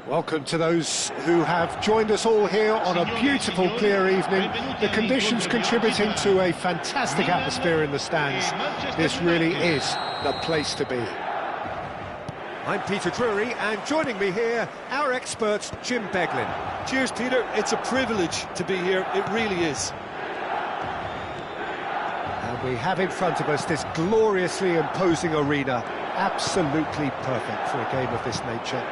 Welcome to those who have joined us all here on a beautiful, clear evening. The conditions contributing to a fantastic atmosphere in the stands. This really is the place to be. I'm Peter Drury, and joining me here, our expert, Jim Beglin. Cheers, Peter. It's a privilege to be here. It really is. And we have in front of us this gloriously imposing arena. Absolutely perfect for a game of this nature.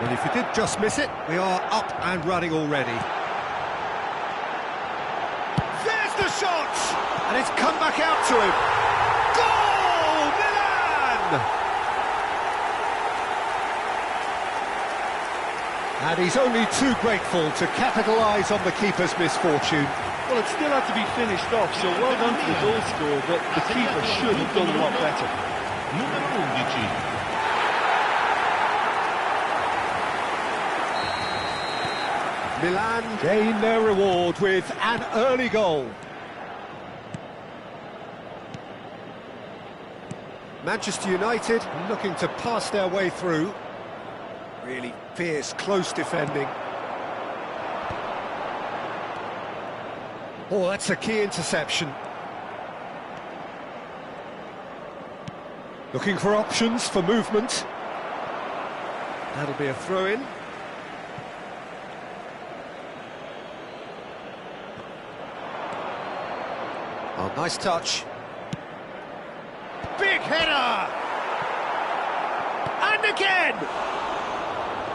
Well, if you did just miss it, we are up and running already. There's the shot! And it's come back out to him. Goal! Milan! And he's only too grateful to capitalise on the keeper's misfortune. Well, it still had to be finished off, so well done to the goal scorer, but the keeper should have done a lot better. Numero 11. Milan gain their reward with an early goal. Manchester United looking to pass their way through. Really fierce, close defending. Oh, that's a key interception. Looking for options for movement. That'll be a throw-in. Oh, nice touch. Big header! And again!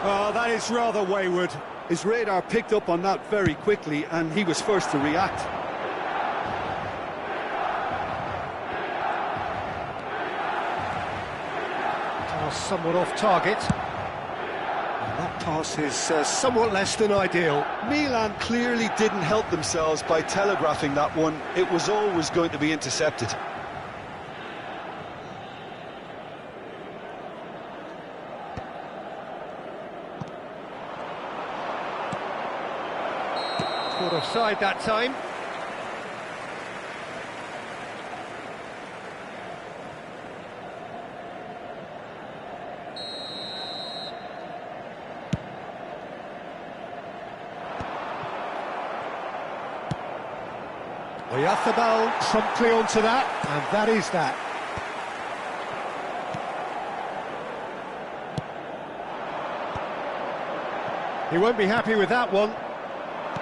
Oh, that is rather wayward. His radar picked up on that very quickly, and he was first to react. Pass somewhat off target. And that pass is somewhat less than ideal. Milan clearly didn't help themselves by telegraphing that one. It was always going to be intercepted. Caught offside that time. Oyarzábal promptly onto that, and that is that. He won't be happy with that one.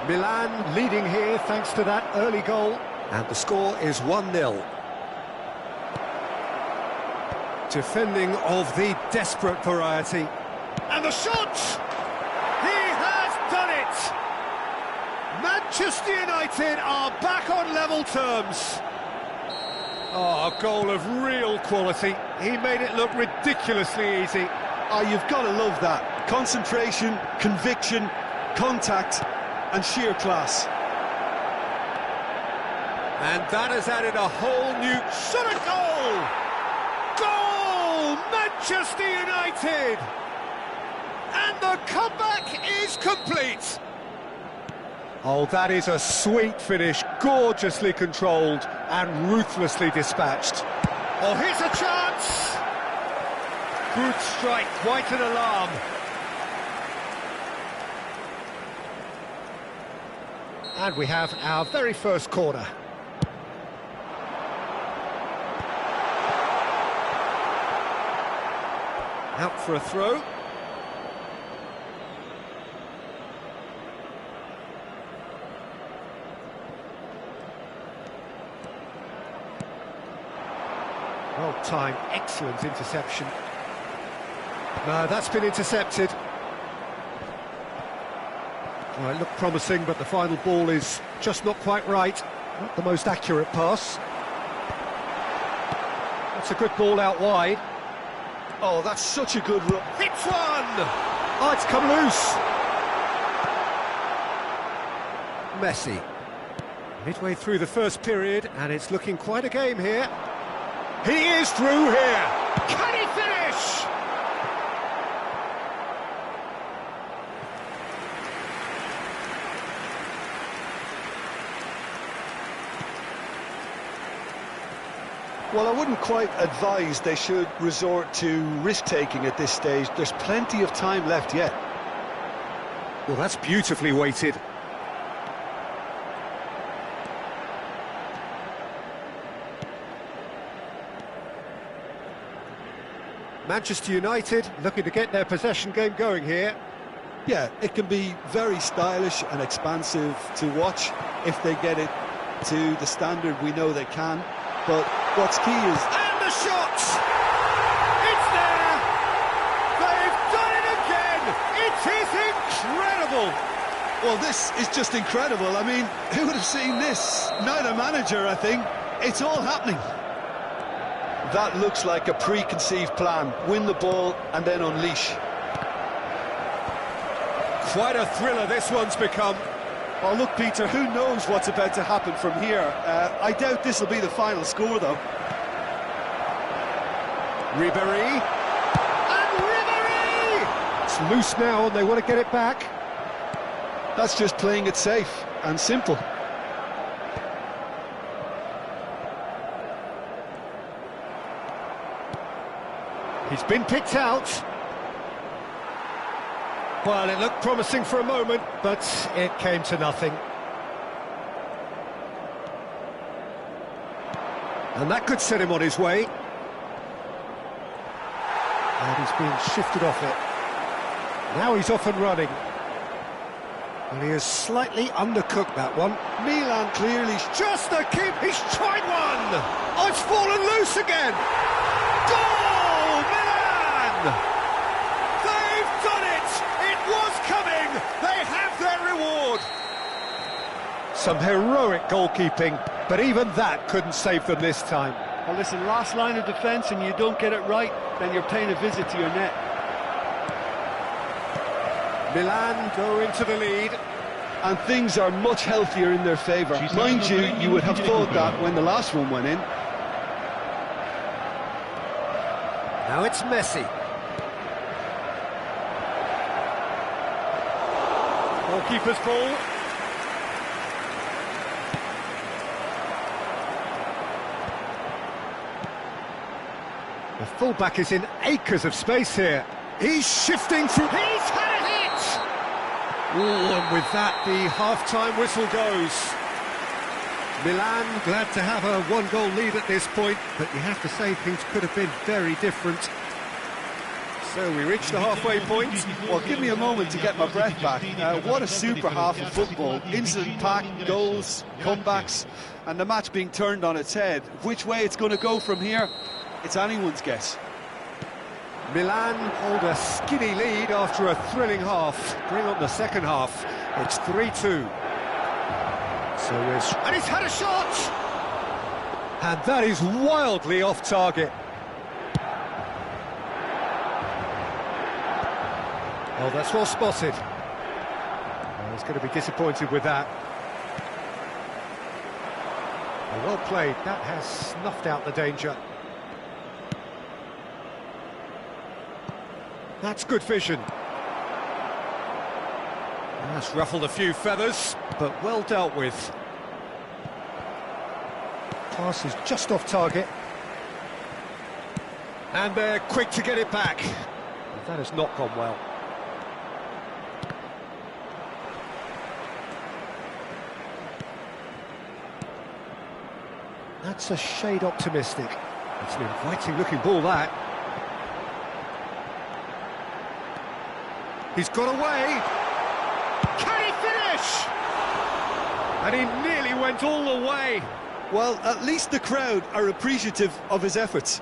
Milan leading here thanks to that early goal, and the score is 1-0. Defending of the desperate variety. And the shot! He has done it! Manchester United are back on level terms. Oh, a goal of real quality. He made it look ridiculously easy. Oh, you've got to love that. Concentration, conviction, contact, and sheer class. And that has added a whole new shot at goal! Goal! Manchester United! And the comeback is complete! Oh, that is a sweet finish, gorgeously controlled and ruthlessly dispatched. Oh, here's a chance! Good strike, quite an alarm. And we have our very first corner. Out for a throw. Well timed, excellent interception. No, that's been intercepted. Well, it looked promising, but the final ball is just not quite right. Not the most accurate pass. That's a good ball out wide. Oh, that's such a good run. Hits one! Oh, it's come loose. Messi. Midway through the first period, and it's looking quite a game here. He is through here. Can he finish? Well, I wouldn't quite advise they should resort to risk-taking at this stage. There's plenty of time left yet. Well, that's beautifully weighted. Manchester United looking to get their possession game going here. Yeah, it can be very stylish and expansive to watch if they get it to the standard we know they can. But what's key is... And the shot! It's there! They've done it again! It is incredible! Well, this is just incredible. I mean, who would have seen this? Neither manager, I think. It's all happening. That looks like a preconceived plan. Win the ball and then unleash. Quite a thriller this one's become. Well, look, Peter, who knows what's about to happen from here? I doubt this will be the final score, though. Ribéry. And Ribéry! It's loose now and they want to get it back. That's just playing it safe and simple. He's been picked out. Well, it looked promising for a moment, but it came to nothing. And that could set him on his way. And he's being shifted off it. Now he's off and running. And he has slightly undercooked that one. Milan clearly... Just a keep! He's tried one! Oh, it's fallen loose again! Goal! Milan! They've done it! It was coming! They have their reward! Some heroic goalkeeping, but even that couldn't save them this time. Well, listen, last line of defence and you don't get it right, then you're paying a visit to your net. Milan go into the lead. And things are much healthier in their favour. Mind you, you would have thought that when the last one went in. Now it's Messi. Goalkeeper's ball. The fullback is in acres of space here. He's shifting through. He's had a hit! Ooh, and with that, the half-time whistle goes. Milan glad to have a one-goal lead at this point, but you have to say things could have been very different. So we reach the halfway point. Well, give me a moment to get my breath back. What a super half of football. Incident-packed, goals, comebacks, and the match being turned on its head. Which way it's going to go from here, it's anyone's guess. Milan hold a skinny lead after a thrilling half. Bring on the second half. It's 3-2. And he's had a shot! And that is wildly off target. Oh, that's well spotted. Oh, he's going to be disappointed with that. Oh, well played. That has snuffed out the danger. That's good vision. That's ruffled a few feathers, but well dealt with. Pass is just off target. And they're quick to get it back. That has not gone well. That's a shade optimistic. It's an inviting-looking ball, that. He's got away. Can he finish? And he nearly went all the way. Well, at least the crowd are appreciative of his efforts.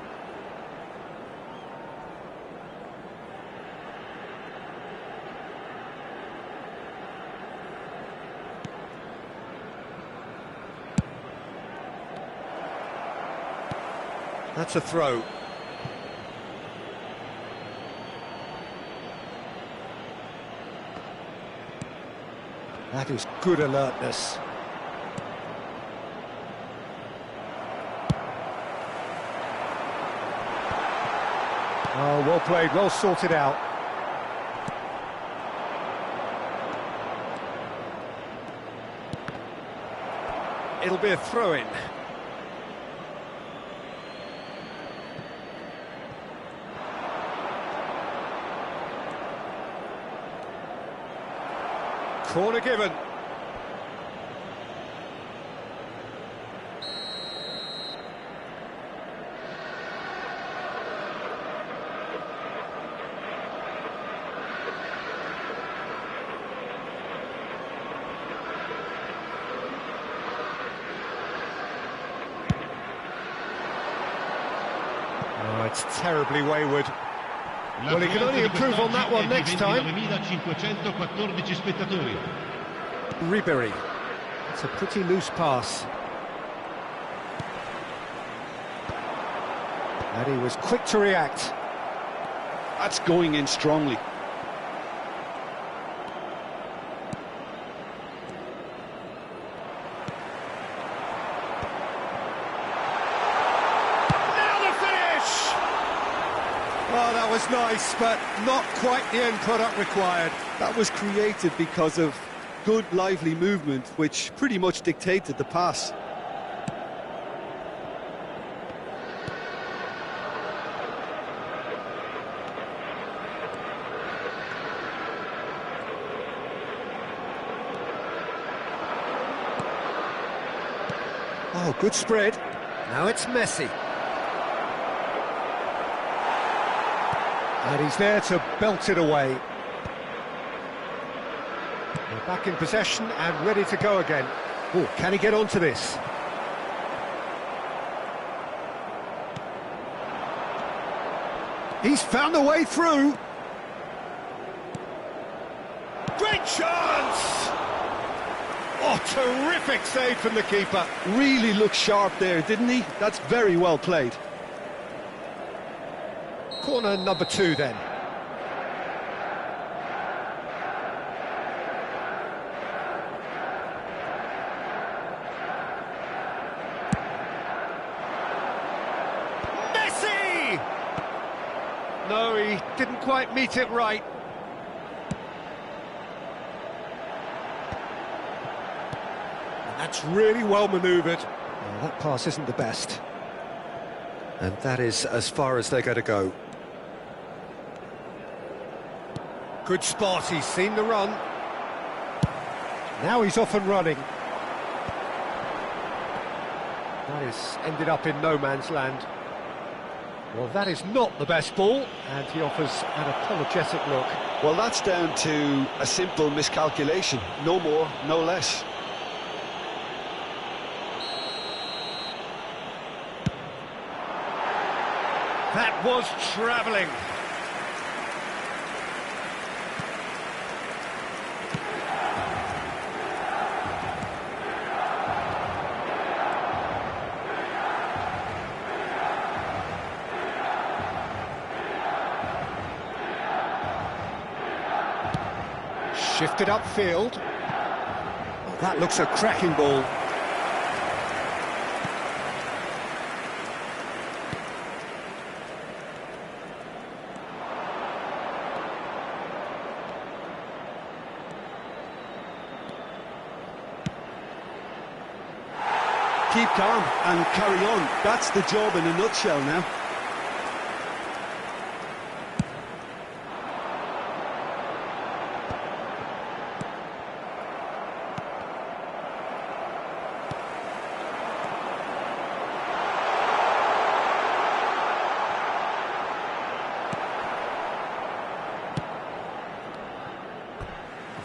That's a throw. That is good alertness. Oh, well played, well sorted out. It'll be a throw-in. Corner given. Oh, it's terribly wayward. Well, he can only improve on that one next time. 29.514 spettatori. Ribery. It's a pretty loose pass. And he was quick to react. That's going in strongly. Oh, that was nice, but not quite the end product required. That was created because of good, lively movement, which pretty much dictated the pass. Oh, good spread. Now it's Messi. And he's there to belt it away. They're back in possession and ready to go again. Oh, can he get onto this? He's found a way through. Great chance! Oh, terrific save from the keeper. Really looked sharp there, didn't he? That's very well played. Corner number 2 then. Messi! No, he didn't quite meet it right. And that's really well manoeuvred. Well, that pass isn't the best. And that is as far as they're going to go. Good spot, he's seen the run. Now he's off and running. That is ended up in no man's land. Well, that is not the best ball, and he offers an apologetic look. Well, that's down to a simple miscalculation. No more, no less. That was travelling. Shifted upfield. Oh, that looks a cracking ball. Keep calm and carry on. That's the job in a nutshell now.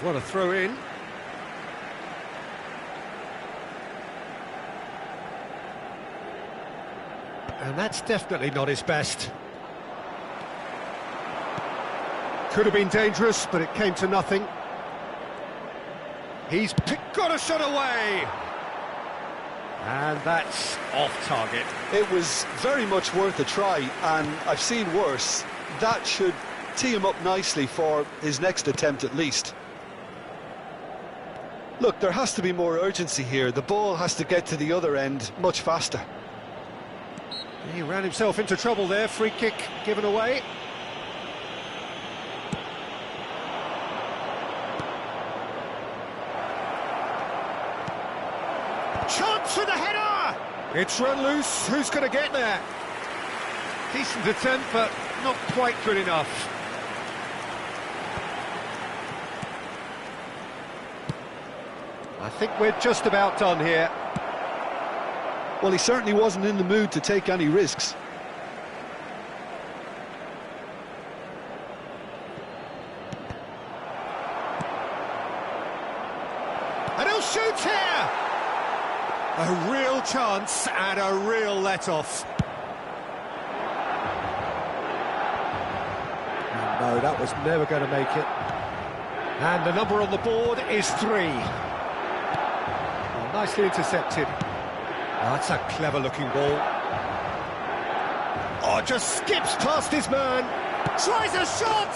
What a throw in. And that's definitely not his best. Could have been dangerous, but it came to nothing. He's got a shot away. And that's off target. It was very much worth a try, and I've seen worse. That should tee him up nicely for his next attempt at least. Look, there has to be more urgency here. The ball has to get to the other end much faster. He ran himself into trouble there. Free kick given away. Chance for the header! It's run loose. Who's going to get there? Decent attempt, but not quite good enough. I think we're just about done here. Well, he certainly wasn't in the mood to take any risks. And he'll shoot here! A real chance and a real let-off. No, that was never going to make it. And the number on the board is 3. Oh, nicely intercepted. Oh, that's a clever-looking ball. Oh, just skips past his man. Tries a shot!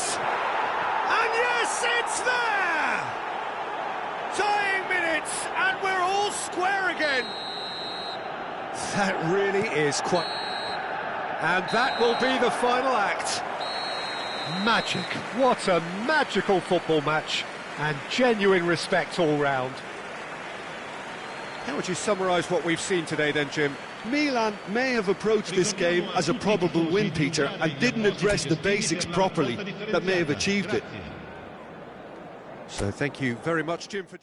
And yes, it's there! Tying minutes, and we're all square again. That really is quite... And that will be the final act. Magic. What a magical football match, and genuine respect all round. How would you summarise what we've seen today then, Jim? Milan may have approached this game as a probable win, Peter, and didn't address the basics properly that may have achieved it. So thank you very much, Jim, for...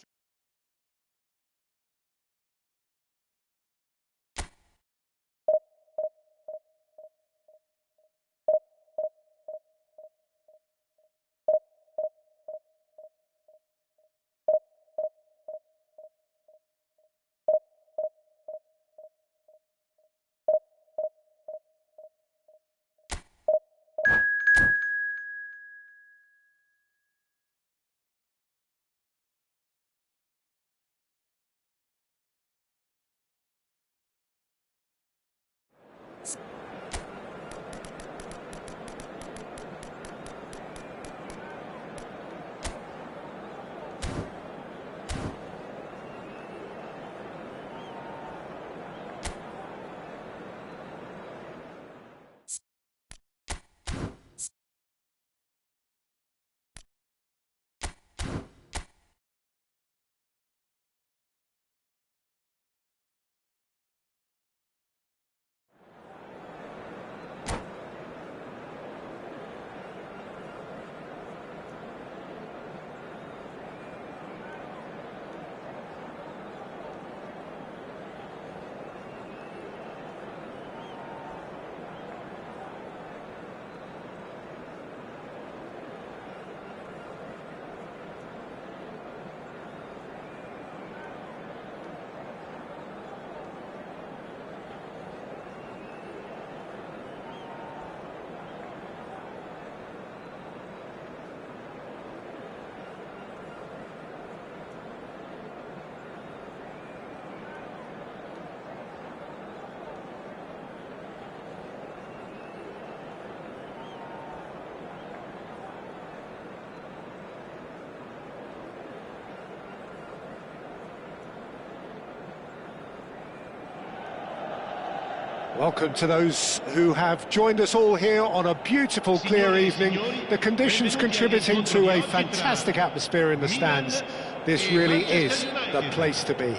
Welcome to those who have joined us all here on a beautiful, clear evening. The conditions contributing to a fantastic atmosphere in the stands. This really is the place to be.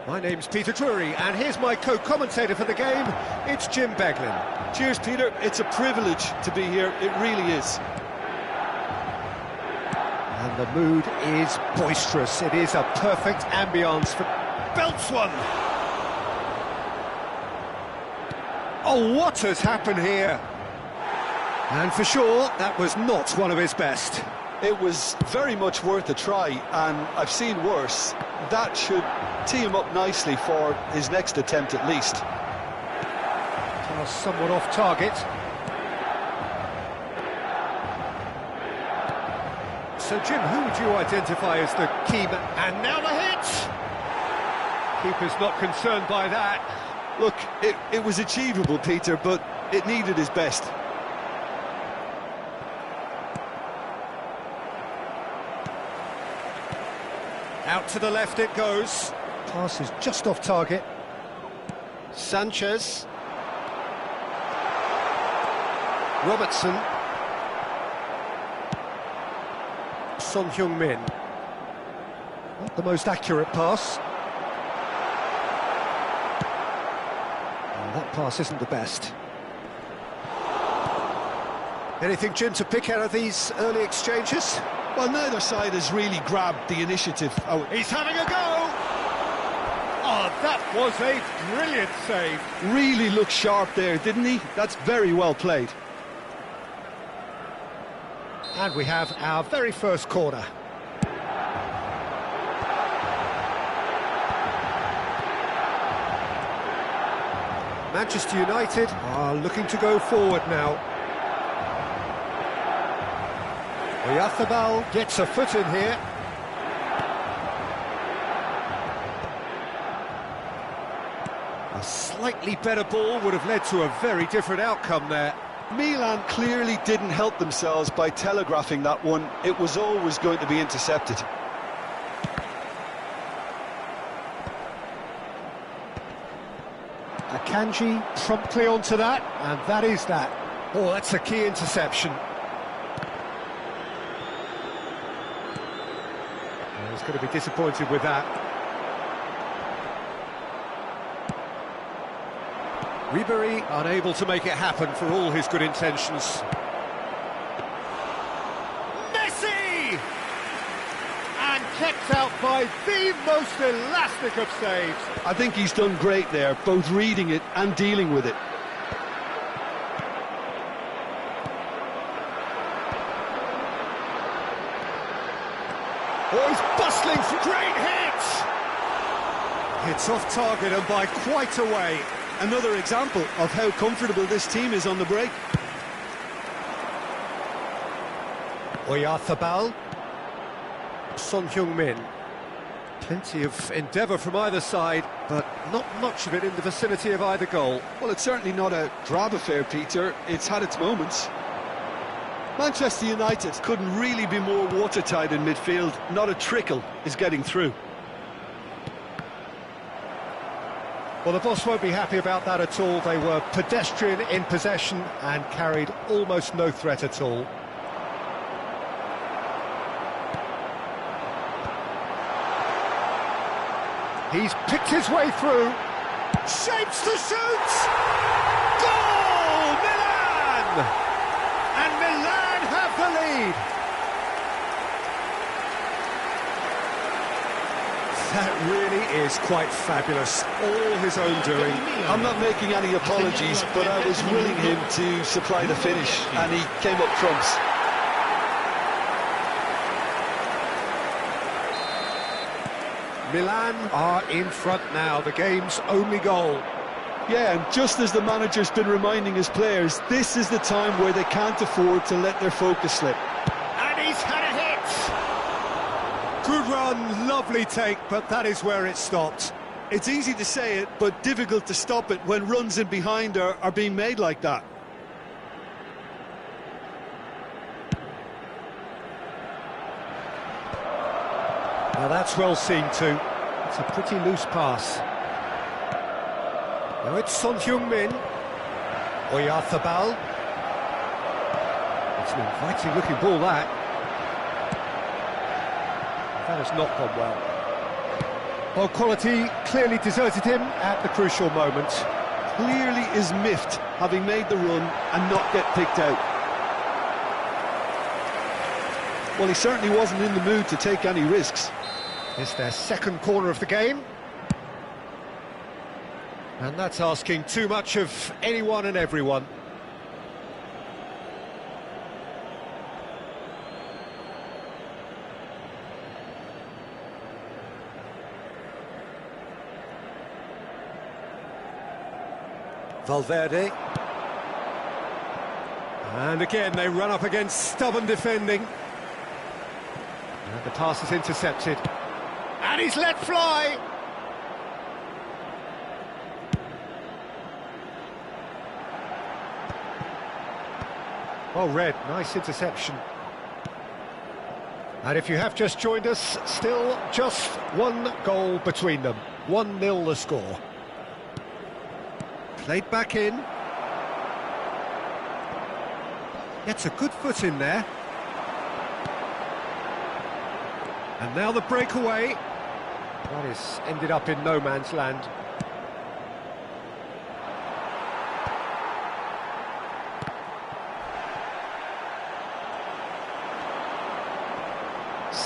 My name's Peter Drury, and here's my co-commentator for the game. It's Jim Beglin. Cheers, Peter. It's a privilege to be here. It really is. And the mood is boisterous. It is a perfect ambience for... Belts one! Oh, what has happened here? And for sure, that was not one of his best. It was very much worth a try, and I've seen worse. That should tee him up nicely for his next attempt at least. Pass somewhat off target. So, Jim, who would you identify as the key man? And now the hit! Keeper's not concerned by that. Look, it was achievable, Peter, but it needed his best. Out to the left it goes. Pass is just off target. Sanchez. Robertson. Son Heung-min. Not the most accurate pass. That pass isn't the best. Anything, Jim, to pick out of these early exchanges? Well, neither side has really grabbed the initiative. Oh, He's having a go! Oh, that was a brilliant save. really looked sharp there, didn't he? That's very well played. And we have our very first corner. Manchester United are looking to go forward now. Oyarzabal gets a foot in here. A slightly better ball would have led to a very different outcome there. Milan clearly didn't help themselves by telegraphing that one. It was always going to be intercepted. Akanji promptly onto that, and that is that. Oh, that's a key interception. Well, he's going to be disappointed with that. Ribery unable to make it happen for all his good intentions. Messi! And kept out by the most elastic of saves. I think he's done great there, both reading it and dealing with it. Oh, he's bustling for great hits! It's off target and by quite a way. Another example of how comfortable this team is on the break. Oyarzabal. Son Heung-min. Plenty of endeavour from either side, but not much of it in the vicinity of either goal. Well, it's certainly not a drab affair, Peter. It's had its moments. Manchester United couldn't really be more watertight in midfield. Not a trickle is getting through. Well, the boss won't be happy about that at all. They were pedestrian in possession and carried almost no threat at all. He's picked his way through. Shapes to shoot! Goal! Milan! And Milan have the lead. That really is quite fabulous. All his own doing. I'm not making any apologies, but I was willing him to supply the finish, and he came up trumps. Milan are in front now, the game's only goal. Yeah, and just as the manager's been reminding his players, this is the time where they can't afford to let their focus slip. And he's had a hit! Good run, lovely take, but that is where it stopped. It's easy to say it, but difficult to stop it when runs in behind are being made like that. Now that's well seen too. It's a pretty loose pass. Now it's Son Heung-min. Oyarzabal. It's an inviting looking ball, that. That has not gone well. Well, quality clearly deserted him at the crucial moment. Clearly is miffed, having made the run and not get picked out. Well, he certainly wasn't in the mood to take any risks. It's their second corner of the game. And that's asking too much of anyone and everyone. Valverde. And again, they run up against stubborn defending. And the pass is intercepted. And he's let fly! Well read, nice interception. And if you have just joined us, still just one goal between them. 1-0 the score. Played back in. Gets a good foot in there. And now the breakaway. That is ended up in no man's land.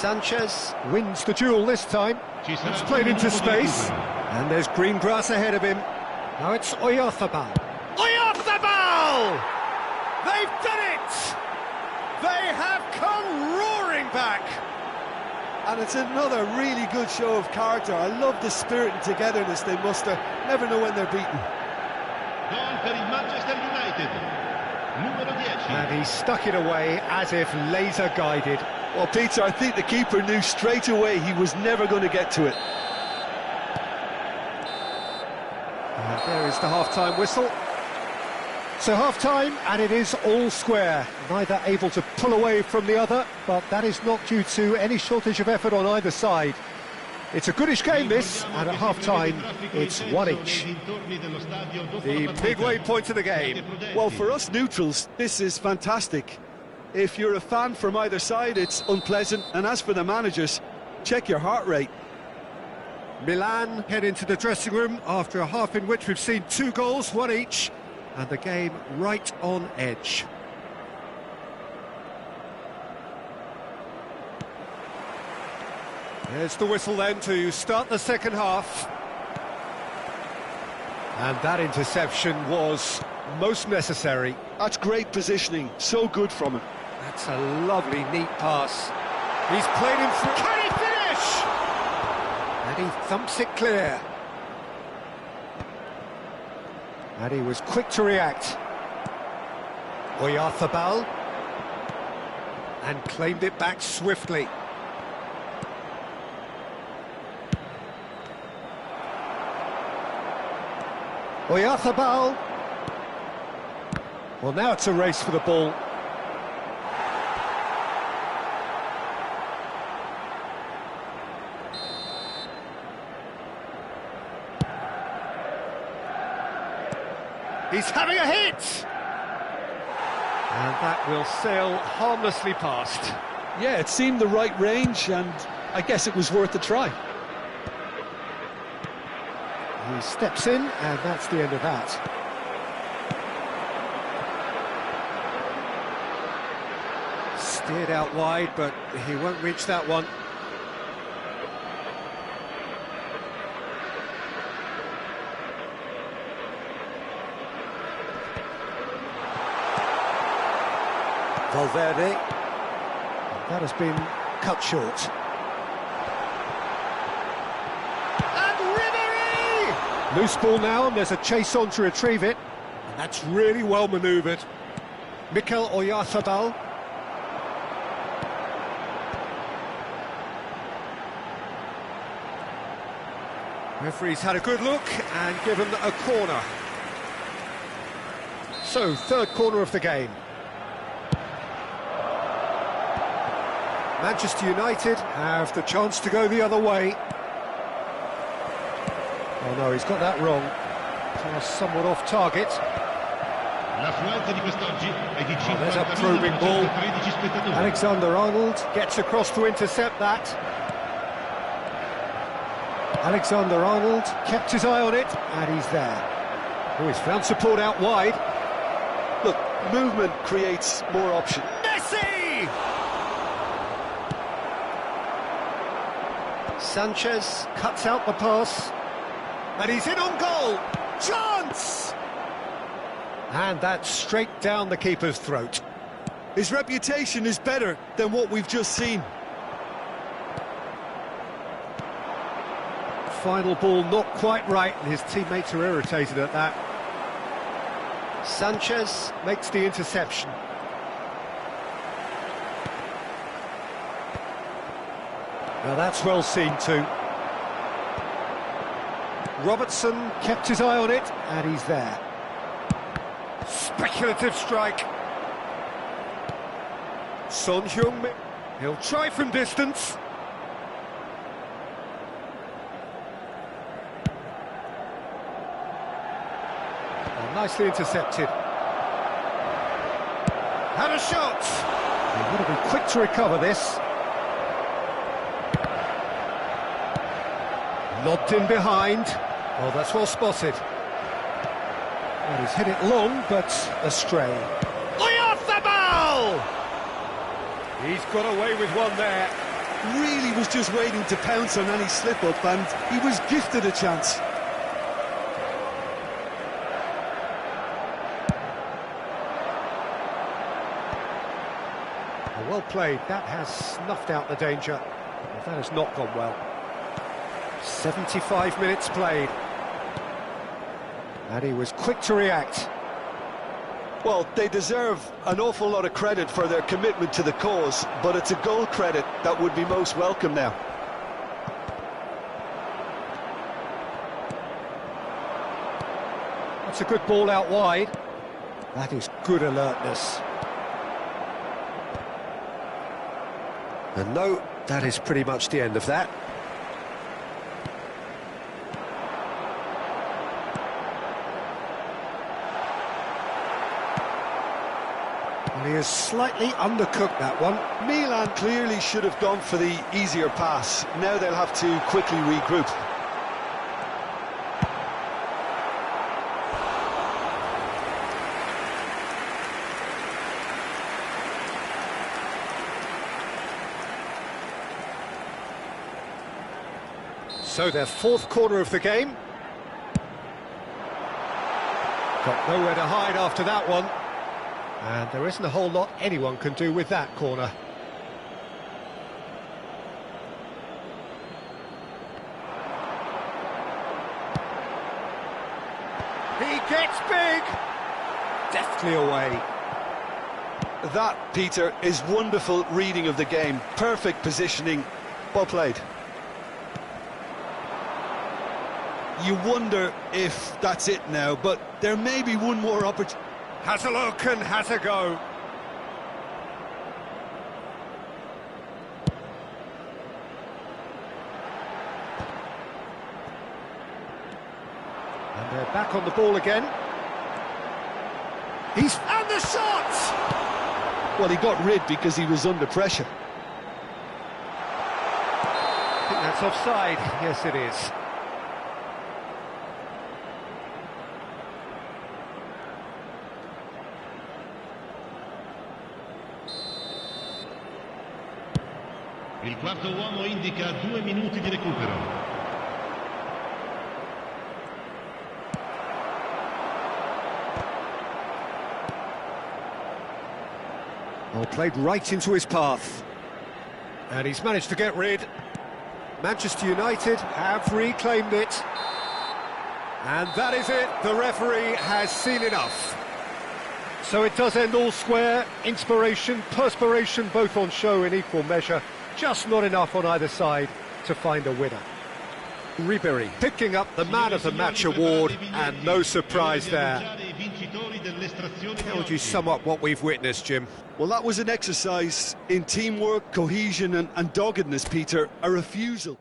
Sanchez wins the duel this time. It's played into space, and there's green grass ahead of him. Now it's Oyarzabal. Oyarzabal! They've done it! They have come roaring back! And it's another really good show of character. I love the spirit and togetherness they muster. Never know when they're beaten. Gol per il Manchester United. Numero 10. And he stuck it away as if laser guided. Well, Peter, I think the keeper knew straight away he was never going to get to it. And there is the half-time whistle. So half-time, and it is all square. Neither able to pull away from the other, but that is not due to any shortage of effort on either side. It's a goodish game, this, and at half-time, it's one each. The midway point of the game. Well, for us neutrals, this is fantastic. If you're a fan from either side, it's unpleasant. And as for the managers, check your heart rate. Milan head into the dressing room after a half in which we've seen 2 goals, one each, and the game right on edge. There's the whistle then to start the second half. And that interception was most necessary. That's great positioning, so good from him. That's a lovely, neat pass. He's played him through. Can he finish? And he thumps it clear. And he was quick to react. Oyarzabal. And claimed it back swiftly. Oyarzabal. Well, now it's a race for the ball. He's having a hit! And that will sail harmlessly past. Yeah, it seemed the right range, and I guess it was worth a try. He steps in, and that's the end of that. Steered out wide, but he won't reach that one. Valverde. That has been cut short. And Ribery! Loose ball now, and there's a chase on to retrieve it. And that's really well manoeuvred. Mikel Oyarzabal. Referee's had a good look and given a corner. So, third corner of the game. Manchester United have the chance to go the other way. Oh no, he's got that wrong. Pass somewhat off target. Oh, there's a probing ball. Alexander-Arnold gets across to intercept that. Alexander-Arnold kept his eye on it, and he's there. Oh, he's found support out wide. Look, movement creates more option. Messi! Sanchez cuts out the pass, and he's in on goal. Chance! And that's straight down the keeper's throat. His reputation is better than what we've just seen. Final ball not quite right, and his teammates are irritated at that. Sanchez makes the interception. Now that's well seen too. Robertson kept his eye on it, and he's there. Speculative strike. Son Heung-min, he'll try from distance. Oh, nicely intercepted. Had a shot. They've got to be quick to recover this. Lobbed in behind. Oh, that's well spotted. Well, he's hit it long, but astray. Oyarzabal! He's got away with one there. really was just waiting to pounce on any slip-up, and he was gifted a chance. Well played. That has snuffed out the danger. Well, that has not gone well. 75 minutes played. And he was quick to react. Well, they deserve an awful lot of credit for their commitment to the cause, but it's a goal credit that would be most welcome now. That's a good ball out wide. That is good alertness. And no, that is pretty much the end of that. Well, he has slightly undercooked that one. Milan clearly should have gone for the easier pass. Now they'll have to quickly regroup. So their fourth corner of the game. Got nowhere to hide after that one. And there isn't a whole lot anyone can do with that corner. He gets big! Deftly away. That, Peter, is wonderful reading of the game. Perfect positioning. Well played. You wonder if that's it now, but there may be one more opportunity. Has a look and has a go. And they're back on the ball again. And the shot! Well, he got rid because he was under pressure. I think that's offside. Yes, it is. Il quarto uomo indica 2 minuti di recupero. Well, played right into his path. And he's managed to get rid. Manchester United have reclaimed it. And that is it. The referee has seen enough. So it does end all square. Inspiration, perspiration, both on show in equal measure. Just not enough on either side to find a winner. Ribéry picking up the Man of the Match award, and no surprise there. How would you sum up what we've witnessed, Jim? Well, that was an exercise in teamwork, cohesion and doggedness, Peter. A refusal.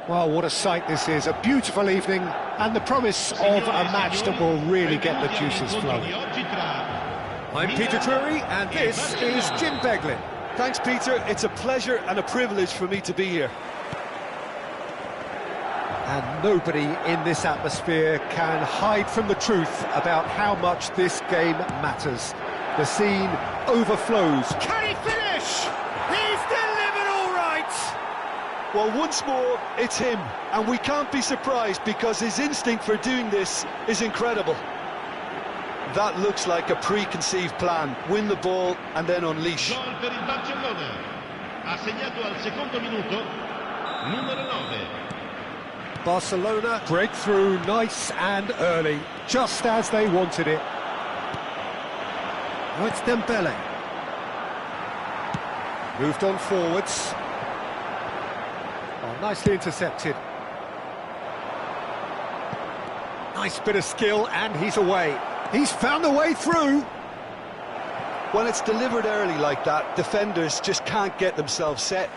Well, what a sight this is, a beautiful evening, and the promise of a match that will really get the juices flowing. I'm Peter Drury, and this is Jim Beglin. Thanks, Peter. It's a pleasure and a privilege for me to be here. And nobody in this atmosphere can hide from the truth about how much this game matters. The scene overflows. Can he finish? He's delivered all right! Well, once more, it's him, and we can't be surprised because his instinct for doing this is incredible. That looks like a preconceived plan. Win the ball and then unleash. Gol per il Barcellona. Ha segnato al secondo minuto, numero 9. Barcelona breakthrough nice and early, just as they wanted it. Now it's Dembele. Moved on forwards. Oh, nicely intercepted. Nice bit of skill, and he's away. He's found a way through. When it's delivered early like that, defenders just can't get themselves set.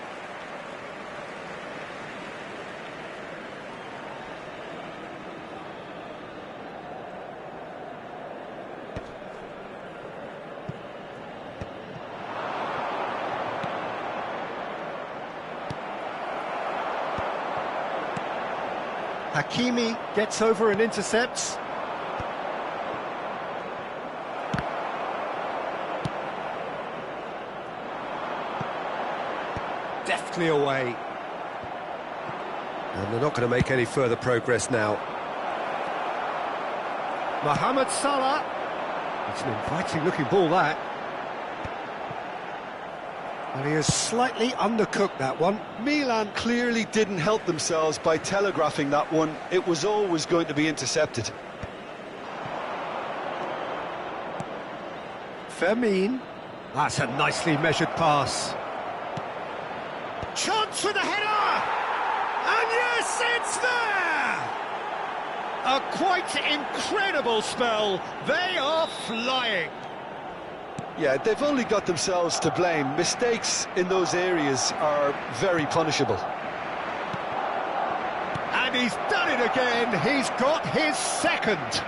Hakimi gets over and intercepts. Deftly away. And they're not going to make any further progress now. Mohamed Salah. It's an inviting looking ball, that. And he has slightly undercooked that one. Milan clearly didn't help themselves by telegraphing that one. It was always going to be intercepted. Fermin. That's a nicely measured pass. Chance with a header! And yes, it's there! A quite incredible spell. They are flying. Yeah, they've only got themselves to blame. Mistakes in those areas are very punishable. And he's done it again. He's got his second.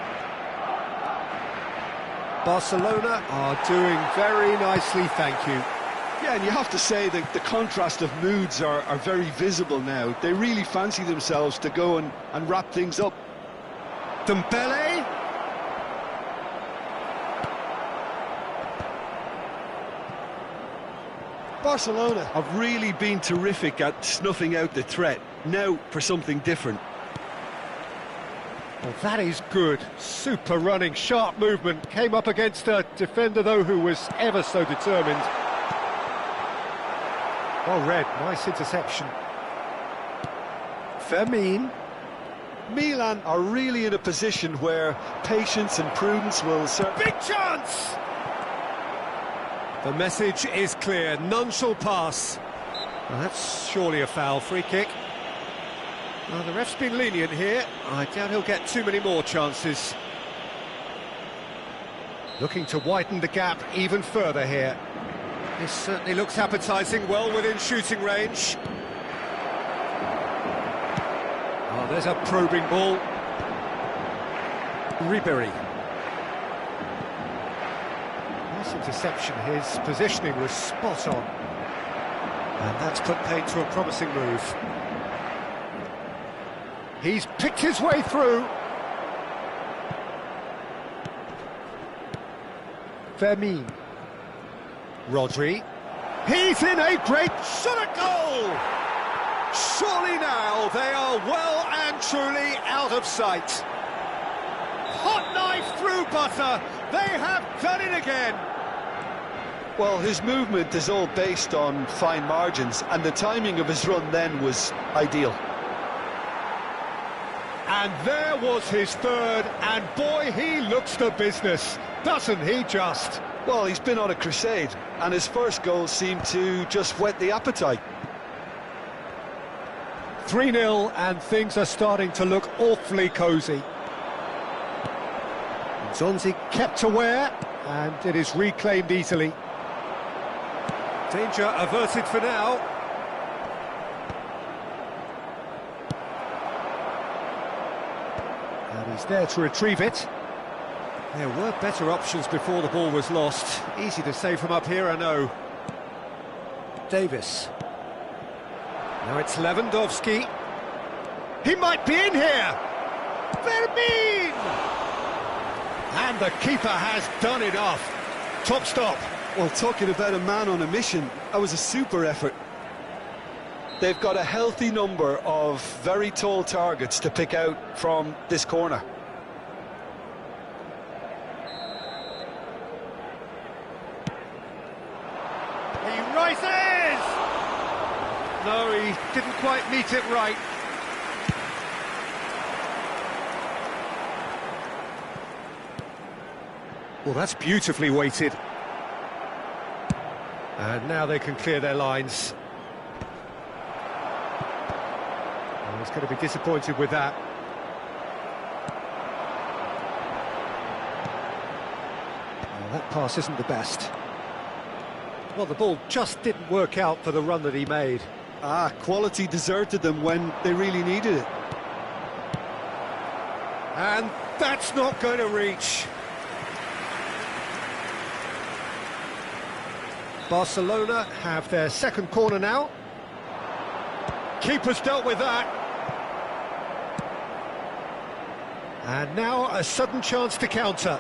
Barcelona are doing very nicely, thank you. Yeah, and you have to say that the contrast of moods are very visible now. They really fancy themselves to go and wrap things up. Dembele. Barcelona have really been terrific at snuffing out the threat. Now for something different. Well, that is good. Super running, sharp movement. Came up against a defender, though, who was ever so determined. Well read, nice interception. Fermin. Milan are really in a position where patience and prudence will serve. Big chance! The message is clear, none shall pass. Well, that's surely a foul, free kick. Well, the ref's been lenient here. I doubt he'll get too many more chances. Looking to widen the gap even further here. This certainly looks appetising, well within shooting range. Oh, there's a probing ball. Ribery. Nice interception, his positioning was spot on. And that's put paid to a promising move. He's picked his way through. Fermin. Rodri. He's in a great shot at goal! Surely now they are well and truly out of sight. Hot knife through butter. They have done it again. Well, his movement is all based on fine margins, and the timing of his run then was ideal. And there was his third, and boy, he looks the business, doesn't he just? Well, he's been on a crusade, and his first goal seemed to just whet the appetite. 3-0, and things are starting to look awfully cosy. Zonzi kept aware, and it is reclaimed easily. Danger averted for now. He's there to retrieve it. There were better options before the ball was lost. Easy to say from up here, I know. Davis. Now it's Lewandowski. He might be in here! Vermin! And the keeper has done it off. Top stop. Well, talking about a man on a mission, that was a super effort. They've got a healthy number of very tall targets to pick out from this corner. He rises! No, he didn't quite meet it right. Well, that's beautifully weighted. And now they can clear their lines. Oh, he's going to be disappointed with that. Oh, that pass isn't the best. Well, the ball just didn't work out for the run that he made. Quality deserted them when they really needed it. And that's not going to reach. Barcelona have their second corner now. Keeper's dealt with that. And now a sudden chance to counter.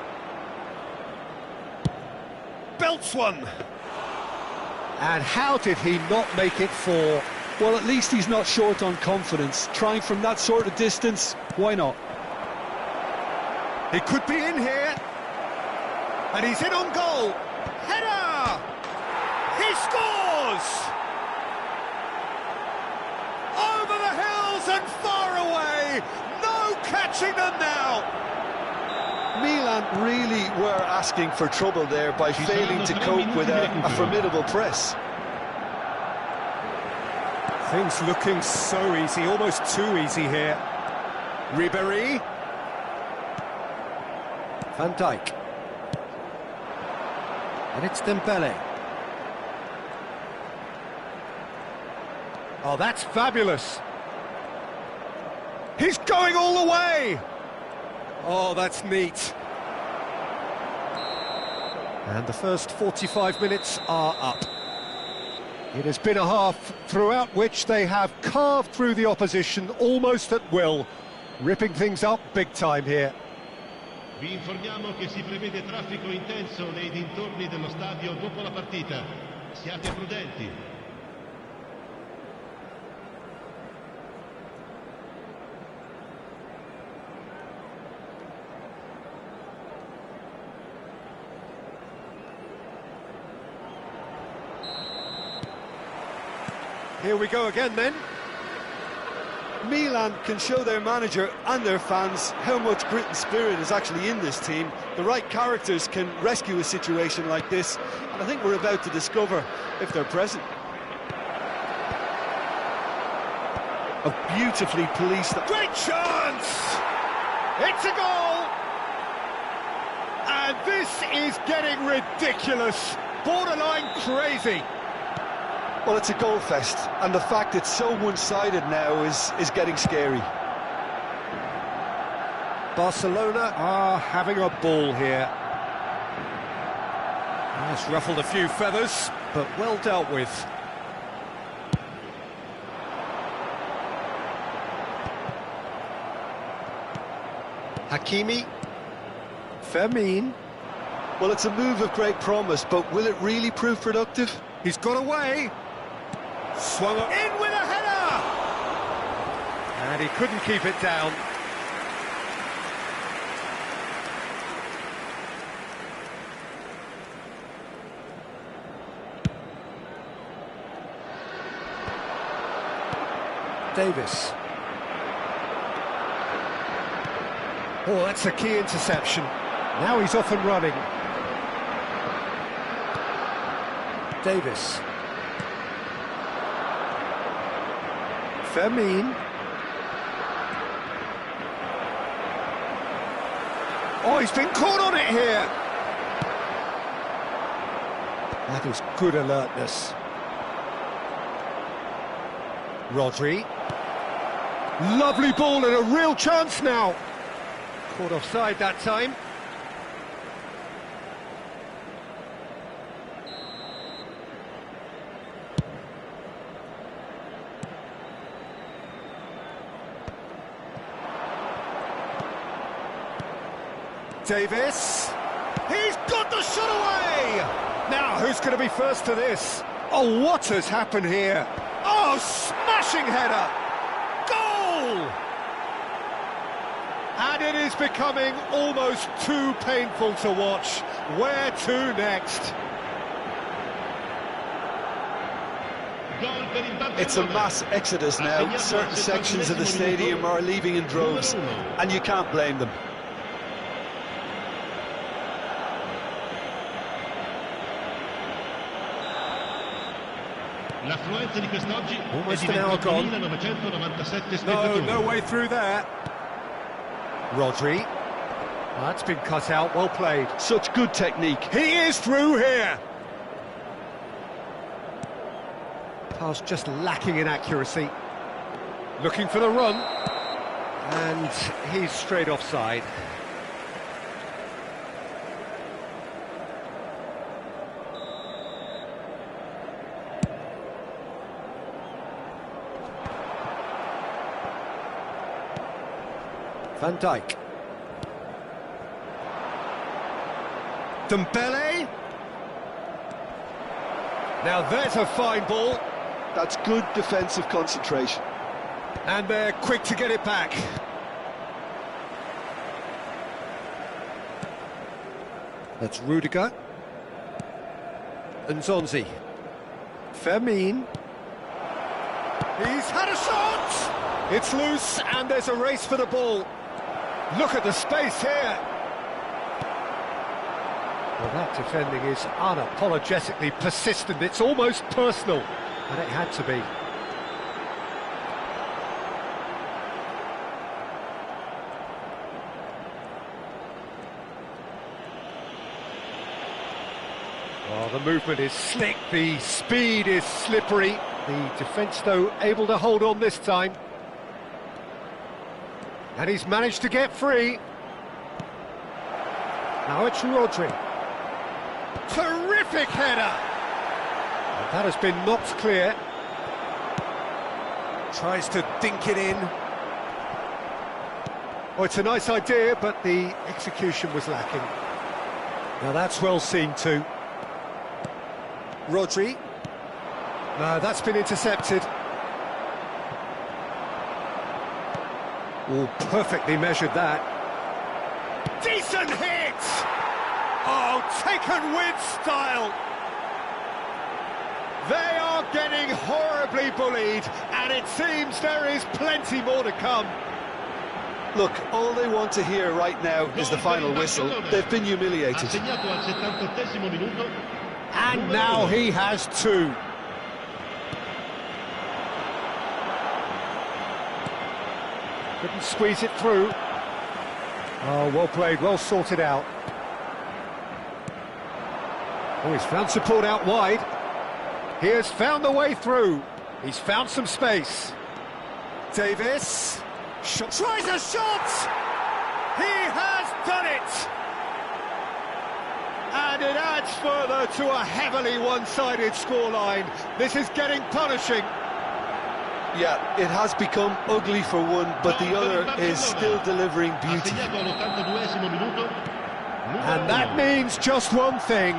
Belts one. And how did he not make it four? Well, at least he's not short on confidence. Trying from that sort of distance, why not? He could be in here. And he's in on goal. Header! He scores! Over the hills and far away. No catching them now. Milan really were asking for trouble there by failing to cope with a formidable press. Things looking so easy, almost too easy here. Ribéry. Van Dijk. And it's Dembele. Oh, that's fabulous. He's going all the way. Oh, that's neat. And the first 45 minutes are up. It has been a half throughout which they have carved through the opposition almost at will, ripping things up big time here. Vi informiamo che si prevede traffico intenso nei dintorni dello stadio dopo la partita. Siate prudenti. Here we go again then. Milan can show their manager and their fans how much grit and spirit is actually in this team. The right characters can rescue a situation like this, and I think we're about to discover if they're present. A beautifully policed... Great chance! It's a goal! And this is getting ridiculous, borderline crazy. Well, it's a goal fest, and the fact it's so one-sided now is getting scary. Barcelona are having a ball here. It's ruffled a few feathers, but well dealt with. Hakimi. Fermin. Well, it's a move of great promise, but will it really prove productive? He's got away. Swung up. In with a header! And he couldn't keep it down. Davis. Oh, that's a key interception. Now he's off and running. Davis. Fermin. Oh, he's been caught on it here. That is good alertness. Rodri. Lovely ball and a real chance now. Caught offside that time. Davis, he's got the shot away! Now, who's going to be first to this? Oh, what has happened here? Oh, smashing header! Goal! And it is becoming almost too painful to watch. Where to next? It's a mass exodus now. Certain sections of the stadium are leaving in droves, and you can't blame them. L'affluenza di quest'oggi Almost è di an hour gone. 1997 spettatori. No way through there. Rodri. That's been cut out, well played. Such good technique. He is through here. Pass just lacking in accuracy. Looking for the run. And he's straight offside. Van Dijk. Dembele. Now there's a fine ball. That's good defensive concentration. And they're quick to get it back. That's Rudiger. And Zonzi. Fermin. He's had a shot! It's loose, and there's a race for the ball. Look at the space here. Well, that defending is unapologetically persistent. It's almost personal, and it had to be. Well, the movement is slick, the speed is slippery. The defence, though, able to hold on this time. And he's managed to get free. Now it's Rodri. Terrific header! And that has been knocked clear. Tries to dink it in. Oh, it's a nice idea, but the execution was lacking. Now that's well seen too. Rodri. No, that's been intercepted. Oh, perfectly measured that. Decent hit! Oh, taken with style. They are getting horribly bullied, and it seems there is plenty more to come. Look, all they want to hear right now is the final whistle. They've been humiliated. And now he has two. Couldn't squeeze it through. Oh, well played, well sorted out. Oh, he's found support out wide. He has found the way through. He's found some space. Davis. Tries a shot! He has done it! And it adds further to a heavily one-sided scoreline. This is getting punishing. Yeah, it has become ugly for one, but the other is still delivering beauty. And that means just one thing,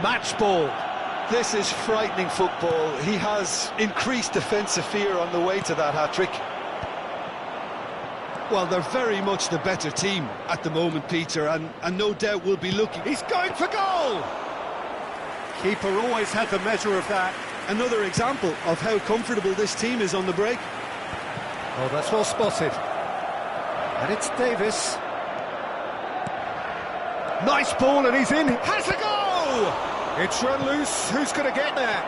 match ball. This is frightening football. He has increased defensive fear on the way to that hat-trick. Well, they're very much the better team at the moment, Peter, and no doubt will be looking. He's going for goal! Keeper always had the measure of that. Another example of how comfortable this team is on the break. Oh, that's well spotted. And it's Davis. Nice ball, and he's in. Has a go! It's run loose. Who's going to get there?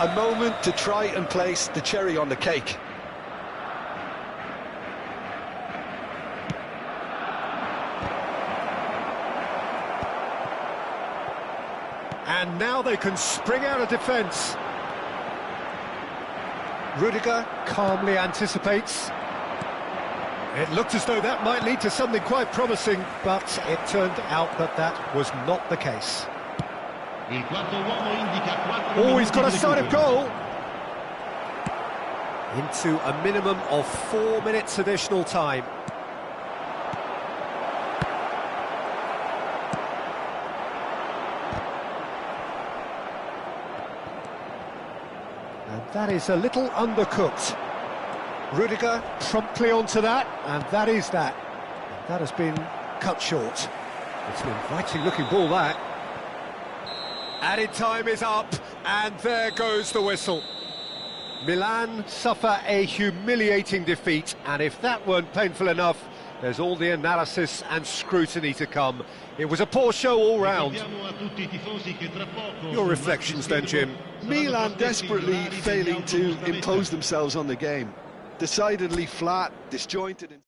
A moment to try and place the cherry on the cake. And now they can spring out of defence. Rudiger calmly anticipates. It looked as though that might lead to something quite promising, but it turned out that that was not the case. Il quarto uomo indica 4 Oh, he's minuti got a di sight of recupero. goal. Into a minimum of 4 minutes additional time. And that is a little undercooked. Rudiger promptly onto that, and that is that. And that has been cut short. It's an inviting looking ball, that. Added time is up, and there goes the whistle. Milan suffer a humiliating defeat, and if that weren't painful enough, there's all the analysis and scrutiny to come. It was a poor show all round. Your reflections then, Jim? Milan desperately failing to impose themselves on the game. Decidedly flat, disjointed.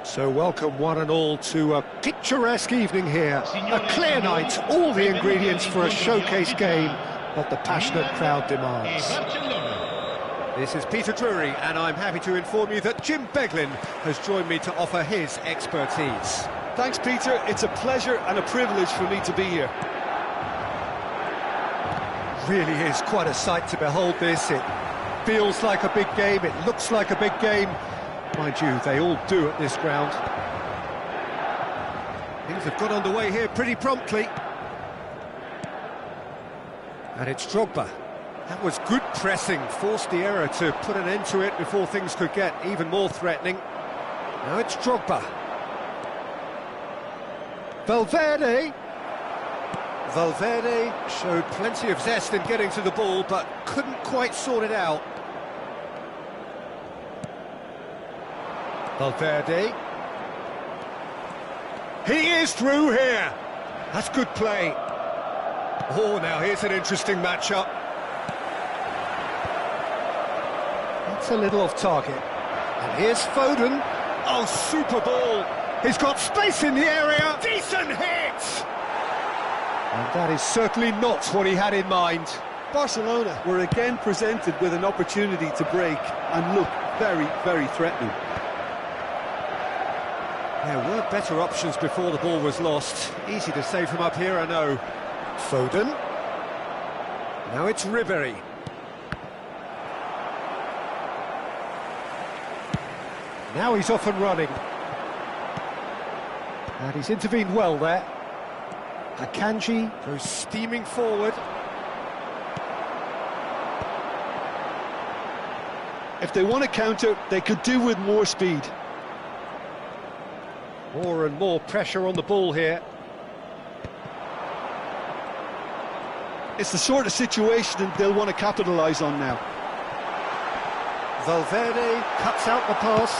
So welcome one and all to a picturesque evening here. A clear night, all the ingredients for a showcase game that the passionate crowd demands. This is Peter Drury, and I'm happy to inform you that Jim Beglin has joined me to offer his expertise. Thanks, Peter. It's a pleasure and a privilege for me to be here. Really is quite a sight to behold this. It feels like a big game, it looks like a big game. Mind you, they all do at this ground. Things have got underway here pretty promptly. And it's Drogba. That was good pressing, forced the error to put an end to it before things could get even more threatening. Now it's Drogba. Valverde. Valverde showed plenty of zest in getting to the ball, but couldn't quite sort it out. Valverde. He is through here. That's good play. Oh, now here's an interesting matchup. That's a little off target. And here's Foden. Oh, super ball. He's got space in the area. Decent hit! And that is certainly not what he had in mind. Barcelona were again presented with an opportunity to break and look very, very threatening. There were better options before the ball was lost. Easy to say from up here, I know. Foden. Now it's Ribery. Now he's off and running. And he's intervened well there. Akanji goes steaming forward. If they want to counter, they could do with more speed. More and more pressure on the ball here. It's the sort of situation they'll want to capitalise on now. Valverde cuts out the pass.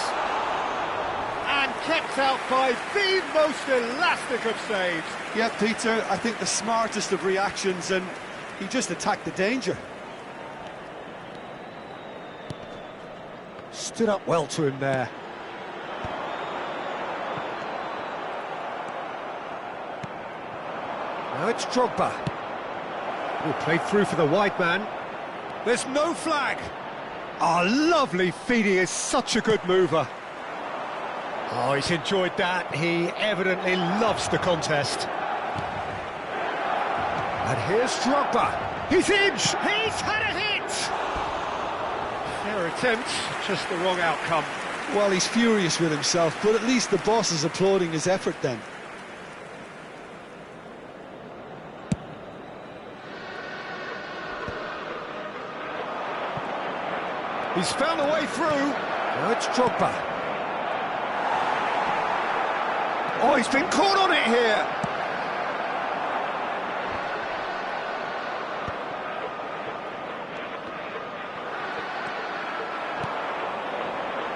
And kept out by the most elastic of saves. Yeah, Peter, I think the smartest of reactions, and he just attacked the danger. Stood up well to him there. Now it's Drogba. Oh, played through for the wide man. There's no flag. Oh, lovely feed. He is such a good mover. Oh, he's enjoyed that. He evidently loves the contest. And here's Drogba. He's in. He's had a hit. Fair attempt, just the wrong outcome. Well, he's furious with himself, but at least the boss is applauding his effort then. He's found a way through. Now it's Drogba. Oh, he's been caught on it here.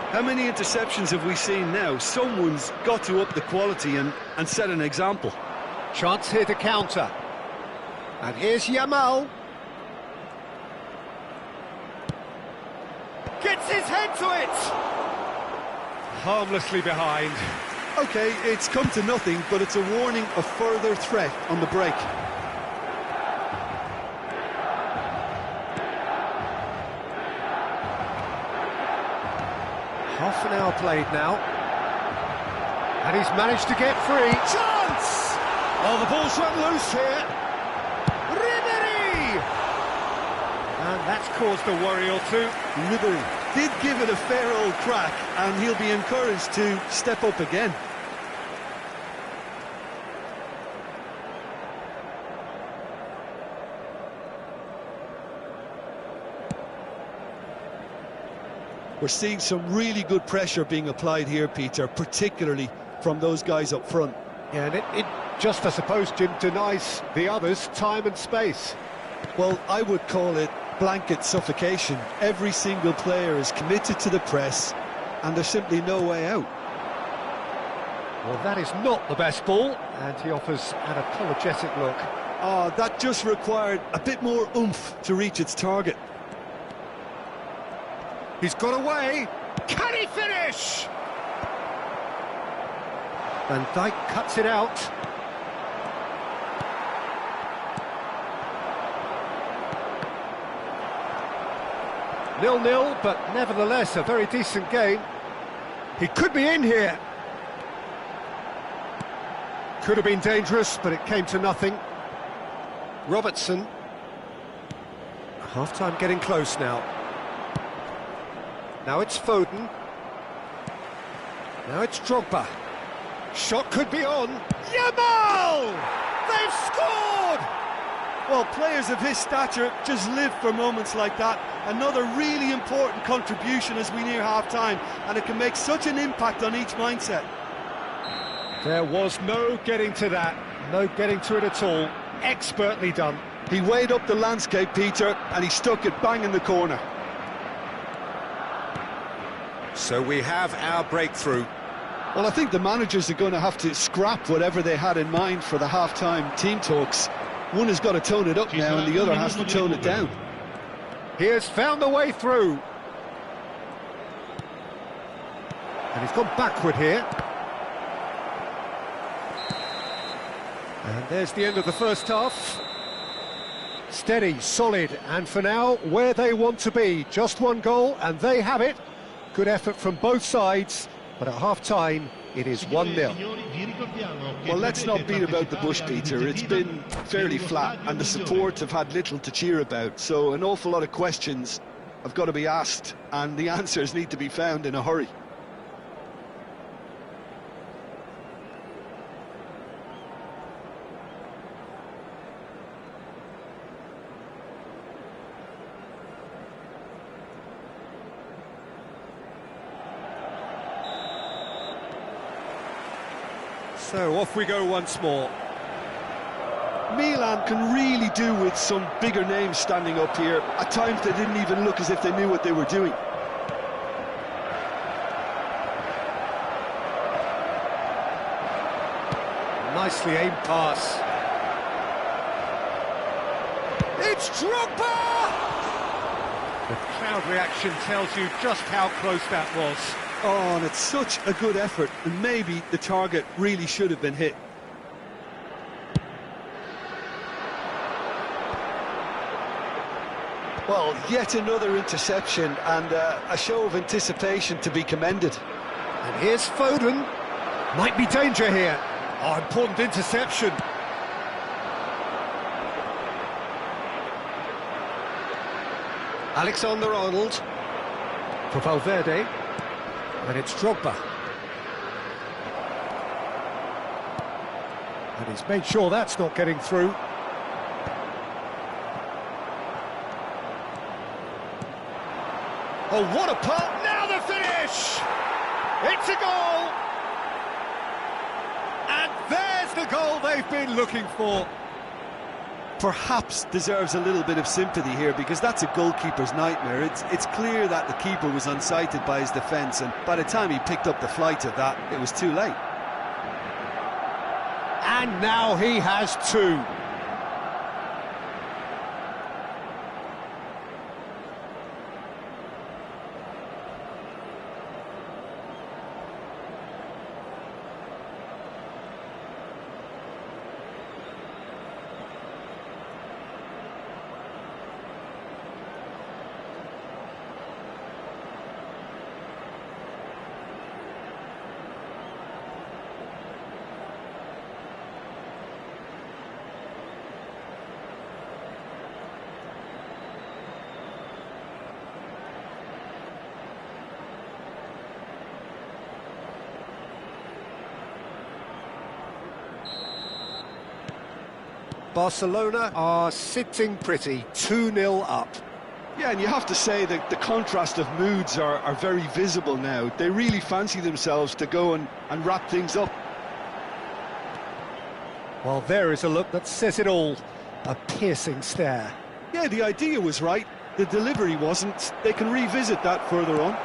How many interceptions have we seen now? Someone's got to up the quality and set an example. Chance here to counter. And here's Yamal. Gets his head to it! Harmlessly behind. OK, it's come to nothing, but it's a warning of further threat on the break. Half an hour played now. And he's managed to get free. Chance! Oh, the ball's run loose here. Ribery! And that's caused a worry or two. Ribery did give it a fair old crack, and he'll be encouraged to step up again. We're seeing some really good pressure being applied here, Peter, particularly from those guys up front. Yeah, and it just, I suppose, Jim, denies the others time and space. Well, I would call it blanket suffocation. Every single player is committed to the press, and there's simply no way out. Well, that is not the best ball, and he offers an apologetic look. Oh, that just required a bit more oomph to reach its target. He's got away. Can he finish? Van Dijk cuts it out. Nil-nil, but nevertheless a very decent game. He could be in here. Could have been dangerous, but it came to nothing. Robertson. Half-time getting close now. Now it's Foden. Now it's Drogba. Shot could be on. Yamal! They've scored! Well, players of his stature just live for moments like that. Another really important contribution as we near half-time, and it can make such an impact on each mindset. There was no getting to that. No getting to it at all. Expertly done. He weighed up the landscape, Peter, and he stuck it bang in the corner. So we have our breakthrough. Well, I think the managers are going to have to scrap whatever they had in mind for the half-time team talks. One has got to tone it up now, and the other has to tone it down. He has found the way through. And he's gone backward here. And there's the end of the first half. Steady, solid, and for now, where they want to be. Just one goal, and they have it. Good effort from both sides, but at half-time, it is 1-0. Well, let's not beat about the bush, Peter. It's been fairly flat, and the support have had little to cheer about, so an awful lot of questions have got to be asked, and the answers need to be found in a hurry. So off we go once more. Milan can really do with some bigger names standing up here. At times they didn't even look as if they knew what they were doing. Nicely aimed pass. It's Drogba! The crowd reaction tells you just how close that was. Oh, and it's such a good effort, and maybe the target really should have been hit. Well, yet another interception, and a show of anticipation to be commended. And here's Foden. Might be danger here. Oh, important interception. Alexander-Arnold for Valverde. And it's Drogba. And he's made sure that's not getting through. Oh, what a part! Now the finish! It's a goal! And there's the goal they've been looking for. Perhaps deserves a little bit of sympathy here, because that's a goalkeeper's nightmare. It's clear that the keeper was unsighted by his defence, and by the time he picked up the flight of that, it was too late. And now he has two. Barcelona are sitting pretty, 2-0 up. Yeah, and you have to say that the contrast of moods are very visible now. They really fancy themselves to go and wrap things up. Well, there is a look that says it all. A piercing stare. Yeah, the idea was right. The delivery wasn't. They can revisit that further on.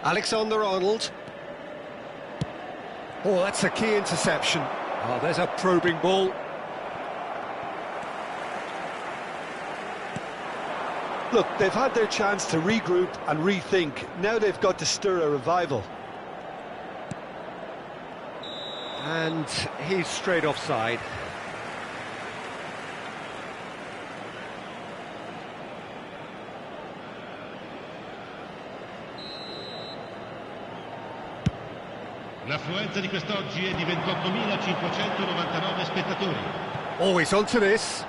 Alexander-Arnold. Oh, that's a key interception. Oh, there's a probing ball. Look, they've had their chance to regroup and rethink. Now they've got to stir a revival. And he's straight offside. L'affluenza di quest'oggi è di 28.599 spettatori. Always onto this.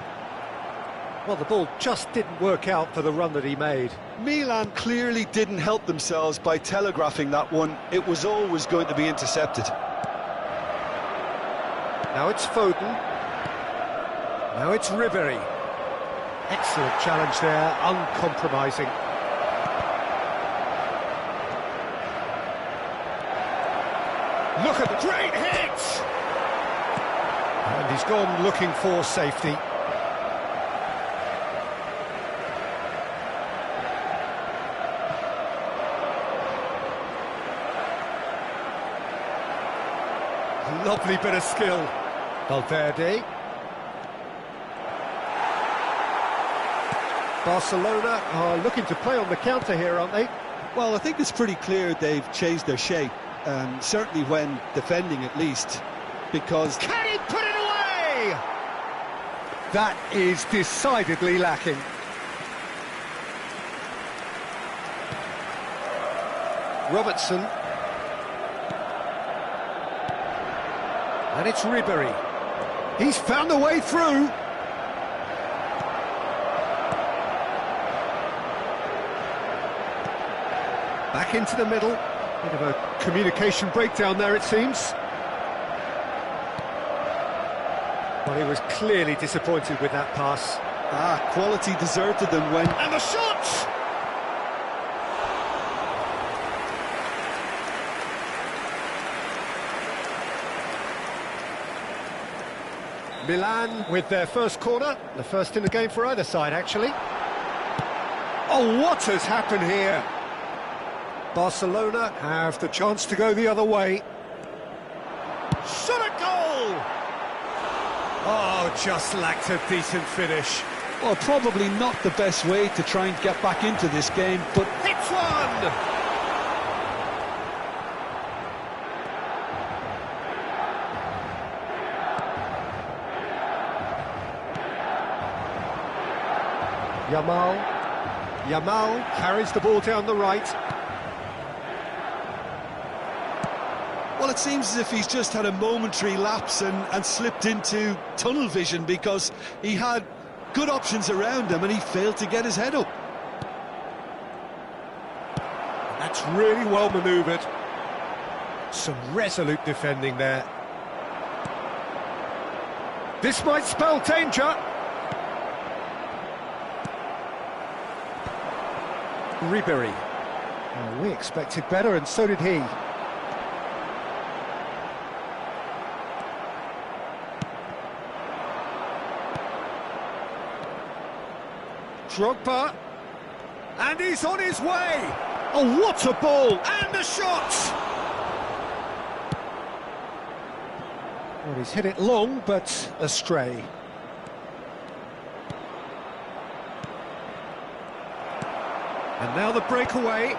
Well, the ball just didn't work out for the run that he made. Milan clearly didn't help themselves by telegraphing that one. It was always going to be intercepted. Now it's Foden. Now it's Ribery. Excellent challenge there, uncompromising. Look at the great hit! And he's gone looking for safety. Lovely bit of skill. Valverde. Barcelona are looking to play on the counter here, aren't they? Well, I think it's pretty clear they've changed their shape, certainly when defending at least, because... Can he put it away? That is decidedly lacking. Robertson. And it's Ribery. He's found a way through. Back into the middle. Bit of a communication breakdown there, it seems. Well, he was clearly disappointed with that pass. Quality deserted them when... And the shot! Milan with their first corner, the first in the game for either side, actually. Oh, what has happened here? Barcelona have the chance to go the other way. Shot a goal! Oh, just lacked a decent finish. Well, probably not the best way to try and get back into this game, but... Hits one! Yamal carries the ball down the right. Well, it seems as if he's just had a momentary lapse and slipped into tunnel vision, because he had good options around him and he failed to get his head up. That's really well manoeuvred. Some resolute defending there. This might spell danger. Ribery. Well, we expected better, and so did he. Drogba. And he's on his way. Oh, what a ball! And a shot! Well, he's hit it long, but astray. And now the breakaway.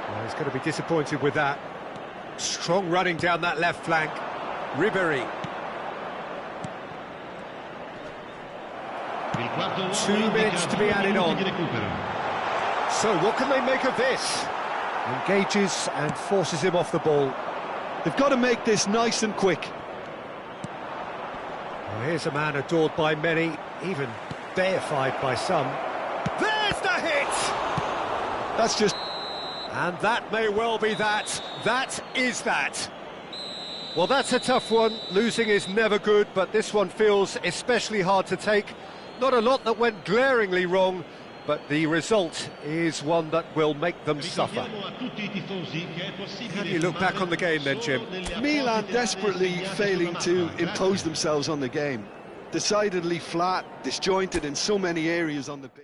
Well, he's going to be disappointed with that. Strong running down that left flank. Ribery. 2 minutes to be added on. So what can they make of this? Engages and forces him off the ball. They've got to make this nice and quick. Well, here's a man adored by many, even deified by some. There That's just... And that may well be that. That is that. Well, that's a tough one. Losing is never good, but this one feels especially hard to take. Not a lot that went glaringly wrong, but the result is one that will make them suffer. How do you look back on the game then, Jim? Milan desperately failing to impose themselves on the game. Decidedly flat, disjointed in so many areas on the pitch.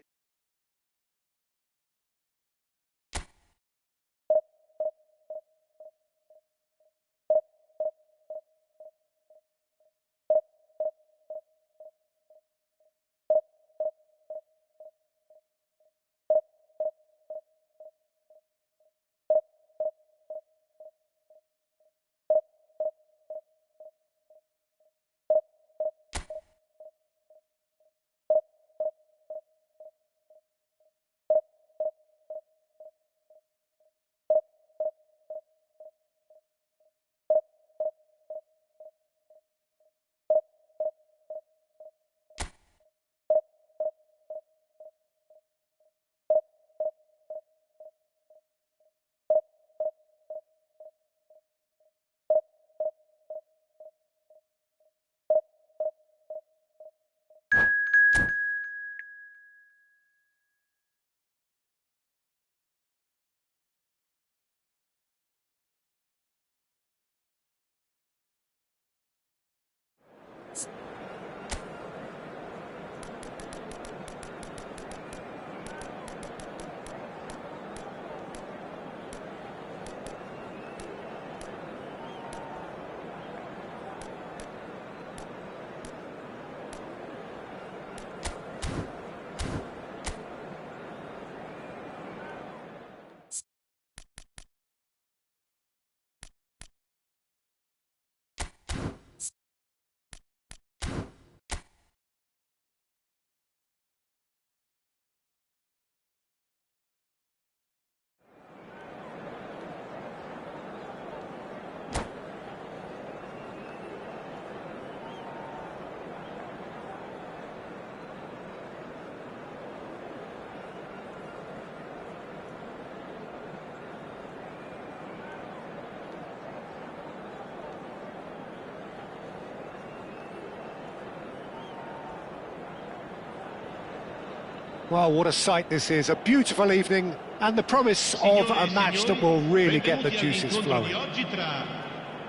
Well, what a sight this is. A beautiful evening and the promise of a match that will really get the juices flowing.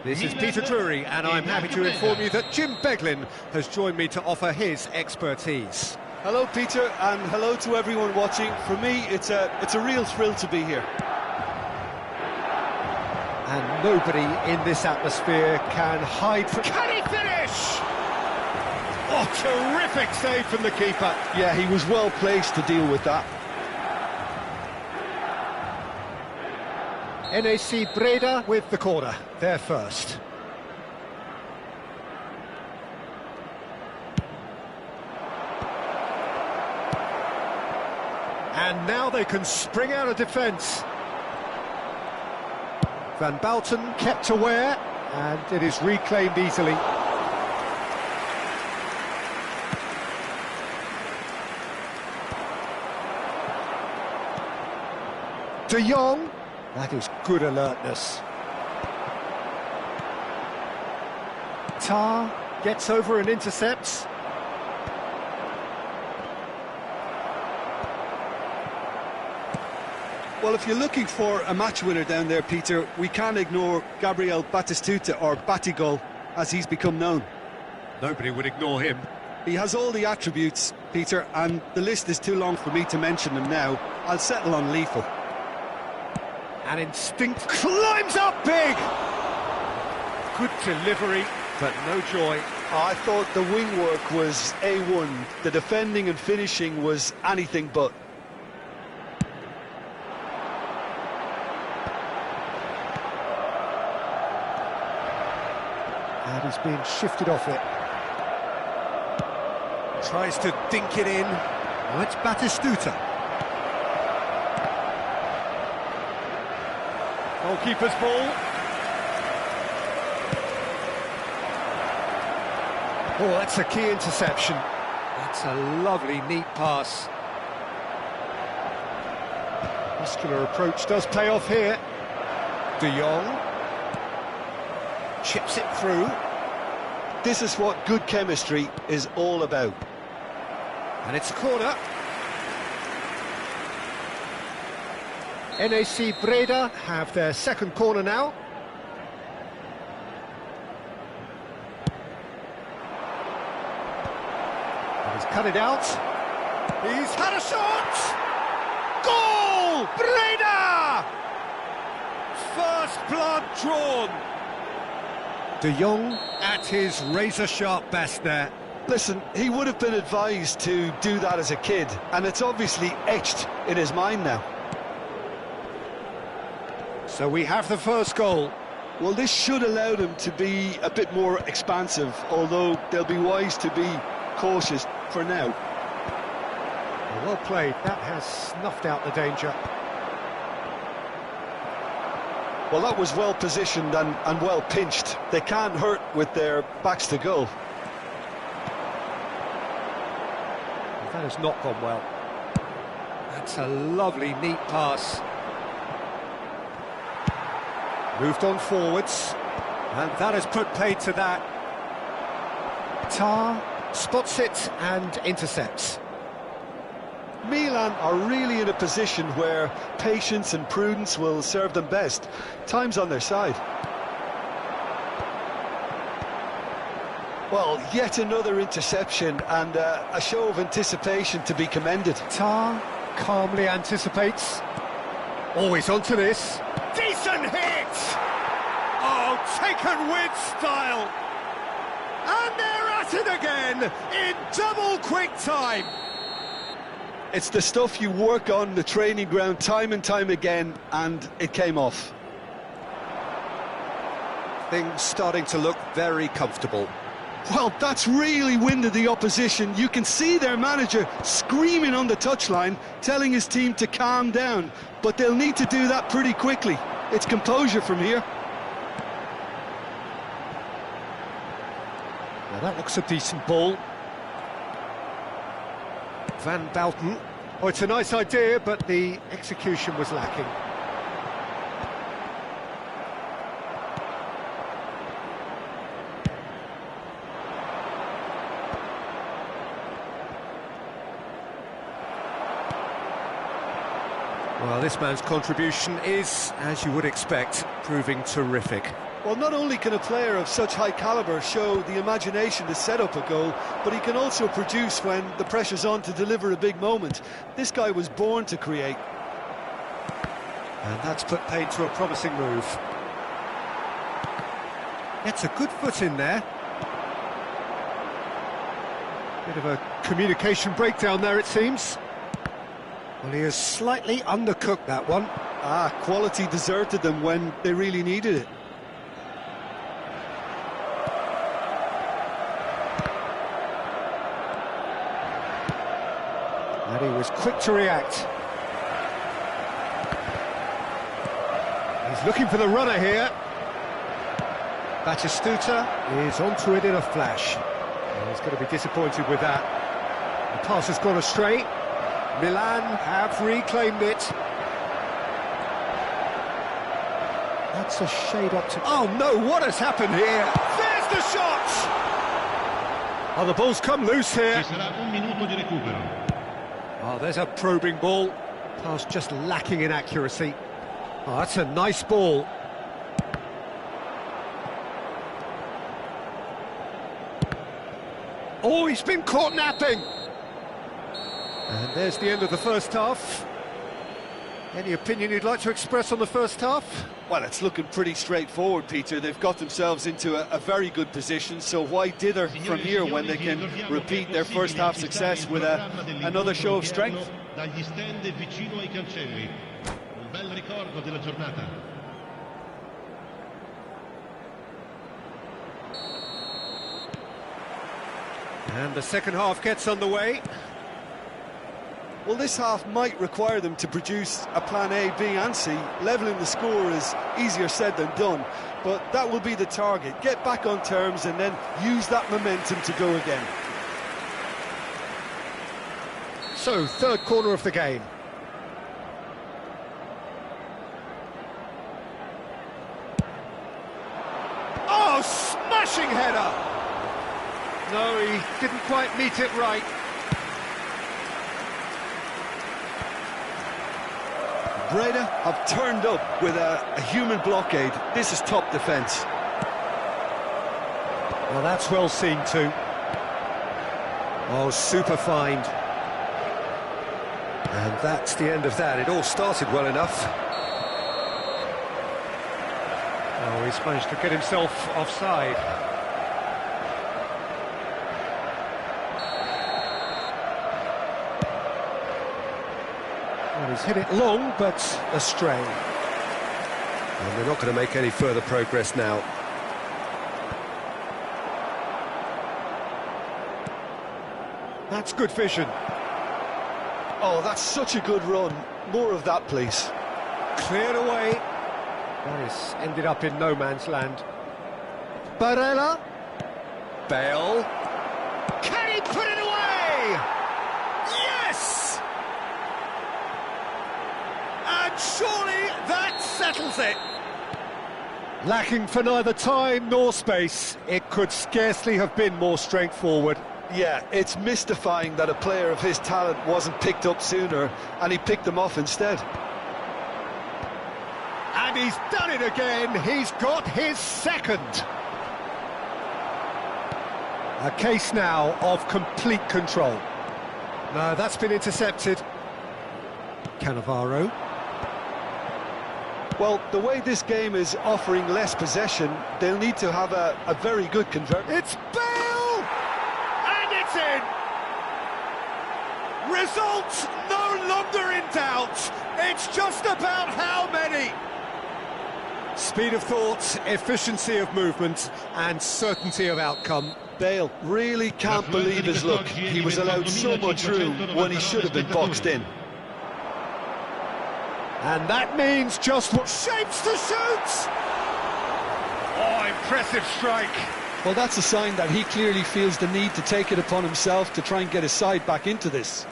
This is Peter Drury, and I'm happy to inform you that Jim Beglin has joined me to offer his expertise. Hello, Peter, and hello to everyone watching. For me, it's a real thrill to be here. And nobody in this atmosphere can hide from... Can he finish? Oh, terrific save from the keeper. Yeah, he was well placed to deal with that. NAC Breda with the corner. They're first. And now they can spring out of defence. Van Bouten kept aware, and it is reclaimed easily. De Jong, that is good alertness. Tar gets over and intercepts. Well, if you're looking for a match winner down there, Peter, we can't ignore Gabriel Batistuta, or Batigol, as he's become known. Nobody would ignore him. He has all the attributes, Peter, and the list is too long for me to mention them now. I'll settle on lethal. And instinct climbs up big! Good delivery, but no joy. I thought the wing work was A1. The defending and finishing was anything but. And he's being shifted off it. Tries to dink it in. Well, it's Batistuta. Goalkeeper's ball. Oh, that's a key interception. That's a lovely, neat pass. Muscular approach does pay off here. De Jong chips it through. This is what good chemistry is all about. And it's a corner. NAC Breda have their second corner now. And he's cut it out. He's had a shot! Goal! Breda! First blood drawn. De Jong at his razor-sharp best there. Listen, he would have been advised to do that as a kid, and it's obviously etched in his mind now. So we have the first goal. Well, this should allow them to be a bit more expansive, although they'll be wise to be cautious for now. Well played, that has snuffed out the danger. Well, that was well positioned and well pinched. They can't hurt with their backs to goal. That has not gone well. That's a lovely, neat pass. Moved on forwards, and that has put paid to that. Tar spots it and intercepts. Milan are really in a position where patience and prudence will serve them best. Time's on their side. Well, yet another interception and a show of anticipation to be commended. Tar calmly anticipates. Always onto this. Decent hit! Oh, taken with style. And they're at it again in double quick time. It's the stuff you work on the training ground time and time again, and it came off. Things starting to look very comfortable. Well, that's really winded the opposition. You can see their manager screaming on the touchline, telling his team to calm down, but they'll need to do that pretty quickly. It's composure from here. Now that looks a decent ball. Van Bouten. Oh, it's a nice idea, but the execution was lacking. Well, this man's contribution is, as you would expect, proving terrific. Well, not only can a player of such high calibre show the imagination to set up a goal, but he can also produce when the pressure's on to deliver a big moment. This guy was born to create. And that's put paid to a promising move. Gets a good foot in there. Bit of a communication breakdown there, it seems. Well, he has slightly undercooked that one. Quality deserted them when they really needed it. And he was quick to react. He's looking for the runner here. Batistuta is onto it in a flash. Well, he's going to be disappointed with that. The pass has gone astray. Milan have reclaimed it. That's a shade up to... Oh no, what has happened here? There's the shot! Oh, the ball's come loose here. Ci sarà un minuto di recupero. Oh, there's a probing ball. Pass just lacking in accuracy. Oh, that's a nice ball. Oh, he's been caught napping. And there's the end of the first half. Any opinion you'd like to express on the first half? Well, it's looking pretty straightforward, Peter. They've got themselves into a very good position, so why dither from here when they can repeat their first half success with another show of strength? Dagli stand vicino ai cancelli. Un bel ricordo della giornata. And the second half gets underway. Well, this half might require them to produce a plan A, B and C. Levelling the score is easier said than done, but that will be the target. Get back on terms and then use that momentum to go again. So, third corner of the game. Smashing header! No, he didn't quite meet it right. Breda have turned up with a human blockade. This is top defence. Well, that's well seen too. Oh, super find. And that's the end of that. It all started well enough. Oh, he's managed to get himself offside. Well, he's hit it long, but astray. And they're not going to make any further progress now. That's good vision. Oh, that's such a good run. More of that, please. Cleared away. That has ended up in no man's land. Barella. Bale. Can he put it away? Yes! And surely that settles it. Lacking for neither time nor space, it could scarcely have been more straightforward. Yeah, it's mystifying that a player of his talent wasn't picked up sooner, and he picked them off instead. And he's done it again. He's got his second. A case now of complete control. No, that's been intercepted. Cannavaro. Well, the way this game is offering less possession, they'll need to have a very good conversion. It's Bale! And it's in! Result no longer in doubt. It's just about how many. Speed of thought, efficiency of movement, and certainty of outcome. Bale really can't believe his luck. He was allowed so much room when he should have been boxed in. And that means just what shapes to shoot! Oh, impressive strike. Well, that's a sign that he clearly feels the need to take it upon himself to try and get his side back into this.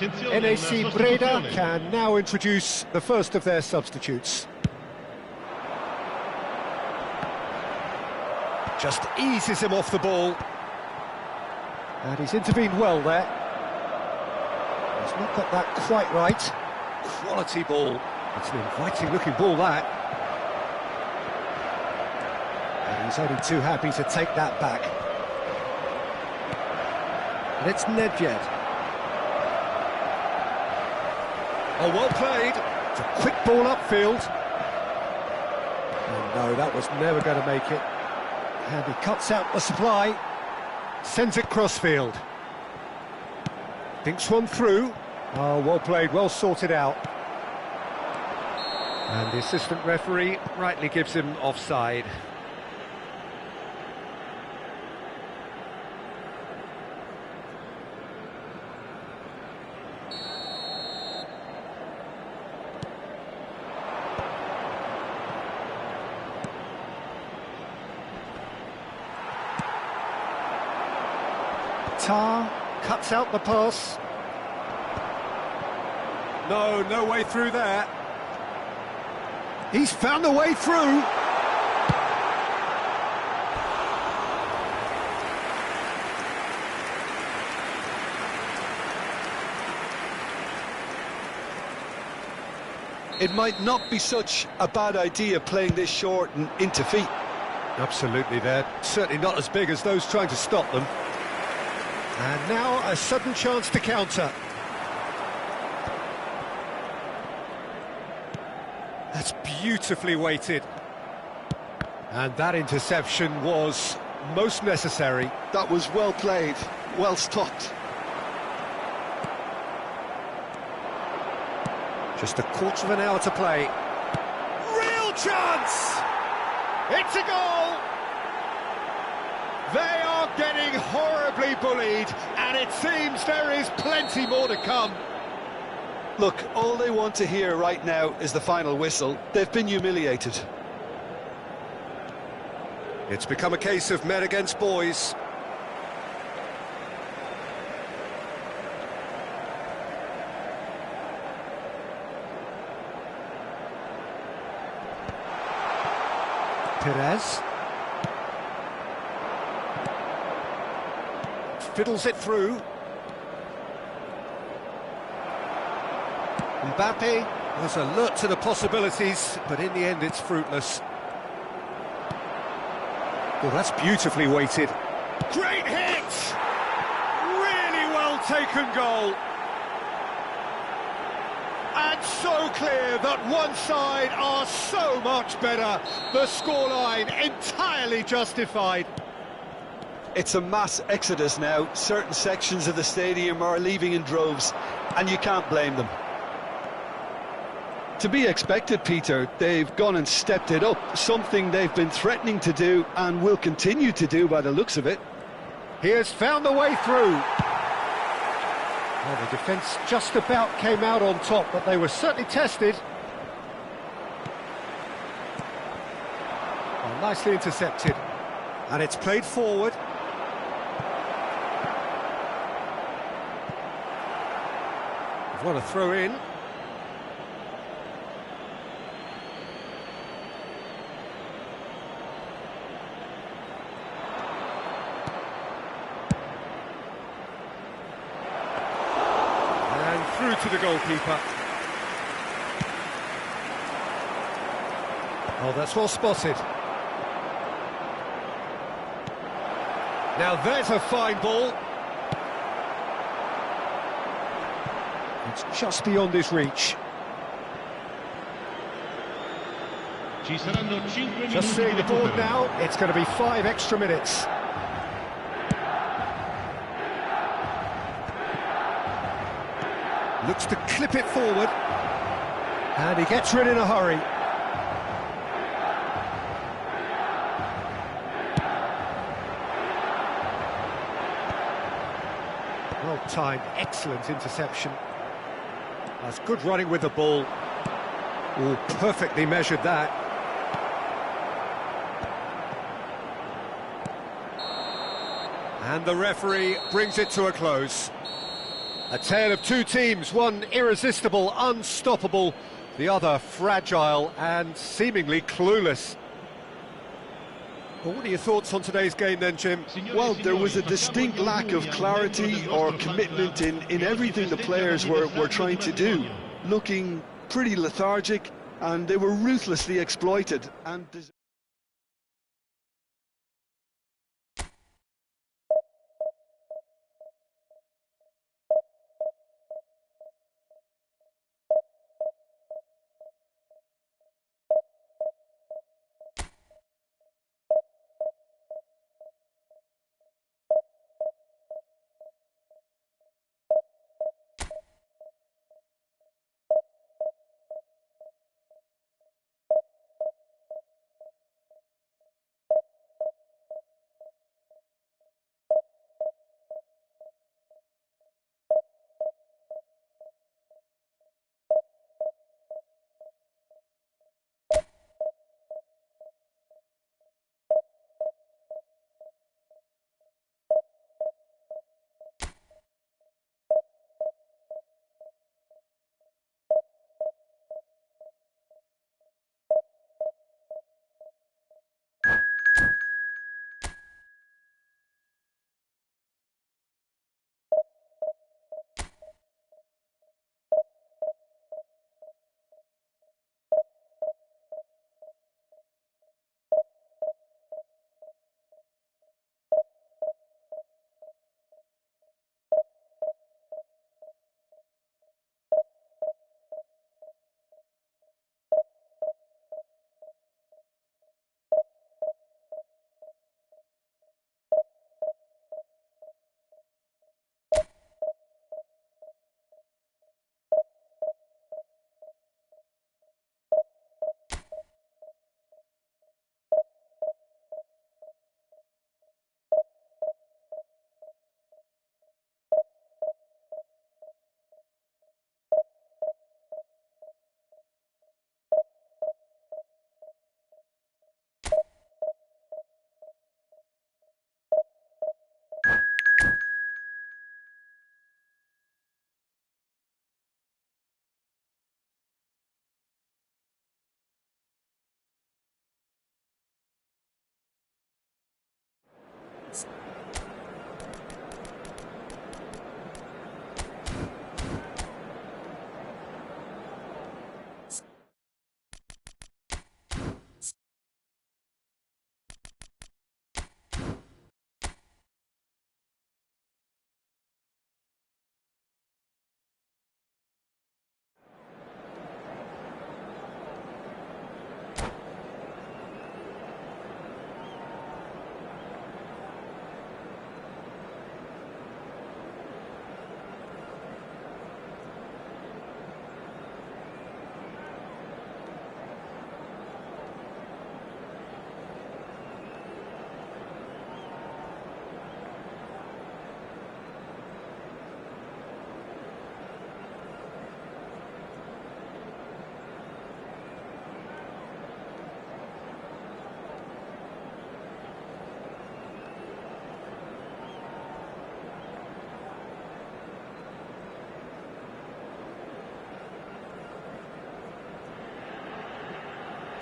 NAC Breda can now introduce the first of their substitutes. Just eases him off the ball. And he's intervened well there. He's not got that quite right. Quality ball. It's an inviting looking ball, that. And he's only too happy to take that back. And it's Nedved. Oh, well played. It's a quick ball upfield. Oh, no, that was never going to make it. And he cuts out the supply. Sends it crossfield. Thinks one through. Oh, well played, well sorted out. And the assistant referee rightly gives him offside. Tar cuts out the pass. No way through there. He's found a way through. It might not be such a bad idea playing this short and into feet. Absolutely, they're certainly not as big as those trying to stop them. And now a sudden chance to counter. That's beautifully weighted. And that interception was most necessary. That was well played, well stopped. Just a quarter of an hour to play. Real chance! It's a goal! They are getting horribly bullied, and it seems there is plenty more to come. Look, all they want to hear right now is the final whistle. They've been humiliated. It's become a case of men against boys. Perez. Fiddles it through. Mbappe was alert to the possibilities, but in the end it's fruitless. Well, that's beautifully weighted. Great hit! Really well taken goal. And so clear that one side are so much better. The scoreline entirely justified. It's a mass exodus now. Certain sections of the stadium are leaving in droves, and you can't blame them. To be expected, Peter. They've gone and stepped it up, something they've been threatening to do and will continue to do by the looks of it. He has found the way through. Well, the defence just about came out on top, but they were certainly tested. Well, nicely intercepted. And it's played forward. They've won a throw in. Through to the goalkeeper. Oh, that's well spotted. Now there's a fine ball. It's just beyond his reach. Just seeing the board now, it's going to be 5 extra minutes. Looks to clip it forward. And he gets rid in a hurry. Well timed, excellent interception. That's good running with the ball. Oh, perfectly measured that. And the referee brings it to a close. A tale of two teams, one irresistible, unstoppable, the other fragile and seemingly clueless. Well, what are your thoughts on today's game then, Jim? Well, there was a distinct lack of clarity or commitment in everything the players were trying to do. Looking pretty lethargic, and they were ruthlessly exploited. And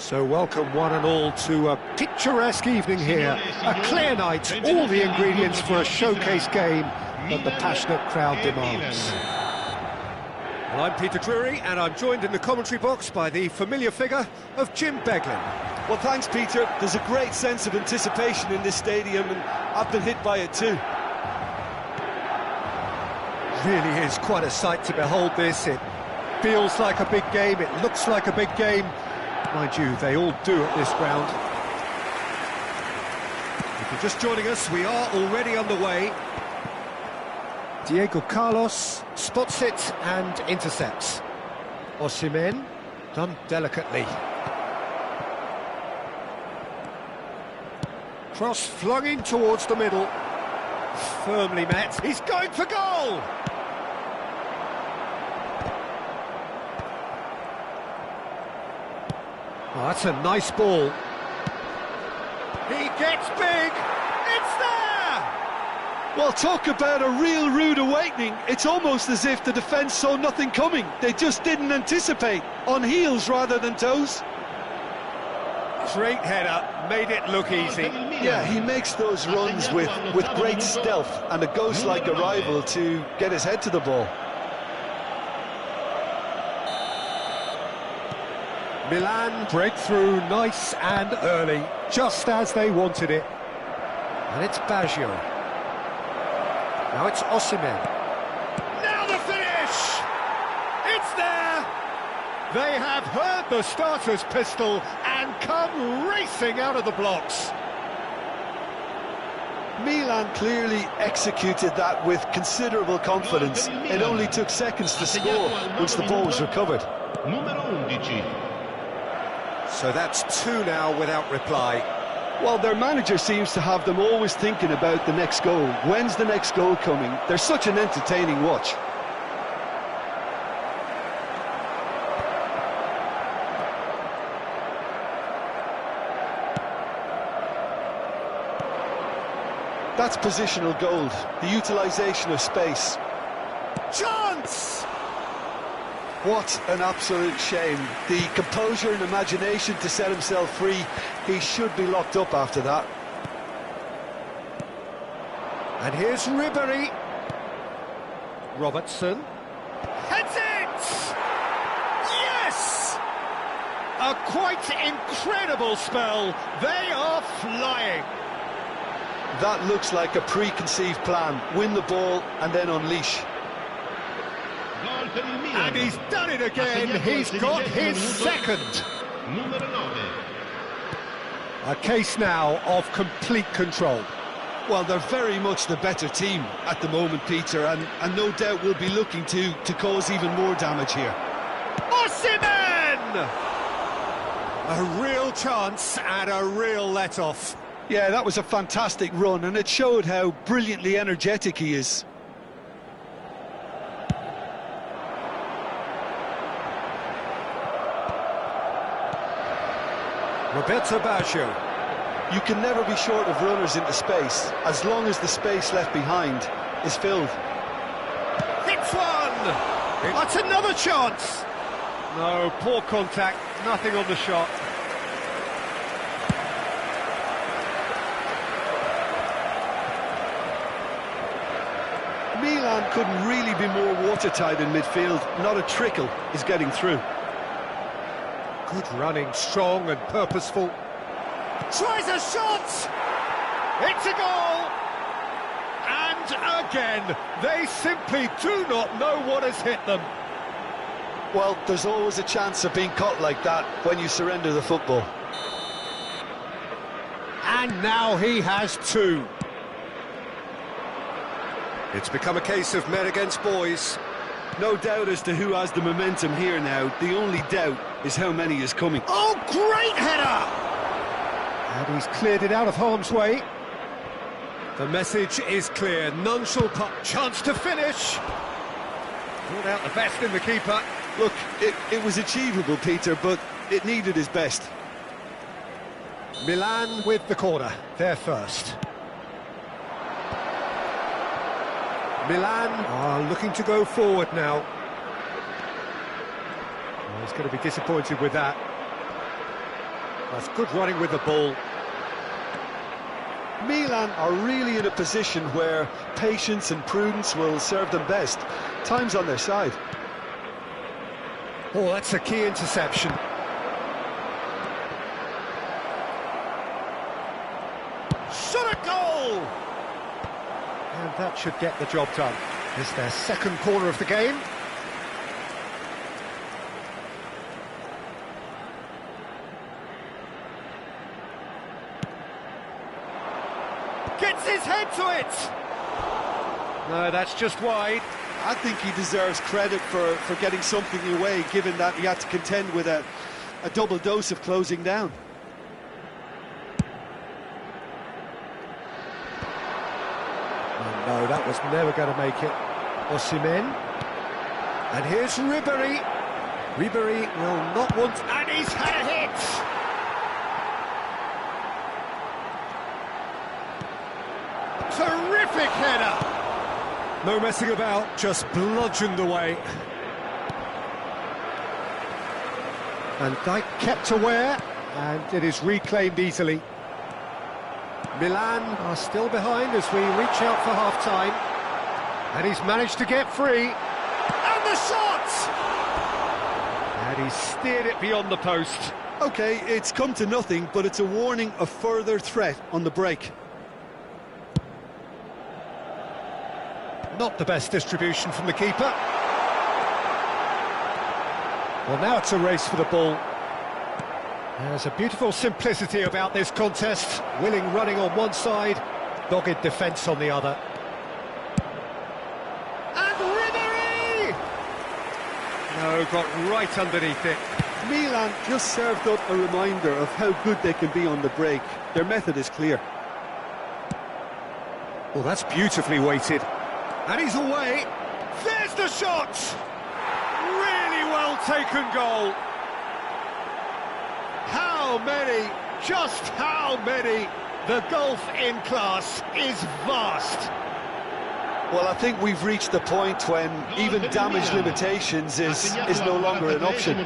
So welcome one and all to a picturesque evening here, a clear night, all the ingredients for a showcase game that the passionate crowd demands. Well, I'm Peter Drury and I'm joined in the commentary box by the familiar figure of Jim Beglin. Well, thanks, Peter. There's a great sense of anticipation in this stadium, and I've been hit by it too. Really is quite a sight to behold this. It feels like a big game, it looks like a big game. Mind you, they all do at this ground. If you're just joining us, we are already underway. Diego Carlos spots it and intercepts. Osimhen, done delicately. Cross flung in towards the middle. Firmly met. He's going for goal! Oh, that's a nice ball. He gets big! It's there! Well, talk about a real rude awakening. It's almost as if the defence saw nothing coming. They just didn't anticipate. On heels rather than toes. Great header, made it look easy. Yeah, he makes those runs with great stealth and a ghost-like arrival to get his head to the ball. Milan breakthrough, nice and early, just as they wanted it. And it's Baggio. Now it's Osimhen. Now the finish! It's there! They have heard the starter's pistol and come racing out of the blocks. Milan clearly executed that with considerable confidence. It only took seconds to score once the ball was recovered. So that's two now without reply. Well, their manager seems to have them always thinking about the next goal. When's the next goal coming? They're such an entertaining watch. That's positional gold, the utilisation of space. Chance! What an absolute shame. The composure and imagination to set himself free. He should be locked up after that. And here's Ribery. Robertson. Heads it! Yes! A quite incredible spell. They are flying. That looks like a preconceived plan. Win the ball and then unleash. And he's done it again. He's got his second. A case now of complete control. Well, they're very much the better team at the moment, Peter, and no doubt will be looking to cause even more damage here. Osimhen! A real chance and a real let-off. Yeah, that was a fantastic run, and it showed how brilliantly energetic he is. Roberto Baggio. You can never be short of runners into space, as long as the space left behind is filled. Hits one! That's another chance! No, poor contact, nothing on the shot. Milan couldn't really be more watertight in midfield. Not a trickle is getting through. Good running, strong and purposeful. Tries a shot! It's a goal! And again, they simply do not know what has hit them. Well, there's always a chance of being caught like that when you surrender the football. And now he has two. It's become a case of men against boys. No doubt as to who has the momentum here now. The only doubt is how many is coming. Oh, great header! And he's cleared it out of harm's way. The message is clear. None shall pass. Chance to finish. Brought out the best in the keeper. Look, it was achievable, Peter, but it needed his best. Milan with the corner. They're first. Milan are looking to go forward now. Well, he's going to be disappointed with that. That's good running with the ball. Milan are really in a position where patience and prudence will serve them best. Time's on their side. Oh, that's a key interception. Shot a goal! And that should get the job done. It's their second corner of the game. Gets his head to it! No, that's just wide. I think he deserves credit for getting something away, given that he had to contend with a double dose of closing down. Oh, no, that was never going to make it. Osimhen. And here's Ribery. Ribery will not want... And he's had a hit! Terrific header! No messing about, just bludgeoned away. And Dijk kept aware, and it is reclaimed easily. Milan are still behind as we reach out for half-time. And he's managed to get free. And the shot! And he's steered it beyond the post. OK, it's come to nothing, but it's a warning of further threat on the break. Not the best distribution from the keeper. Well, now it's a race for the ball. There's a beautiful simplicity about this contest. Willing running on one side, dogged defence on the other. And Ribery! No, got right underneath it. Milan just served up a reminder of how good they can be on the break. Their method is clear. Well, that's beautifully weighted. And he's away. There's the shot! Really well taken goal. How many? Just how many? The gulf in class is vast. Well, I think we've reached the point when even damage limitations is no longer an option.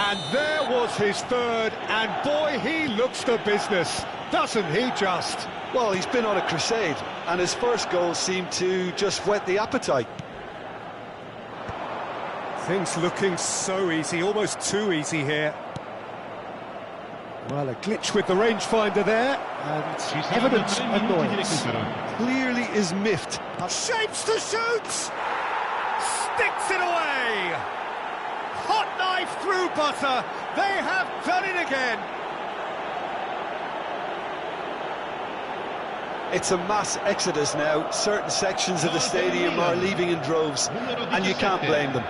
And there was his third, and boy, he looks the business, doesn't he just? Well, he's been on a crusade, and his first goal seemed to just whet the appetite. Things looking so easy, almost too easy here. Well, a glitch with the rangefinder there, and evident annoyance. Clearly is miffed. Shapes to shoot! Sticks it away! Hot knife through butter, they have done it again! It's a mass exodus now. Certain sections of the stadium are leaving in droves, and you can't blame them.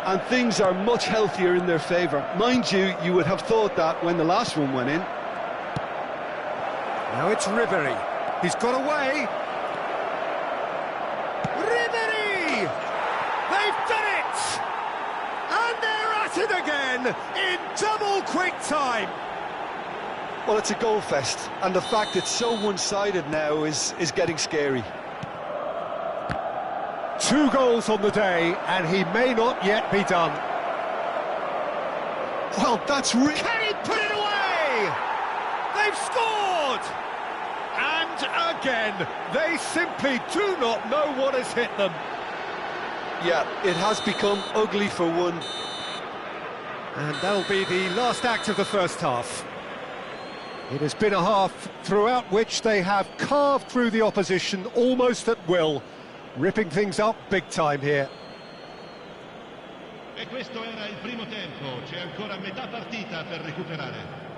And things are much healthier in their favour. Mind you, you would have thought that when the last one went in. Now it's Ribery. He's got away. Ribery! They've done it! And they're at it again in double quick time. Well, it's a goal fest, and the fact it's so one-sided now is getting scary. 2 goals on the day, and he may not yet be done. Well, that's really... Can he put it away? They've scored! And again, they simply do not know what has hit them. Yeah, it has become ugly for one. And that'll be the last act of the first half. It has been a half throughout which they have carved through the opposition almost at will, ripping things up big time here. E questo era il primo tempo, c'è ancora metà partita per recuperare.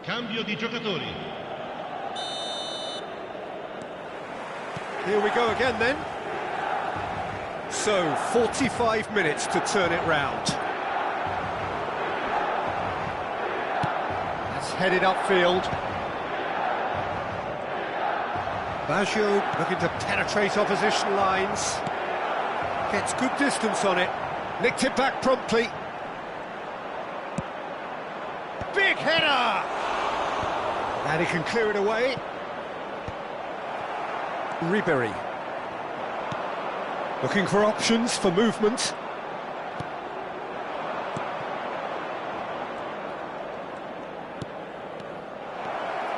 Cambio di giocatori. Here we go again then. So, 45 minutes to turn it round. headed upfield. Baggio looking to penetrate opposition lines. Gets good distance on it. Nicked it back promptly. Big header! And he can clear it away. Ribery. Looking for options for movement.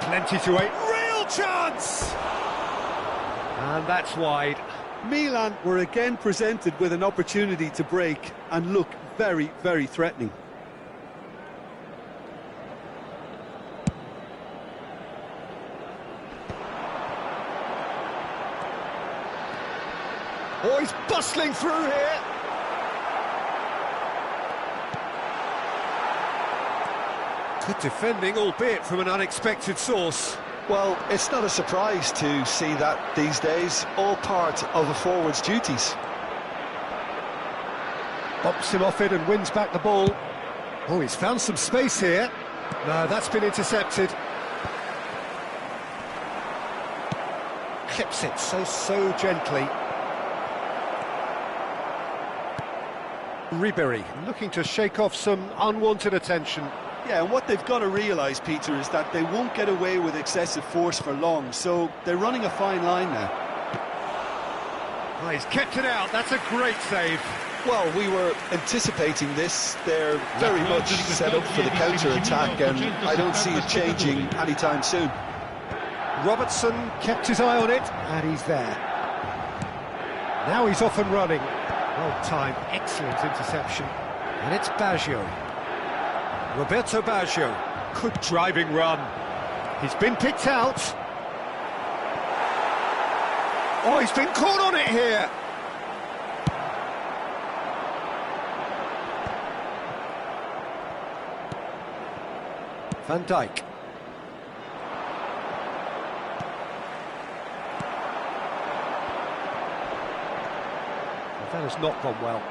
Plenty to wait. Real chance! And that's wide. Milan were again presented with an opportunity to break and look very, very threatening. Oh, he's bustling through here. Good defending, albeit from an unexpected source. Well, it's not a surprise to see that these days, all part of a forward's duties. Bumps him off it and wins back the ball. Oh, he's found some space here. No, that's been intercepted. Clips it so gently. Ribery looking to shake off some unwanted attention. Yeah, and what they've got to realise, Peter, is that they won't get away with excessive force for long, so they're running a fine line now. Oh, he's kept it out, that's a great save. Well, we were anticipating this. They're very much set up for the counter-attack, and I don't see it changing anytime soon. Robertson kept his eye on it, and he's there. Now he's off and running. Well timed, excellent interception. And it's Baggio. Roberto Baggio. Good driving run. He's been picked out. Oh, he's been caught on it here. Van Dijk. That has not gone well.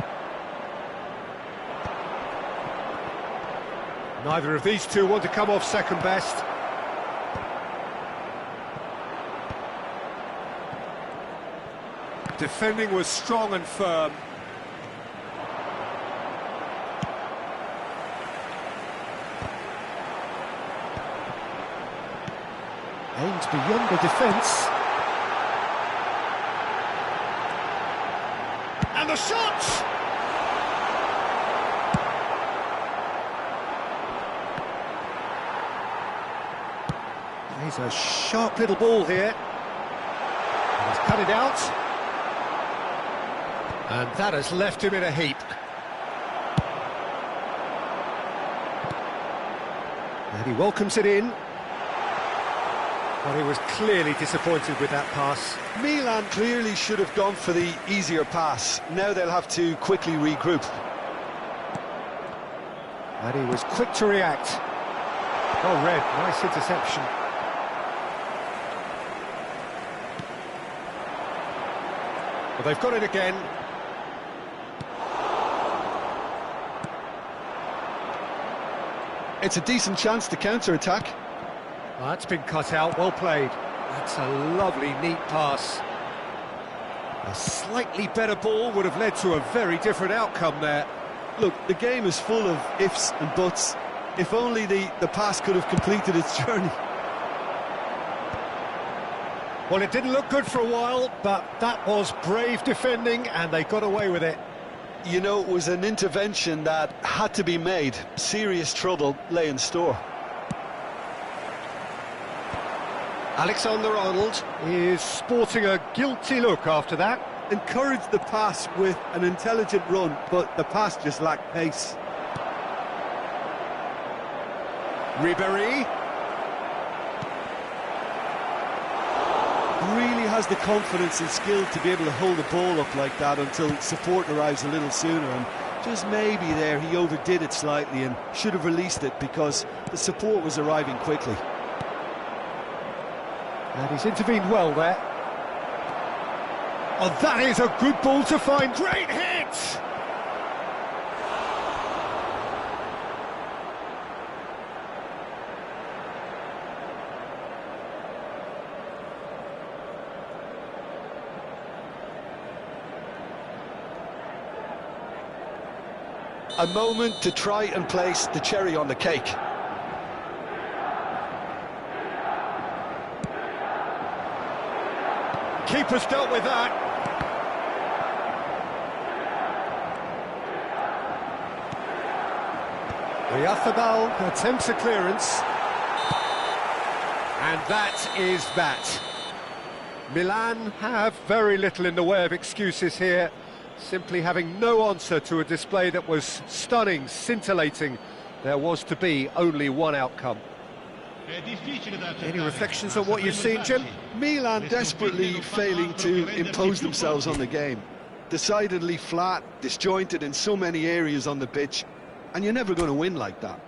Neither of these two want to come off second best. Defending was strong and firm. Aims beyond the defence. And the shot! He's a sharp little ball here. And he's cut it out. And that has left him in a heap. And he welcomes it in. But he was clearly disappointed with that pass. Milan clearly should have gone for the easier pass. Now they'll have to quickly regroup. And he was quick to react. Well read, nice interception. Well, they've got it again. It's a decent chance to counter-attack. Well, that's been cut out, well played. That's a lovely, neat pass. A slightly better ball would have led to a very different outcome there. Look, the game is full of ifs and buts. If only the pass could have completed its journey. Well, it didn't look good for a while, but that was brave defending, and they got away with it. You know, it was an intervention that had to be made. Serious trouble lay in store. Alexander-Arnold is sporting a guilty look after that. Encouraged the pass with an intelligent run, but the pass just lacked pace. Ribery. Really has the confidence and skill to be able to hold the ball up like that until support arrives a little sooner, and just maybe there he overdid it slightly and should have released it because the support was arriving quickly. And he's intervened well there. Oh, that is a good ball to find. Great hit! A moment to try and place the cherry on the cake. Keeper's dealt with that. eFootball attempts a clearance. And that is that. Milan have very little in the way of excuses here, simply having no answer to a display that was stunning, scintillating. There was to be only one outcome. Any reflections on what you've seen, Jim? Milan desperately failing to impose themselves on the game. Decidedly flat, disjointed in so many areas on the pitch, and you're never going to win like that.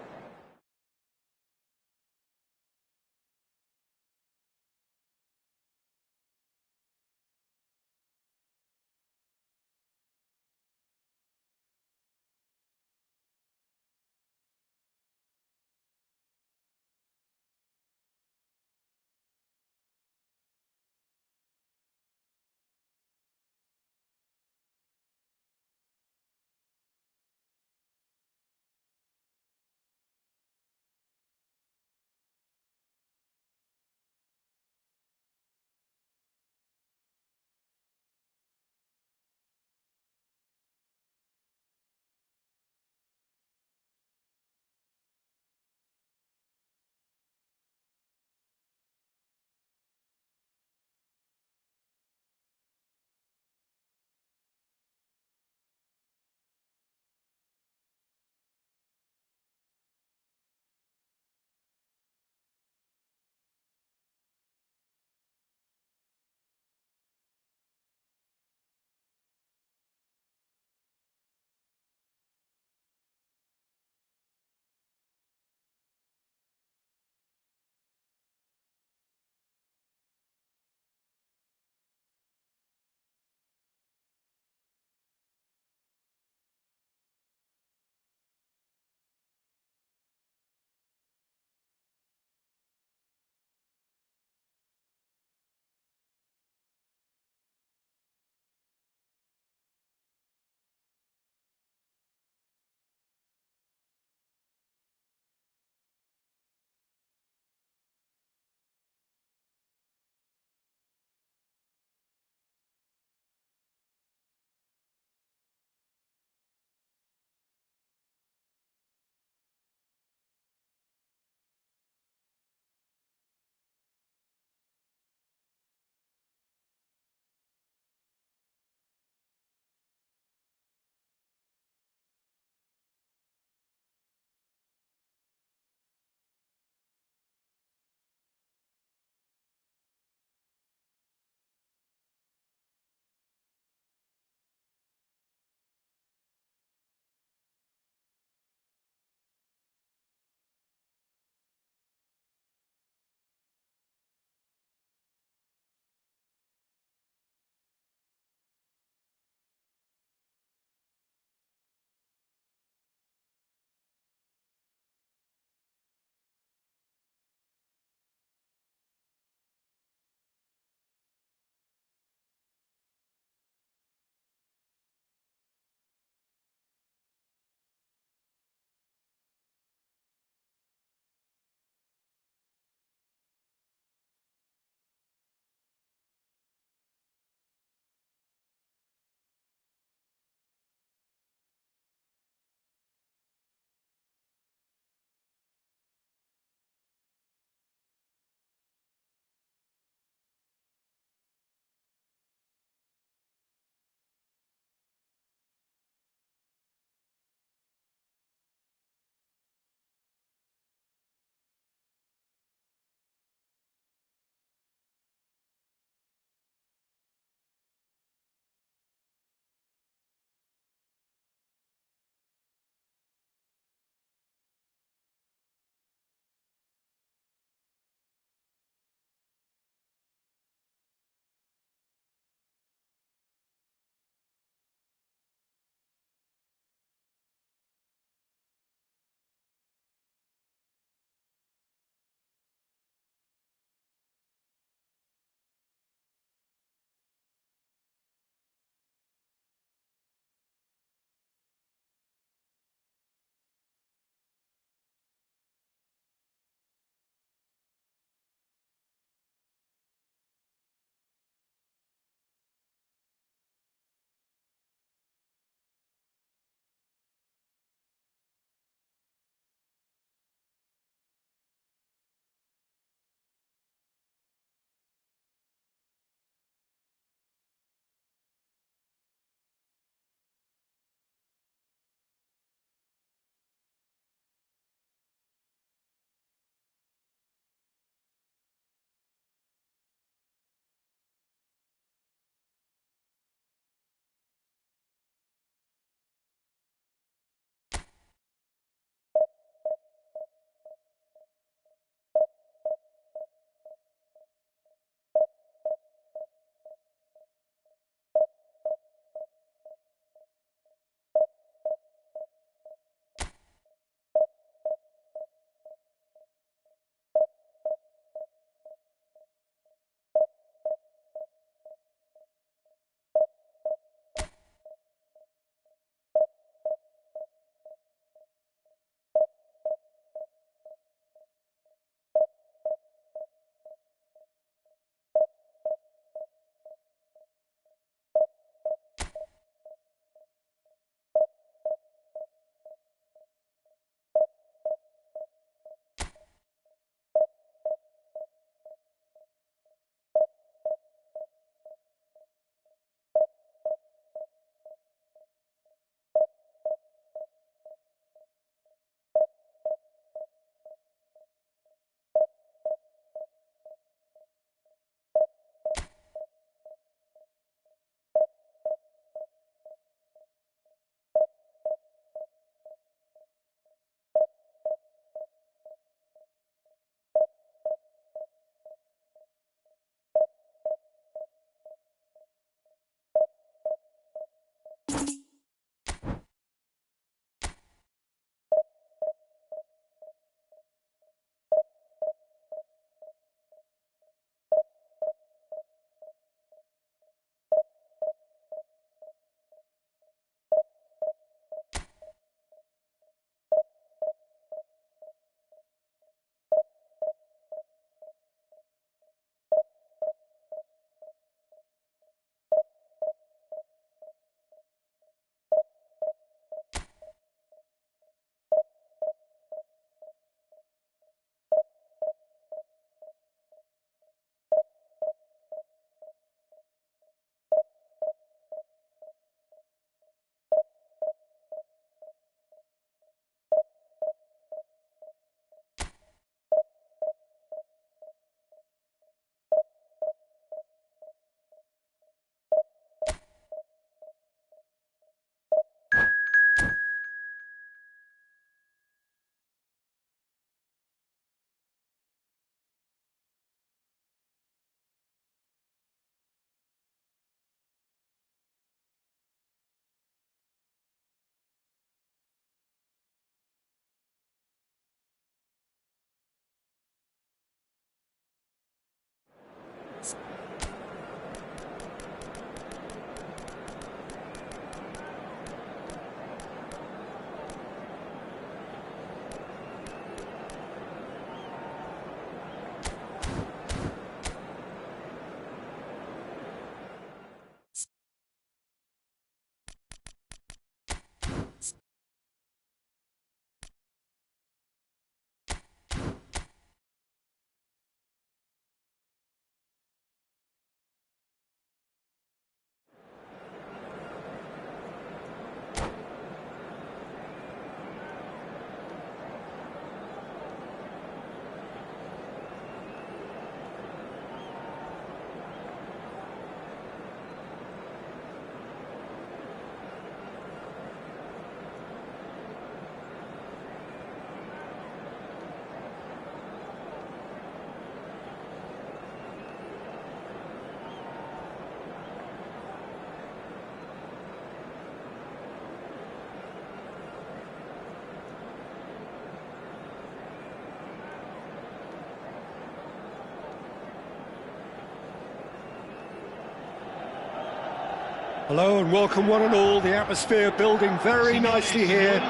Hello and welcome one and all. The atmosphere building very nicely here.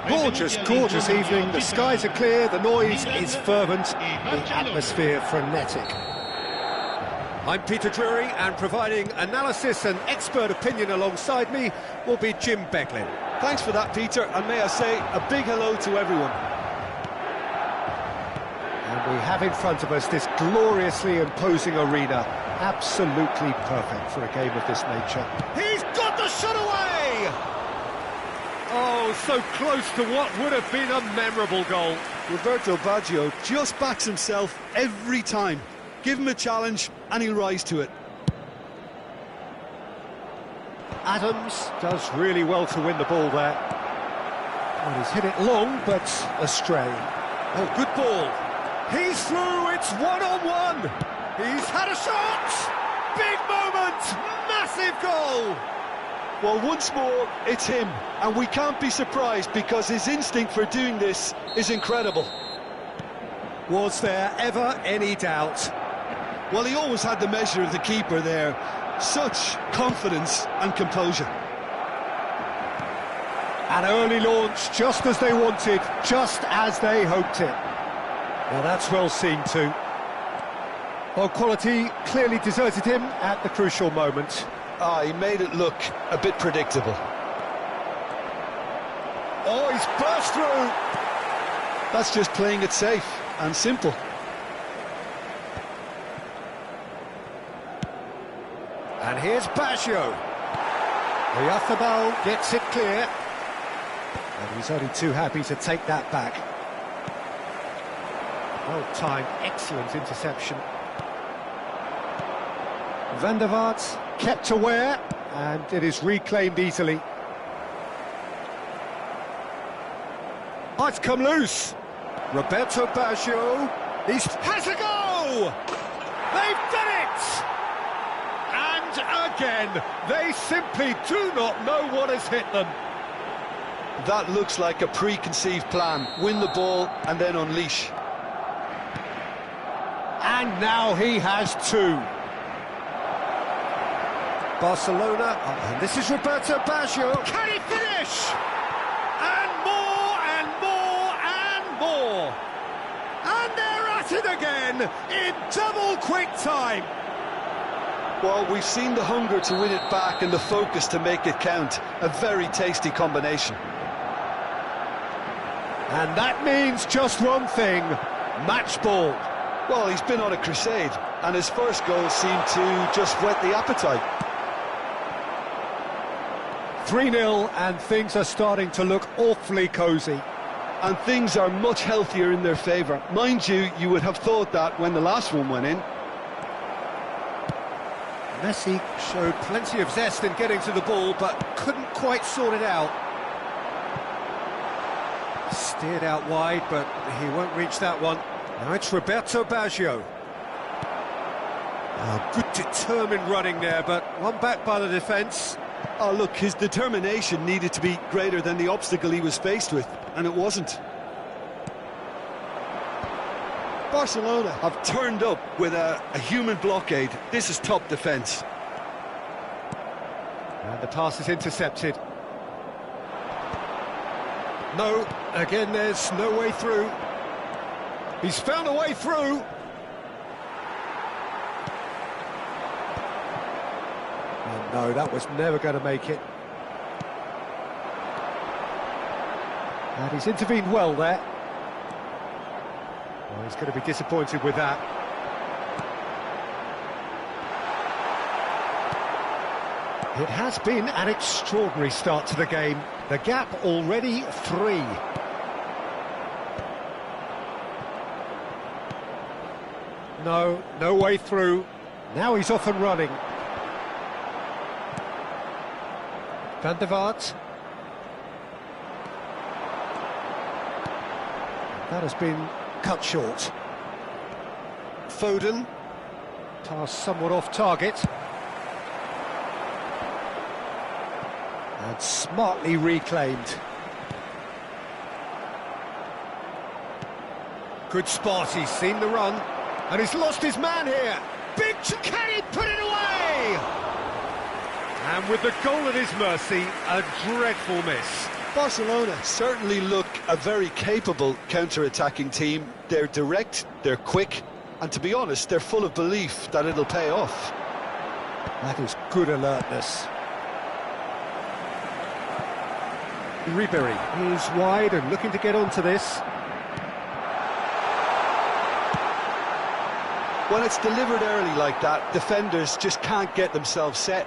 Gorgeous, gorgeous evening. The skies are clear, the noise is fervent, the atmosphere frenetic. I'm Peter Drury, and providing analysis and expert opinion alongside me will be Jim Becklin. Thanks for that, Peter, and may I say a big hello to everyone. And we have in front of us this gloriously imposing arena, absolutely perfect for a game of this nature. He's got the shot away! Oh, so close to what would have been a memorable goal. Roberto Baggio just backs himself every time. Give him a challenge and he'll rise to it. Adams does really well to win the ball there. Well, he's hit it long, but astray. Oh, good ball. He's through, it's one-on-one. He's had a shot. Big moment, massive goal. Well, once more, it's him, and we can't be surprised because his instinct for doing this is incredible. Was there ever any doubt? Well, he always had the measure of the keeper there. Such confidence and composure. An early launch, just as they wanted, just as they hoped it. Well, that's well seen too. Well, quality clearly deserted him at the crucial moment. He made it look a bit predictable. Oh, he's burst through! That's just playing it safe and simple. And here's Baggio. Oyarzábal gets it clear. And he's only too happy to take that back. Well timed, excellent interception. Van der Vaart kept aware, and it is reclaimed easily. Oh, it's come loose. Roberto Baggio, has a go! They've done it! And again, they simply do not know what has hit them. That looks like a preconceived plan. Win the ball and then unleash. And now he has two. Barcelona, and this is Roberto Baggio. Can he finish? And more, and more, and more. And they're at it again in double quick time. Well, we've seen the hunger to win it back and the focus to make it count. A very tasty combination. And that means just one thing, match ball. Well, he's been on a crusade, and his first goal seemed to just whet the appetite. 3-0, and things are starting to look awfully cosy. And things are much healthier in their favour. Mind you, you would have thought that when the last one went in. Messi showed plenty of zest in getting to the ball, but couldn't quite sort it out. Steered out wide, but he won't reach that one. Now it's Roberto Baggio. Oh, good determined running there, but one back by the defence. Oh, look, his determination needed to be greater than the obstacle he was faced with, and it wasn't. Barcelona have turned up with a human blockade. This is top defence. And the pass is intercepted. No, again there's no way through. He's found a way through. Oh, no, that was never going to make it. And he's intervened well there. Well, he's going to be disappointed with that. It has been an extraordinary start to the game. The gap already 3. No way through. Now he's off and running. Van der Vaart. That has been cut short. Foden. Pass somewhat off target. And smartly reclaimed. Good spot, he's seen the run. And he's lost his man here. Can he put it away? And with the goal at his mercy, a dreadful miss. Barcelona certainly look a very capable counter-attacking team. They're direct, they're quick, and to be honest, they're full of belief that it'll pay off. That is good alertness. Ribéry is wide and looking to get onto this. When it's delivered early like that, defenders just can't get themselves set.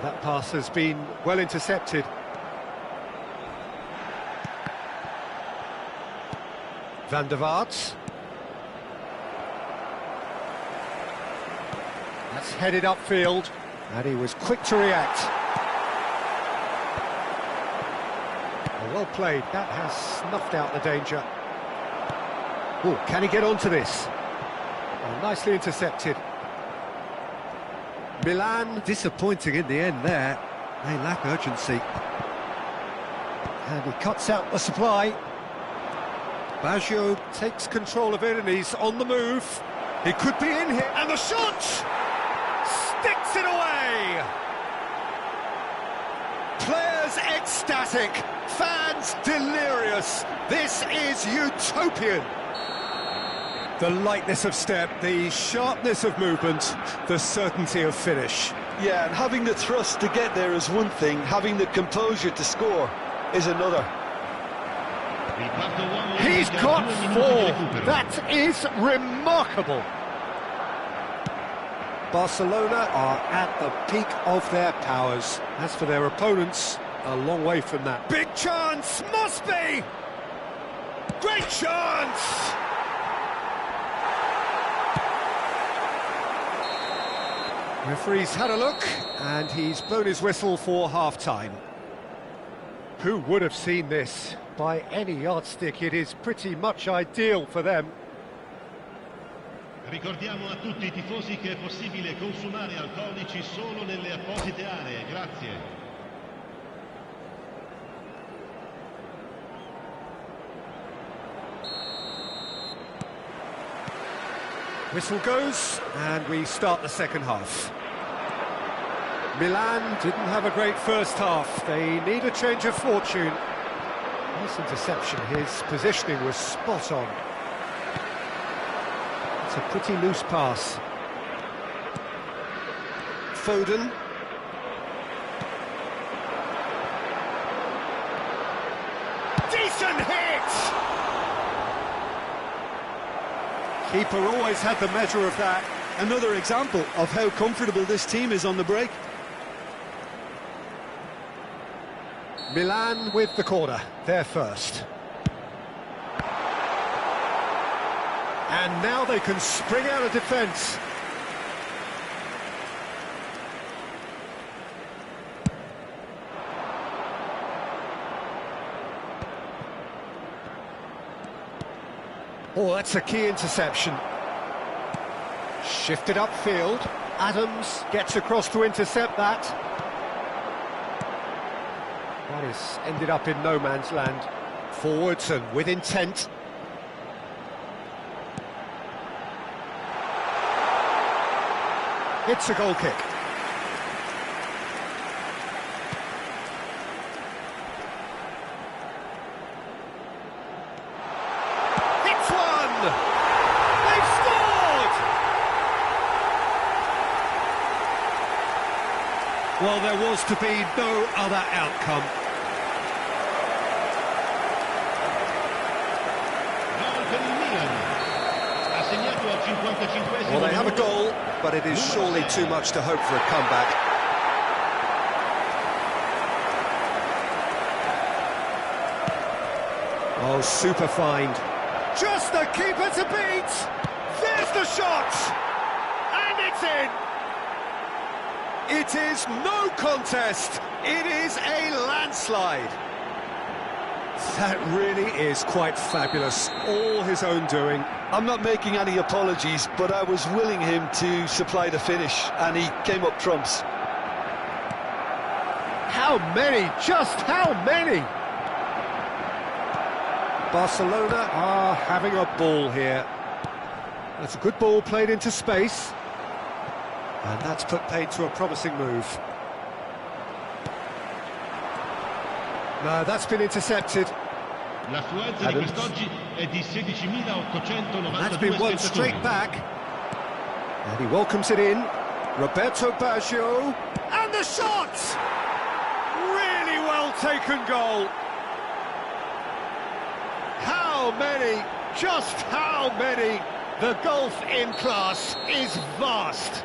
That pass has been well intercepted. Van der Vaart. That's headed upfield, and he was quick to react. Well played, that has snuffed out the danger. Oh, can he get onto this? Oh, nicely intercepted. Milan, disappointing in the end there. They lack urgency. And he cuts out the supply. Baggio takes control of it and he's on the move. He could be in here. And the shot! Sticks it away! Players ecstatic. Fans delirious. This is utopian. The lightness of step, the sharpness of movement, the certainty of finish. Yeah, and having the thrust to get there is one thing, having the composure to score is another. He's got 4. That is remarkable. Barcelona are at the peak of their powers. As for their opponents, a long way from that. Big chance, must be! Great chance! Referee's had a look, and he's blown his whistle for half-time. Who would have seen this? By any yardstick, it is pretty much ideal for them. Ricordiamo a tutti I tifosi che è possibile consumare alcolici solo nelle apposite aree. Grazie. Whistle goes, and we start the second half. Milan didn't have a great first half. They need a change of fortune. Nice interception. His positioning was spot on. It's a pretty loose pass. Foden. Decent hit! Keeper always had the measure of that. Another example of how comfortable this team is on the break. Milan with the corner, they're first. And now they can spring out of defence. Oh, that's a key interception. Shifted upfield. Adams gets across to intercept that. That is ended up in no man's land. Forwards and with intent. It's a goal kick. It's one! They've scored! Well, there was to be no other outcome. Well, they have a goal, but it is surely too much to hope for a comeback. Oh, super find. Just the keeper to beat! There's the shot! And it's in! It is no contest. It is a landslide. That really is quite fabulous. All his own doing. I'm not making any apologies, but I was willing him to supply the finish, and he came up trumps. How many? Just how many? Barcelona are having a ball here. That's a good ball played into space. And that's put paid to a promising move. No, that's been intercepted. L'affluenza di quest'oggi è di 16.892 That's been won straight spettatori. back. And he welcomes it in. Roberto Baggio. And the shot! Really well taken goal. How many? Just how many? The gulf in class is vast.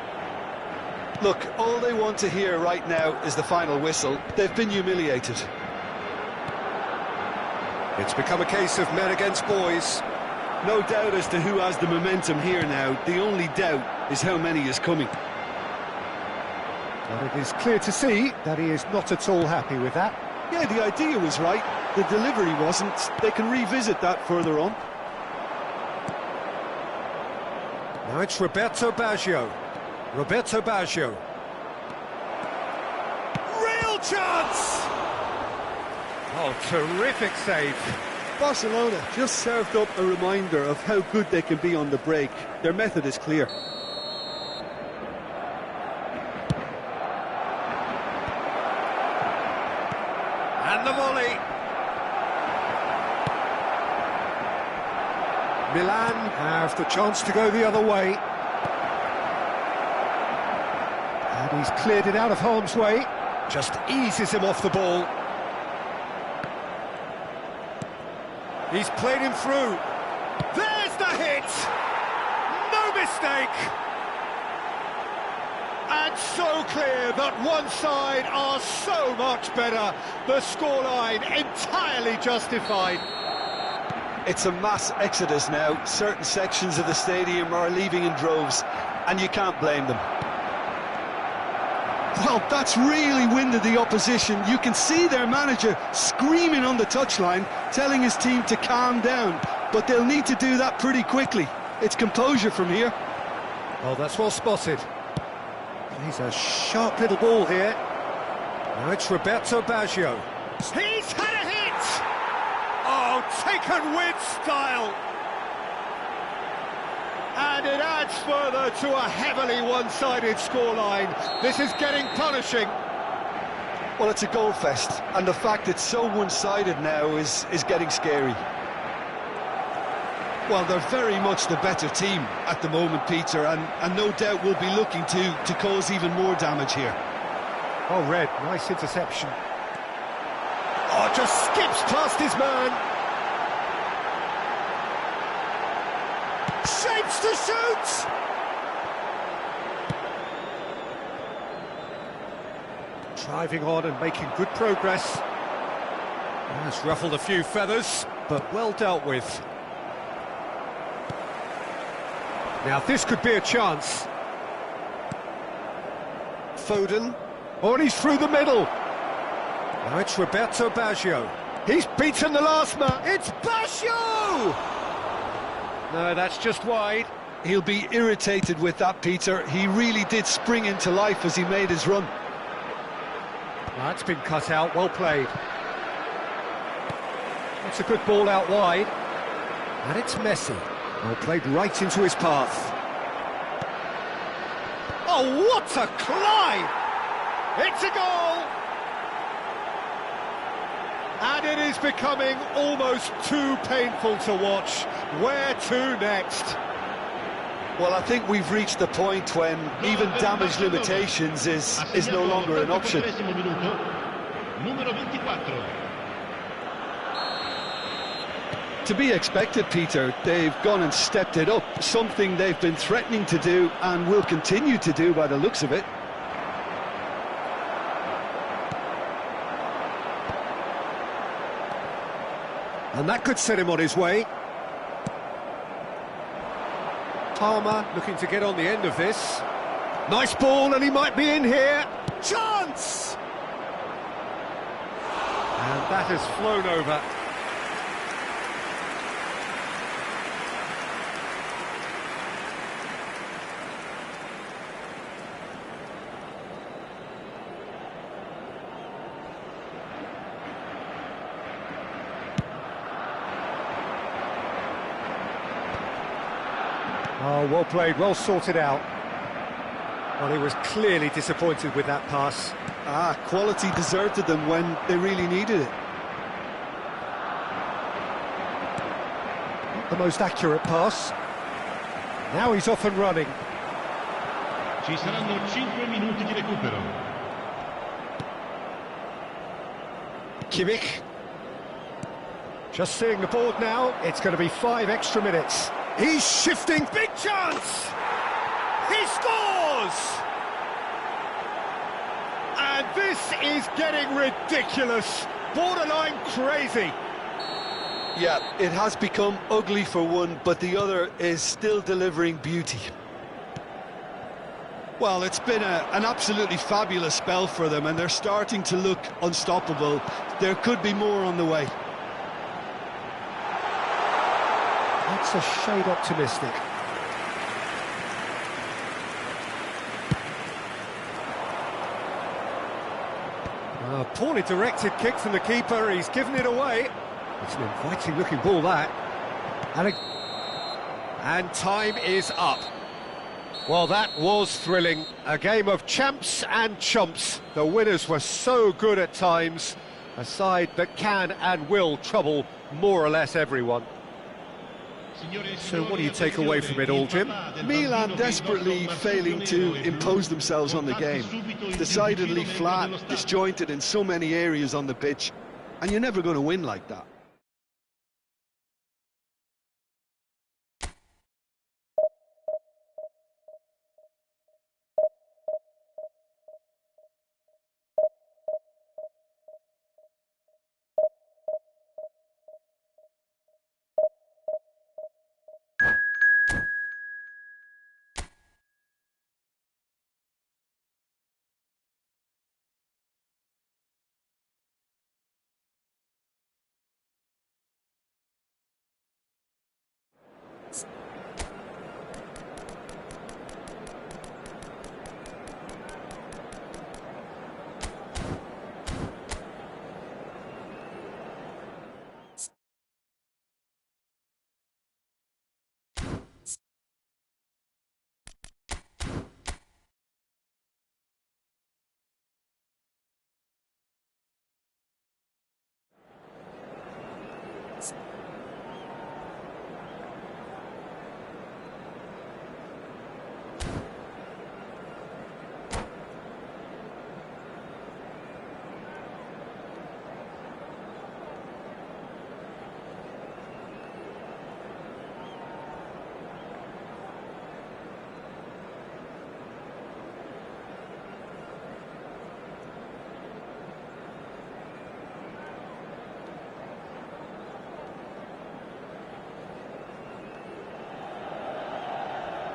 Look, all they want to hear right now is the final whistle. They've been humiliated. It's become a case of men against boys. No doubt as to who has the momentum here now. The only doubt is how many is coming. But it is clear to see that he is not at all happy with that. Yeah, the idea was right. The delivery wasn't. They can revisit that further on. Now it's Roberto Baggio. Roberto Baggio. Real chance! Oh, terrific save. Barcelona just served up a reminder of how good they can be on the break. Their method is clear. And the volley. Milan have the chance to go the other way. And he's cleared it out of harm's way. Just eases him off the ball. He's played him through. There's the hit! No mistake! And so clear that one side are so much better. The scoreline entirely justified. It's a mass exodus now. Certain sections of the stadium are leaving in droves, and you can't blame them. Well, that's really winded the opposition. You can see their manager screaming on the touchline, telling his team to calm down. But they'll need to do that pretty quickly. It's composure from here. Oh, that's well spotted. He's a sharp little ball here. Now it's Roberto Baggio. He's had a hit! Oh, taken with style! And it adds further to a heavily one-sided scoreline. This is getting punishing. Well, it's a goal fest, and the fact it's so one-sided now is getting scary. Well, they're very much the better team at the moment, Peter, and no doubt will be looking to cause even more damage here. Oh, Red, nice interception. Oh, just skips past his man. Shapes to shoot! Driving on and making good progress. Has ruffled a few feathers, but well dealt with. Now this could be a chance. Foden. Oh, and he's through the middle. Now it's Roberto Baggio. He's beaten the last man. It's Baggio! No, that's just wide. He'll be irritated with that, Peter. He really did spring into life as he made his run. That's been cut out, well played. That's a good ball out wide. And it's Messi. Well played right into his path. Oh, what a climb! It's a goal! And it is becoming almost too painful to watch. Where to next? Well, I think we've reached the point when even damage limitations is no longer an option. Numero 24. To be expected, Peter. They've gone and stepped it up, something they've been threatening to do and will continue to do by the looks of it. And that could set him on his way. Palmer looking to get on the end of this. Nice ball, and he might be in here. Chance! And that has flown over. Oh, well played, well sorted out. Well, he was clearly disappointed with that pass. Quality deserted them when they really needed it. Not the most accurate pass. Now he's off and running. Ci saranno 5 minuti di recupero. Kimmich. Just seeing the board now, it's going to be 5 extra minutes. He's shifting, big chance! He scores! And this is getting ridiculous, borderline crazy. Yeah, it has become ugly for one, but the other is still delivering beauty. Well, it's been an absolutely fabulous spell for them, and they're starting to look unstoppable. There could be more on the way. That's a shade optimistic. A poorly directed kick from the keeper, he's given it away. It's an inviting looking ball, that. And time is up. Well, that was thrilling. A game of champs and chumps. The winners were so good at times. A side that can and will trouble more or less everyone. So what do you take away from it all, Jim? Milan desperately failing to impose themselves on the game. Decidedly flat, disjointed in so many areas on the pitch. And you're never going to win like that.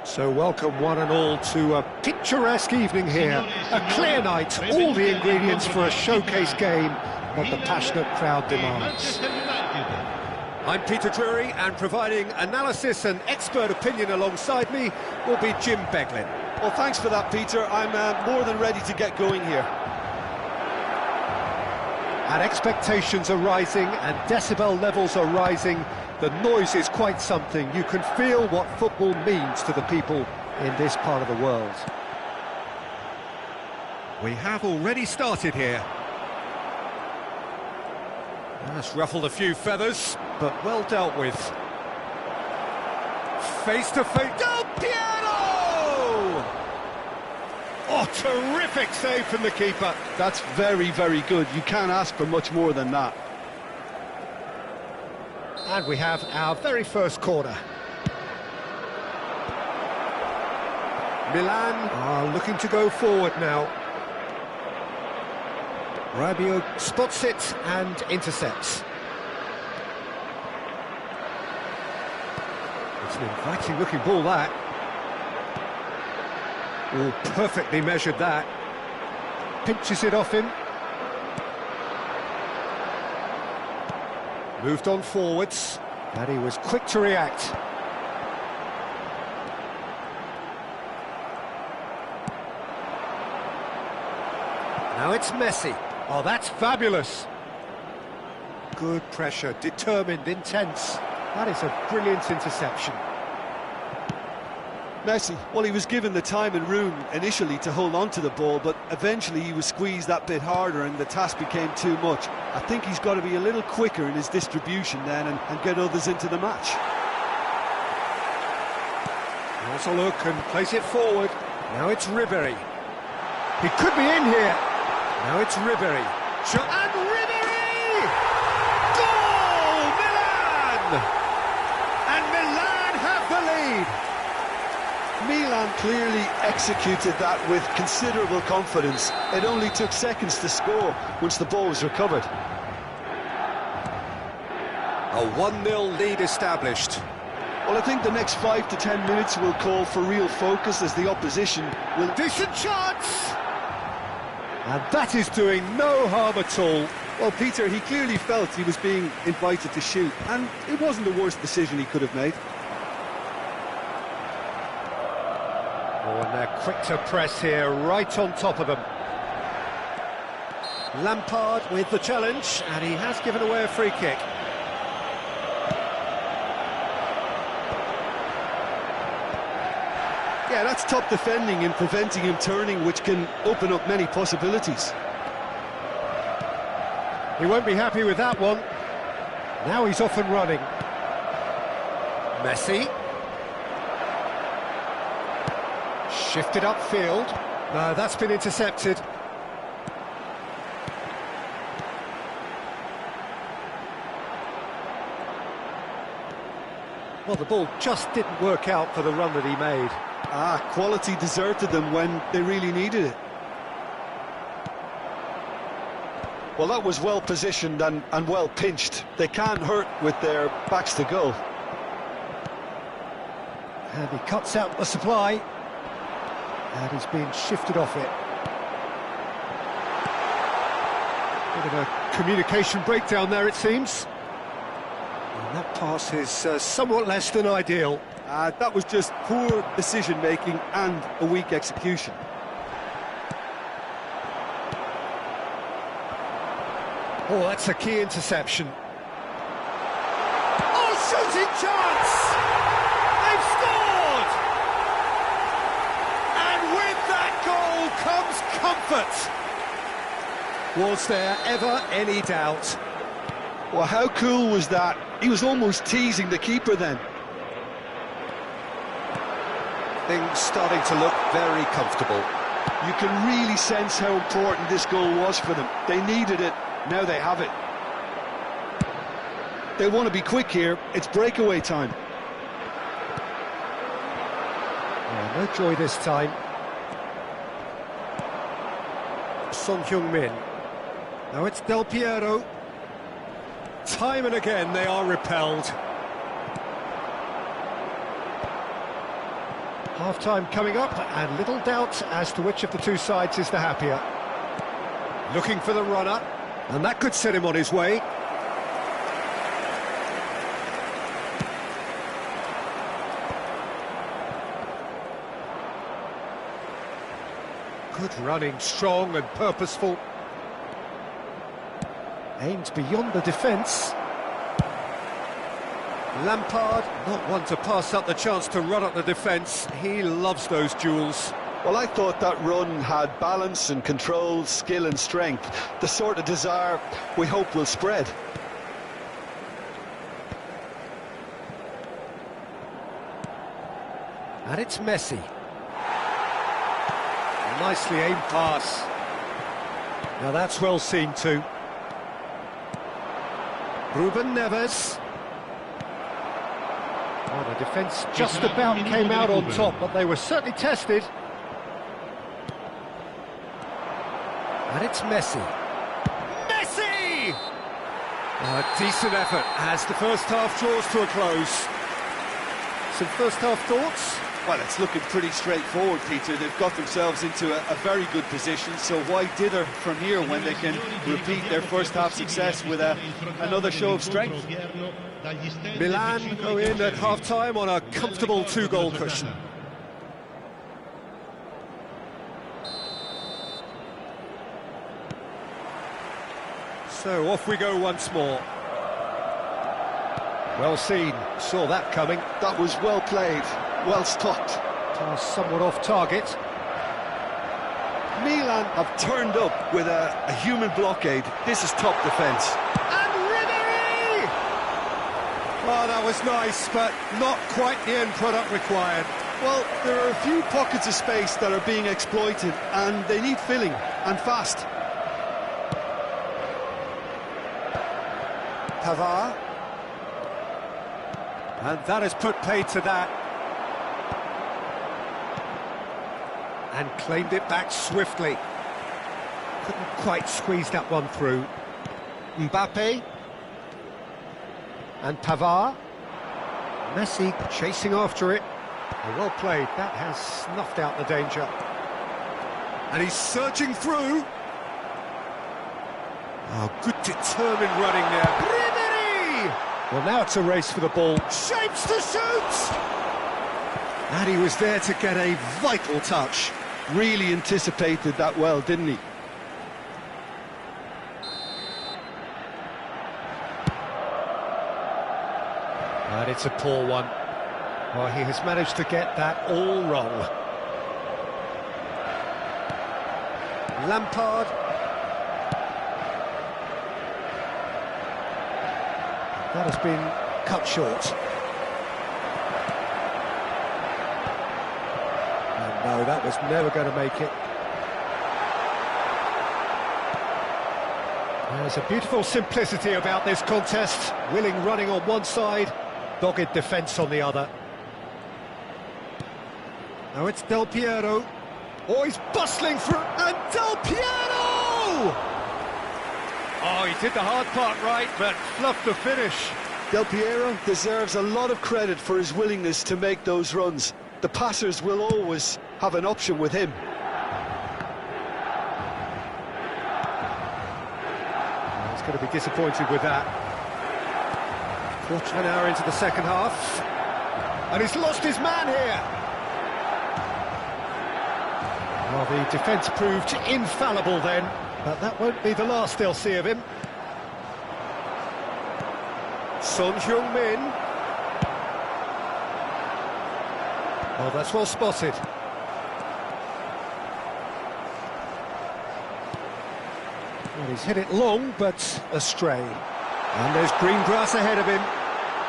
So welcome one and all to a picturesque evening here. A clear night, all the ingredients for a showcase game that the passionate crowd demands. I'm Peter Drury, and providing analysis and expert opinion alongside me will be Jim Beglin. Well, thanks for that, Peter. I'm more than ready to get going here. And expectations are rising and decibel levels are rising. The noise is quite something. You can feel what football means to the people in this part of the world. We have already started here. That's ruffled a few feathers, but well dealt with. Face to face. Del Piero! Oh, terrific save from the keeper. That's very, very good. You can't ask for much more than that. And we have our very first corner. Milan are looking to go forward now. Rabiot spots it and intercepts. It's an inviting looking ball, that. Oh, perfectly measured that. Pinches it off him. Moved on forwards, and he was quick to react. Now it's Messi. Oh, that's fabulous. Good pressure, determined, intense. That is a brilliant interception. Messi, well, he was given the time and room initially to hold on to the ball, but eventually he was squeezed that bit harder and the task became too much. I think he's got to be a little quicker in his distribution then and get others into the match. Has a look and plays it forward. Now it's Ribéry. He could be in here. Now it's Ribéry. Shot and Ribéry! Goal! Milan! And Milan have the lead. Milan clearly executed that with considerable confidence. It only took seconds to score once the ball was recovered. A 1-0 lead established. Well, I think the next 5 to 10 minutes will call for real focus as the opposition will... Decent chance! And that is doing no harm at all. Well, Peter, he clearly felt he was being invited to shoot, and it wasn't the worst decision he could have made. Oh, and they're quick to press here, right on top of them. Lampard with the challenge, and he has given away a free kick. Yeah, that's top defending and preventing him turning, which can open up many possibilities. He won't be happy with that one. Now he's off and running. Messi. Shifted upfield. No, that's been intercepted. Well, the ball just didn't work out for the run that he made. Quality deserted them when they really needed it. Well, that was well positioned and well pinched. They can't hurt with their backs to goal. And he cuts out the supply. And he's being shifted off it. Bit of a communication breakdown there, it seems. And that pass is somewhat less than ideal. That was just poor decision-making and a weak execution. Oh, that's a key interception. Oh, shooting chance! They've scored! And with that goal comes comfort. Was there ever any doubt? Well, how cool was that? He was almost teasing the keeper then. Things starting to look very comfortable. You can really sense how important this goal was for them. They needed it, now they have it. They want to be quick here, it's breakaway time. No joy this time. Son Heung-min. Now it's Del Piero. Time and again they are repelled. Half-time coming up, and little doubt as to which of the two sides is the happier. Looking for the runner, and that could set him on his way. Good running, strong and purposeful. Aimed beyond the defence. Lampard, not one to pass up the chance to run up the defence. He loves those duels. Well, I thought that run had balance and control, skill and strength. The sort of desire we hope will spread. And it's Messi. Nicely aimed pass. Now that's well seen too. Ruben Neves. Oh, the defence just about came out on top, but they were certainly tested. And it's Messi. Messi! A decent effort as the first half draws to a close. Some first half thoughts? Well, it's looking pretty straightforward, Peter. They've got themselves into a very good position, so why dither from here when they can repeat their first half success with another show of strength? Milan go in at half-time on a comfortable 2-goal cushion. So off we go once more. Well seen, saw that coming. That was well played, well stopped. Pass somewhat off target. Milan have turned up with a human blockade. This is top defence. And Ribery! Oh, that was nice, but not quite the end product required. Well, there are a few pockets of space that are being exploited, and they need filling, and fast. Pavard. And that has put paid to that. And claimed it back swiftly. Couldn't quite squeeze that one through. Mbappe. And Pavard. Messi chasing after it. Oh, well played. That has snuffed out the danger. And he's surging through. Oh, good determined running there. Ribery! Well, now it's a race for the ball. Shapes to shoot! And he was there to get a vital touch. Really anticipated that well, didn't he? And it's a poor one. Well, he has managed to get that all wrong. Lampard. That has been cut short. And no, that was never going to make it. There's a beautiful simplicity about this contest. Willing running on one side, dogged defence on the other. Now it's Del Piero. Oh, he's bustling through, and Del Piero! Oh, he did the hard part right, but fluffed the finish. Del Piero deserves a lot of credit for his willingness to make those runs. The passers will always have an option with him. He's going to be disappointed with that. Quarter of an hour into the second half. And he's lost his man here. Well, the defence proved infallible then, but that won't be the last they'll see of him. Son Heung-min. Oh, that's well spotted. Well, he's hit it long, but astray. And there's green grass ahead of him.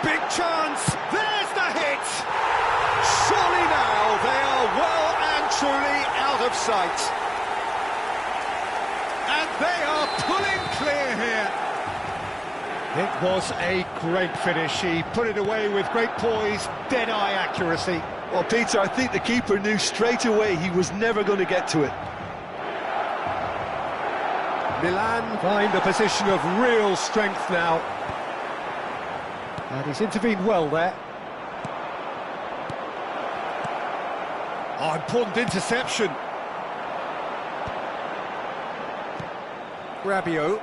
Big chance! There's the hit! Surely now they are well and truly out of sight. And they are pulling clear here. It was a great finish. He put it away with great poise, dead-eye accuracy. Well, Peter, I think the keeper knew straight away he was never going to get to it. Milan find a position of real strength now. And he's intervened well there. Oh, important interception. Rabiot.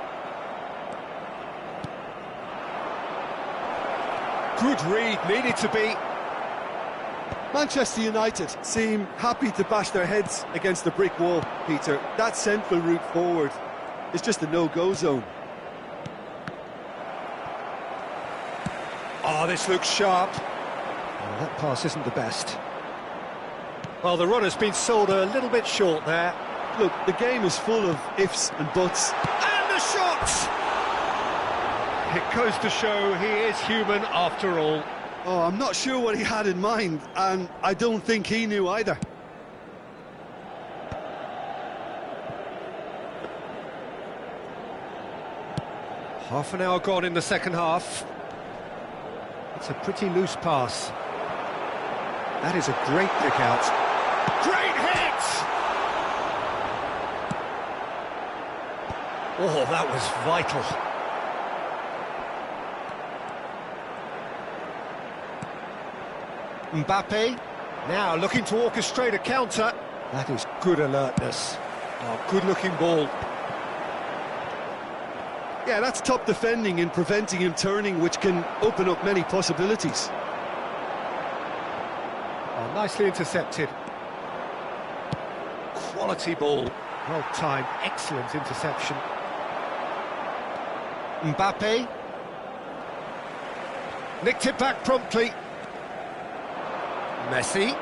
Good read, needed to be. Manchester United seem happy to bash their heads against the brick wall, Peter. That central route forward is just a no-go zone. Oh, this looks sharp. Oh, that pass isn't the best. Well, the run has been sold a little bit short there. Look, the game is full of ifs and buts. And the shot! It goes to show he is human after all. Oh, I'm not sure what he had in mind, and I don't think he knew either. Half an hour gone in the second half. It's a pretty loose pass. That is a great pick out. Great hit! Oh, that was vital. Mbappe, now looking to orchestrate a counter. That is good alertness. Oh, good-looking ball. Yeah, that's top defending in preventing him turning, which can open up many possibilities. Oh, nicely intercepted. Quality ball. Well timed, excellent interception. Mbappe. Nicked it back promptly. Messi.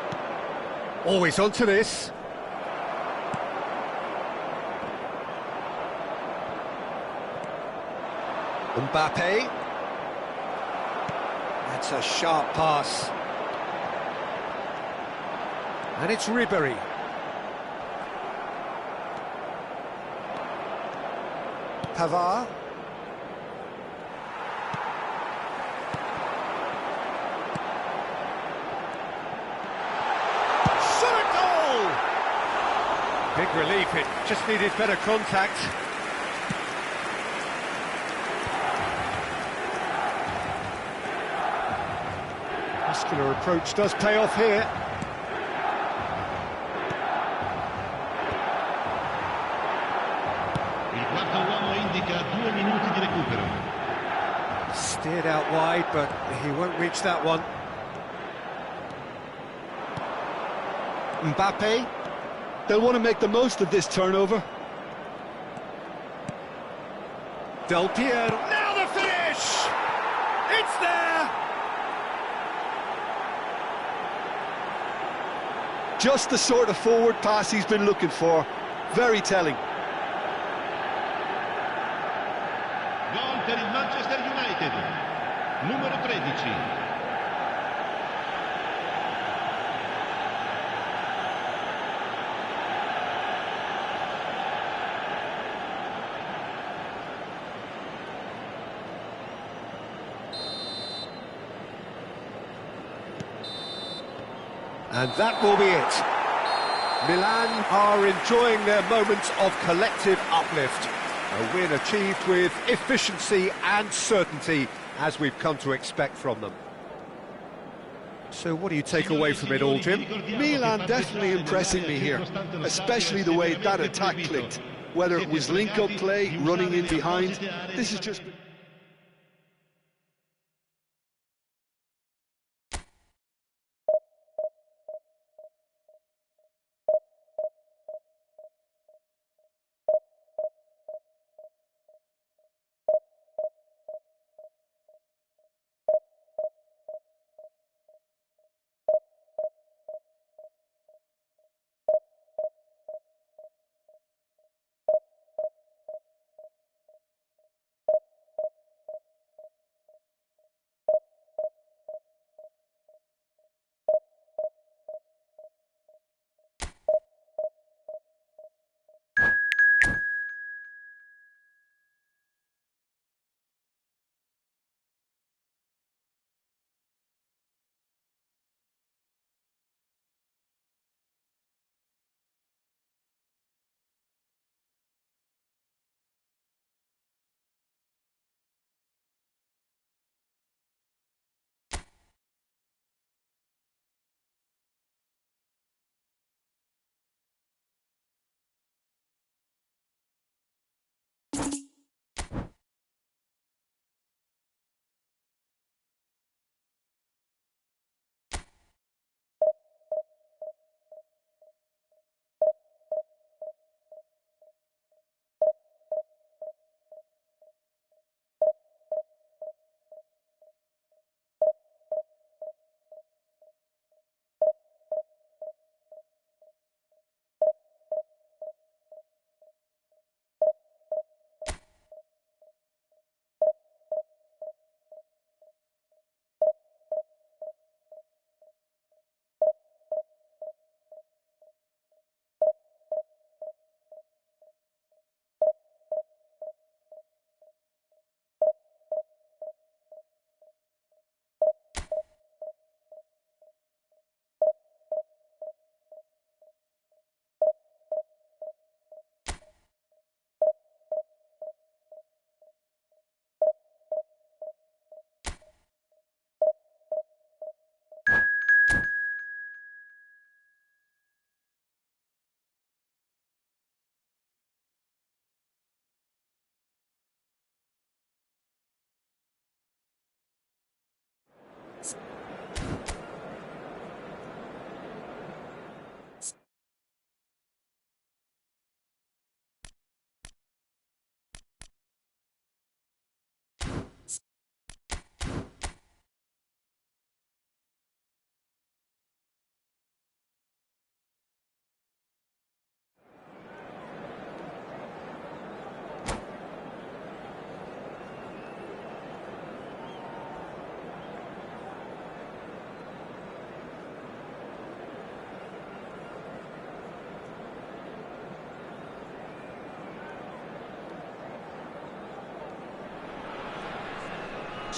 Always onto this. Mbappe. That's a sharp pass. And it's Ribery. Pavard. Shot a goal! Big relief, it just needed better contact. Muscular approach does pay off here. Il quarto uomo indica 2 minuti di recupero. Steered out wide, but he won't reach that one. Mbappe, they'll want to make the most of this turnover. Del Piero, now the finish! It's there! Just the sort of forward pass he's been looking for. Very telling. Gol per il Manchester United. Numero 13. And that will be it. Milan are enjoying their moments of collective uplift. A win achieved with efficiency and certainty, as we've come to expect from them. So what do you take away from it all, Jim? Milan definitely impressing me here, especially the way that attack clicked. Whether it was link-up play, running in behind, this is just...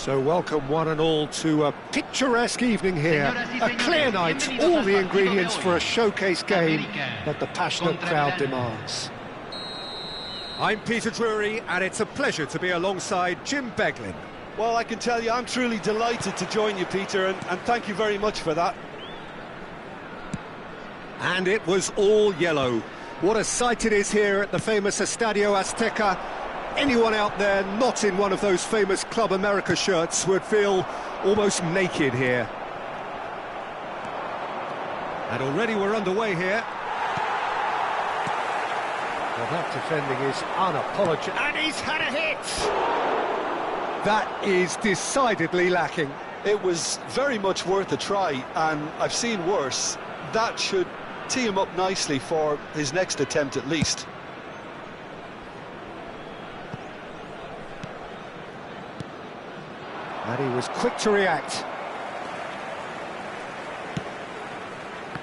So welcome one and all to a picturesque evening here, a clear night, all the ingredients for a showcase game that the passionate crowd demands. I'm Peter Drury, and it's a pleasure to be alongside Jim Beglin. Well, I can tell you I'm truly delighted to join you, Peter, and thank you very much for that. And it was all yellow. What a sight it is here at the famous Estadio Azteca. Anyone out there not in one of those famous Club America shirts would feel almost naked here. And already we're underway here. Well, that defending is unapologetic. And he's had a hit! That is decidedly lacking. It was very much worth a try, and I've seen worse. That should tee him up nicely for his next attempt at least. And he was quick to react.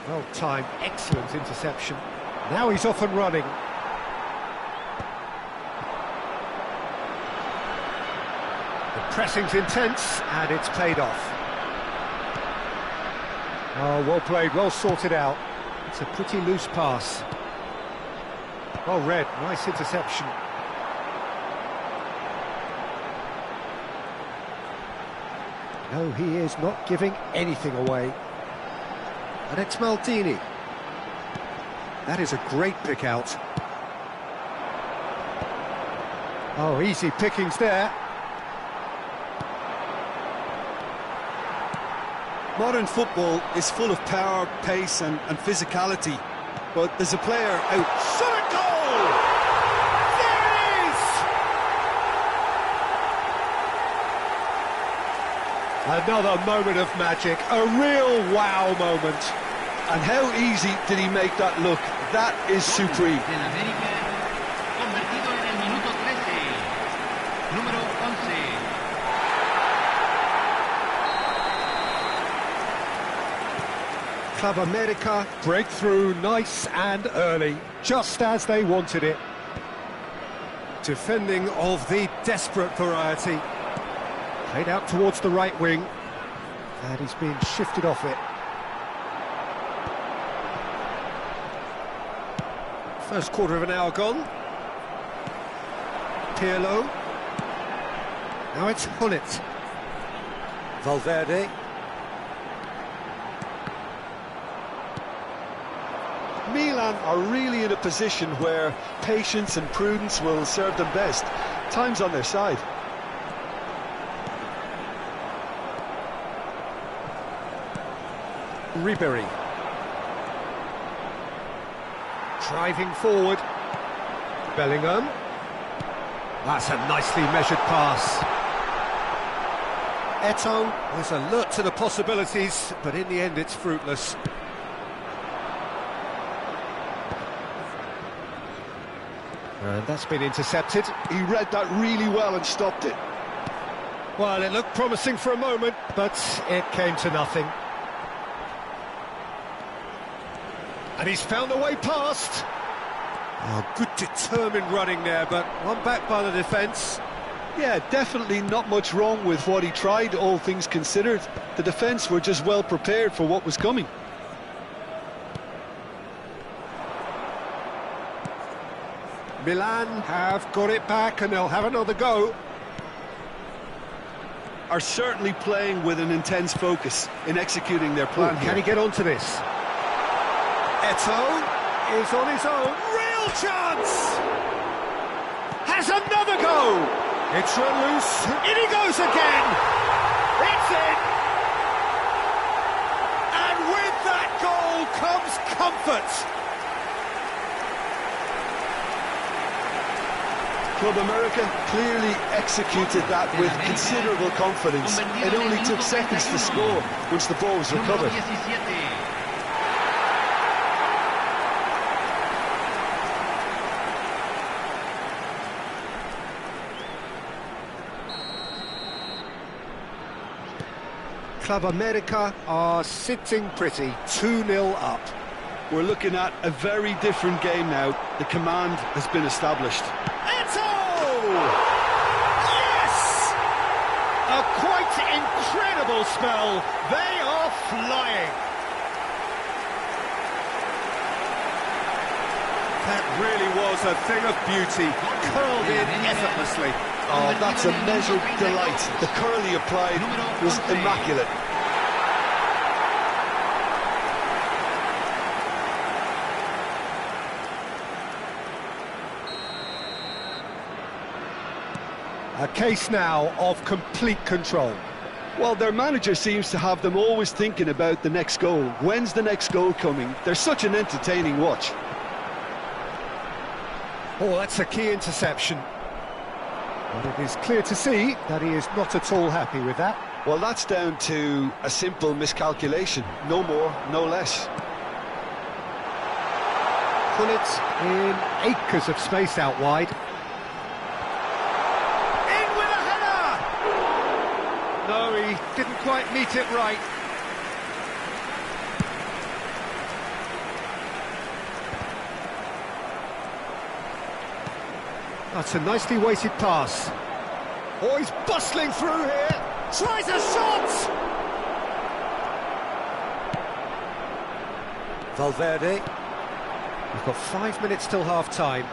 Well timed, excellent interception. Now he's off and running. The pressing's intense, and it's paid off. Oh, well played, well sorted out. It's a pretty loose pass. Well read, nice interception. No, he is not giving anything away. And it's Maldini. That is a great pick out. Oh, easy pickings there. Modern football is full of power, pace and physicality, but there's a player out. Shot a goal! There it is! Another moment of magic, a real wow moment. And how easy did he make that look? That is supreme. Club America breakthrough nice and early, just as they wanted it. Defending of the desperate variety. Played out towards the right wing, and he's being shifted off it. First quarter of an hour gone. Pirlo. Now it's Hullet. Valverde. Milan are really in a position where patience and prudence will serve them best. Time's on their side. Ribery. Driving forward. Bellingham. That's a nicely measured pass. Eto'o was alert to the possibilities, but in the end it's fruitless. And that's been intercepted. He read that really well and stopped it. Well, it looked promising for a moment, but it came to nothing. And he's found a way past. Oh, good determined running there, but one back by the defence. Yeah, definitely not much wrong with what he tried, all things considered. The defence were just well prepared for what was coming. Milan have got it back and they'll have another go. Are certainly playing with an intense focus in executing their plan. Can he get onto this? Eto'o is on his own. Real chance! Has another go! It's run loose. In he goes again! It's in! And with that goal comes comfort! Club America clearly executed that with considerable confidence. It only took seconds to score once the ball was recovered. Club America are sitting pretty, 2-0 up. We're looking at a very different game now. The command has been established. Eto'o! Yes! A quite incredible spell. They are flying. That really was a thing of beauty, curled in effortlessly. Oh, that's a measured delight. The curl he applied was immaculate. A case now of complete control. Well, their manager seems to have them always thinking about the next goal. When's the next goal coming? They're such an entertaining watch. Oh, that's a key interception. But it is clear to see that he is not at all happy with that. Well, that's down to a simple miscalculation. No more, no less. Bullets in acres of space out wide. In with a header! No, he didn't quite meet it right. That's a nicely weighted pass. Oh, he's bustling through here. Tries a shot! Valverde. We've got 5 minutes till half-time.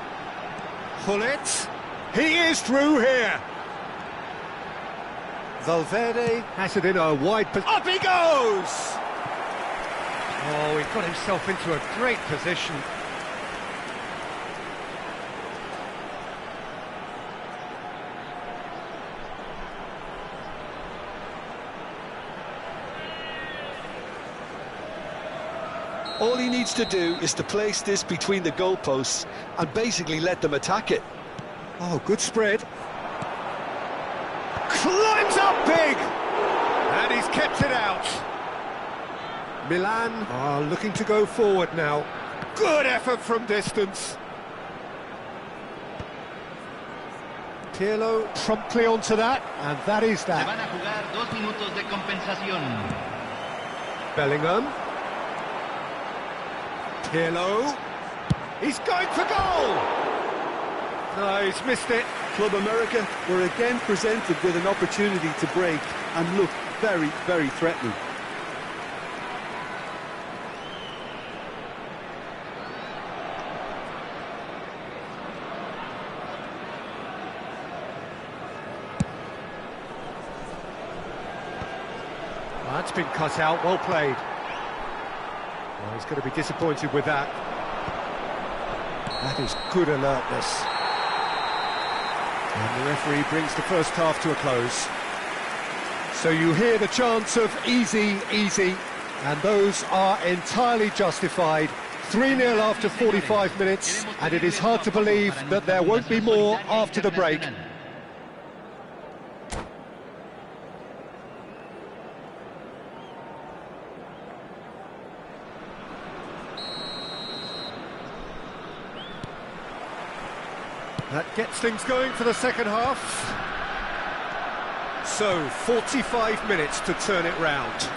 Gullit. He is through here. Valverde has it in a wide position. Up he goes! Oh, he got himself into a great position. All he needs to do is to place this between the goalposts and basically let them attack it. Oh, good spread. Climbs up big! And he's kept it out. Milan are looking to go forward now. Good effort from distance. Pirlo promptly onto that, and that is that. Se van a jugar 2 minutos de compensación. Bellingham. Pirlo. He's going for goal! No, he's missed it. Club America were again presented with an opportunity to break and look very, very threatening. That's been cut out, well played. Well, he's going to be disappointed with that. That is good alertness. And the referee brings the first half to a close. So you hear the chants of easy, easy, and those are entirely justified. 3-0 after 45 minutes, and it is hard to believe that there won't be more after the break. That gets things going for the second half. So, 45 minutes to turn it round.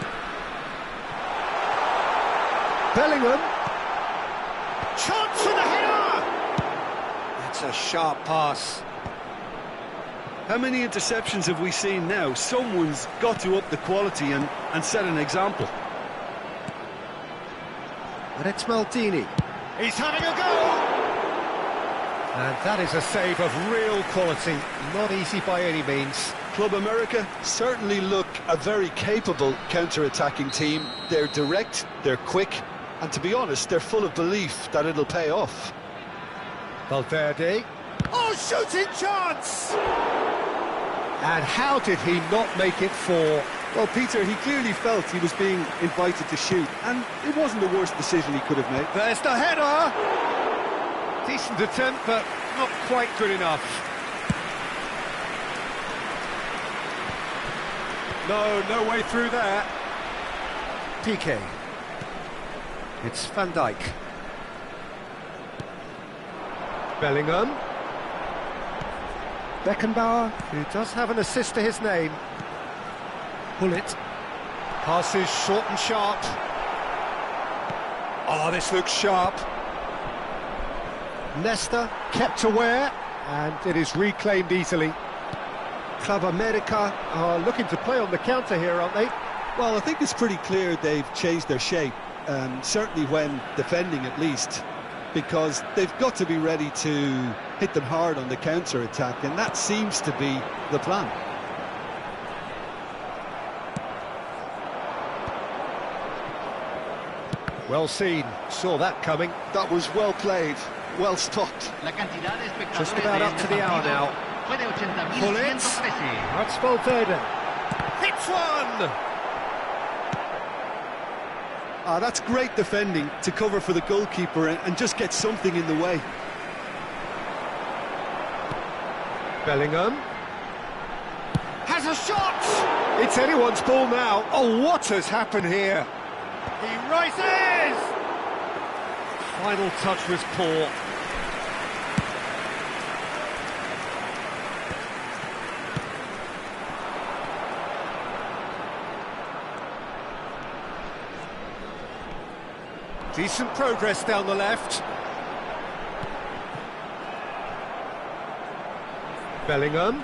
Bellingham. Chance for the header! That's a sharp pass. How many interceptions have we seen now? Someone's got to up the quality and set an example. And it's Maldini. He's having a go! And that is a save of real quality, not easy by any means. Club America certainly look a very capable counter-attacking team. They're direct, they're quick, and to be honest, they're full of belief that it'll pay off. Valverde. Oh, shooting chance! And how did he not make it 4? Well, Peter, he clearly felt he was being invited to shoot, and it wasn't the worst decision he could have made. There's the header! Decent attempt, but not quite good enough. No way through there. PK. It's Van Dijk. Bellingham. Beckenbauer, who does have an assist to his name. Gullit. Passes short and sharp. Oh, this looks sharp. Leicester kept aware, and it is reclaimed easily. Club America are looking to play on the counter here, aren't they? Well, I think it's pretty clear they've changed their shape, certainly when defending at least, because they've got to be ready to hit them hard on the counter-attack, and that seems to be the plan. Well seen, saw that coming. That was well played, well stopped. Just about up to the hour now. Pull it. That's Valverde. Hits one! That's great defending to cover for the goalkeeper and just get something in the way. Bellingham has a shot! It's anyone's ball now. Oh, what has happened here? He rises! Final touch was poor. Decent progress down the left. Bellingham.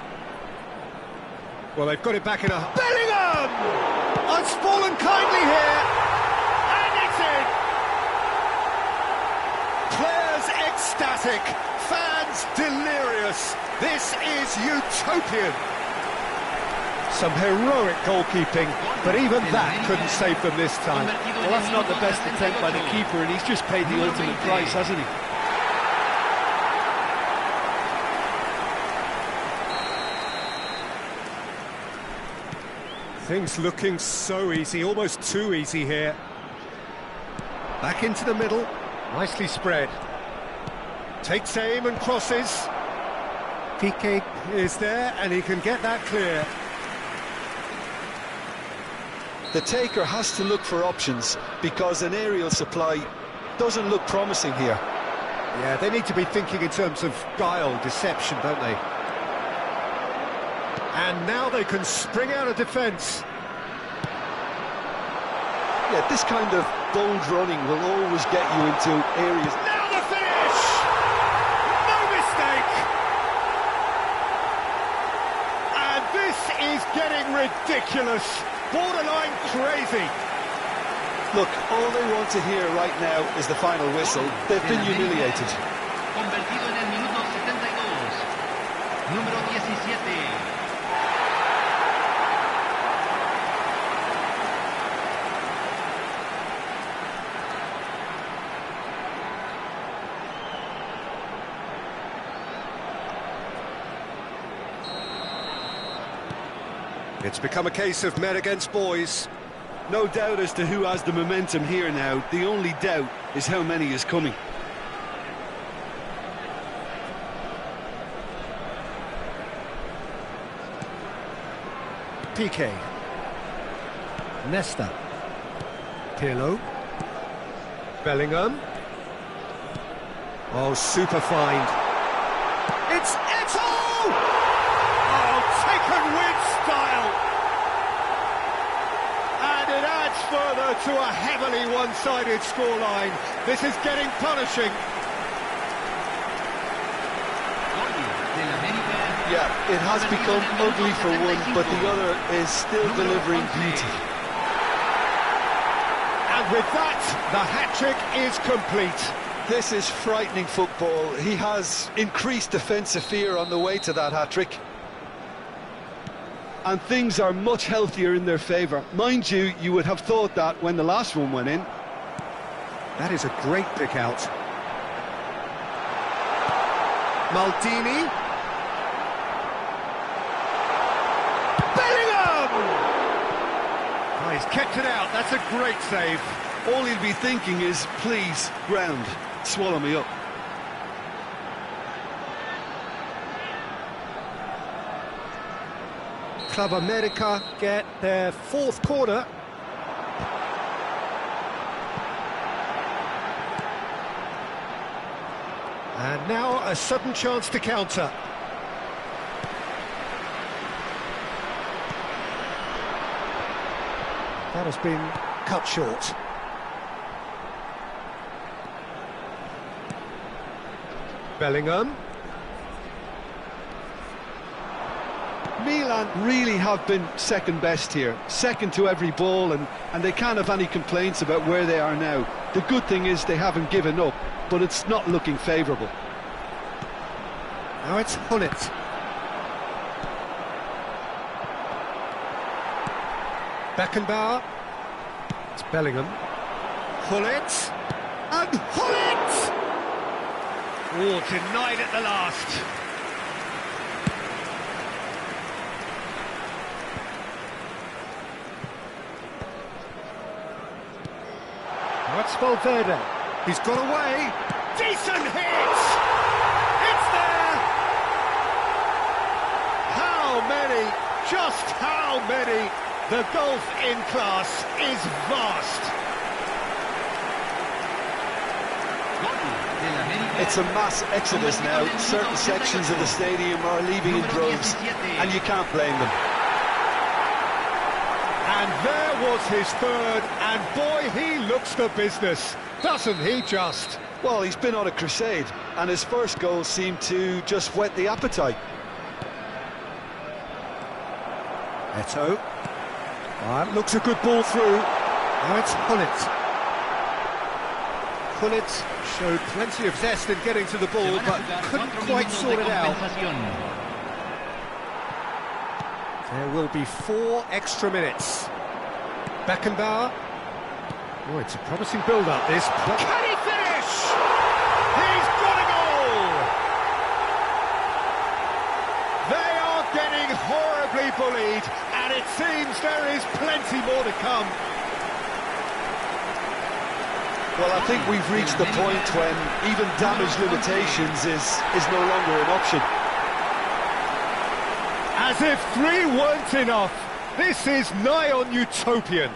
Well, they've got it back in a... Bellingham! It's fallen kindly here. And it's in. Players ecstatic. Fans delirious. This is utopian. Some heroic goalkeeping, but even that couldn't save them this time. Well, that's not the best attempt by the keeper, and he's just paid the ultimate price, hasn't he? Things looking so easy, almost too easy here. Back into the middle, nicely spread. Takes aim and crosses. Piqué is there, and he can get that clear. The taker has to look for options because an aerial supply doesn't look promising here. Yeah, they need to be thinking in terms of guile, deception, don't they? And now they can spring out of defence. Yeah, this kind of bold running will always get you into areas. Now the finish! No mistake! And this is getting ridiculous. Borderline crazy. Look, all they want to hear right now is the final whistle. They've been humiliated. Convertido en el minuto 72. Número 17. It's become a case of men against boys. No doubt as to who has the momentum here now. The only doubt is how many is coming. Piqué. Nesta. Pirlo. Bellingham. Oh, super find. It's Eto'o! Oh, taken with style. And it adds further to a heavily one-sided scoreline. This is getting punishing. Yeah, it has become ugly for one, but the other is still delivering beauty. And with that, the hat-trick is complete. This is frightening football. He has increased defensive fear on the way to that hat-trick. And things are much healthier in their favour. Mind you, you would have thought that when the last one went in. That is a great pick out. Maldini. Bellingham! Oh, he's kept it out. That's a great save. All he'll be thinking is, please, ground, swallow me up. Club America get their fourth corner. And now a sudden chance to counter. That has been cut short. Bellingham. Milan really have been second best here, second to every ball, and they can't have any complaints about where they are now. The good thing is they haven't given up, but it's not looking favourable. Now it's Hullet. Beckenbauer. It's Bellingham. Hullet. And Hullet! Oh, denied at the last. That's Valverde. He's got away. Decent hit! It's there! How many? Just how many? The gulf in class is vast. It's a mass exodus now. Certain sections of the stadium are leaving in droves, and you can't blame them. And there was his third, and boy, he looks the business, doesn't he just? Well, he's been on a crusade, and his first goal seemed to just whet the appetite. Eto. Looks a good ball through. Now it's Hullet. Hullet showed plenty of zest in getting to the ball, but couldn't quite sort it out. There will be 4 extra minutes. Beckenbauer. Oh, it's a promising build-up, this. Can he finish? He's got a goal! They are getting horribly bullied, and it seems there is plenty more to come. Well, I think we've reached the point when even damage limitations is no longer an option. As if 3 weren't enough, this is nigh on utopian.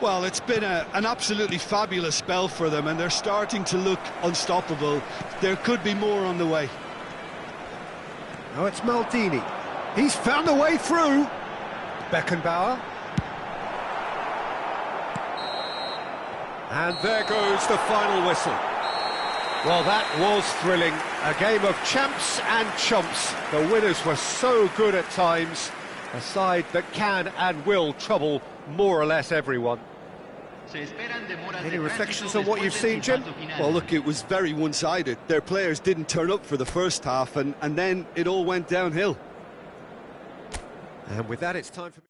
Well, it's been an absolutely fabulous spell for them, and they're starting to look unstoppable. There could be more on the way. Now it's Maldini. He's found a way through. Beckenbauer. And there goes the final whistle. Well, that was thrilling. A game of champs and chumps. The winners were so good at times. A side that can and will trouble more or less everyone. Any reflections on what you've seen, Jim? Well, look, it was very one-sided. Their players didn't turn up for the first half, and then it all went downhill. And with that, it's time for...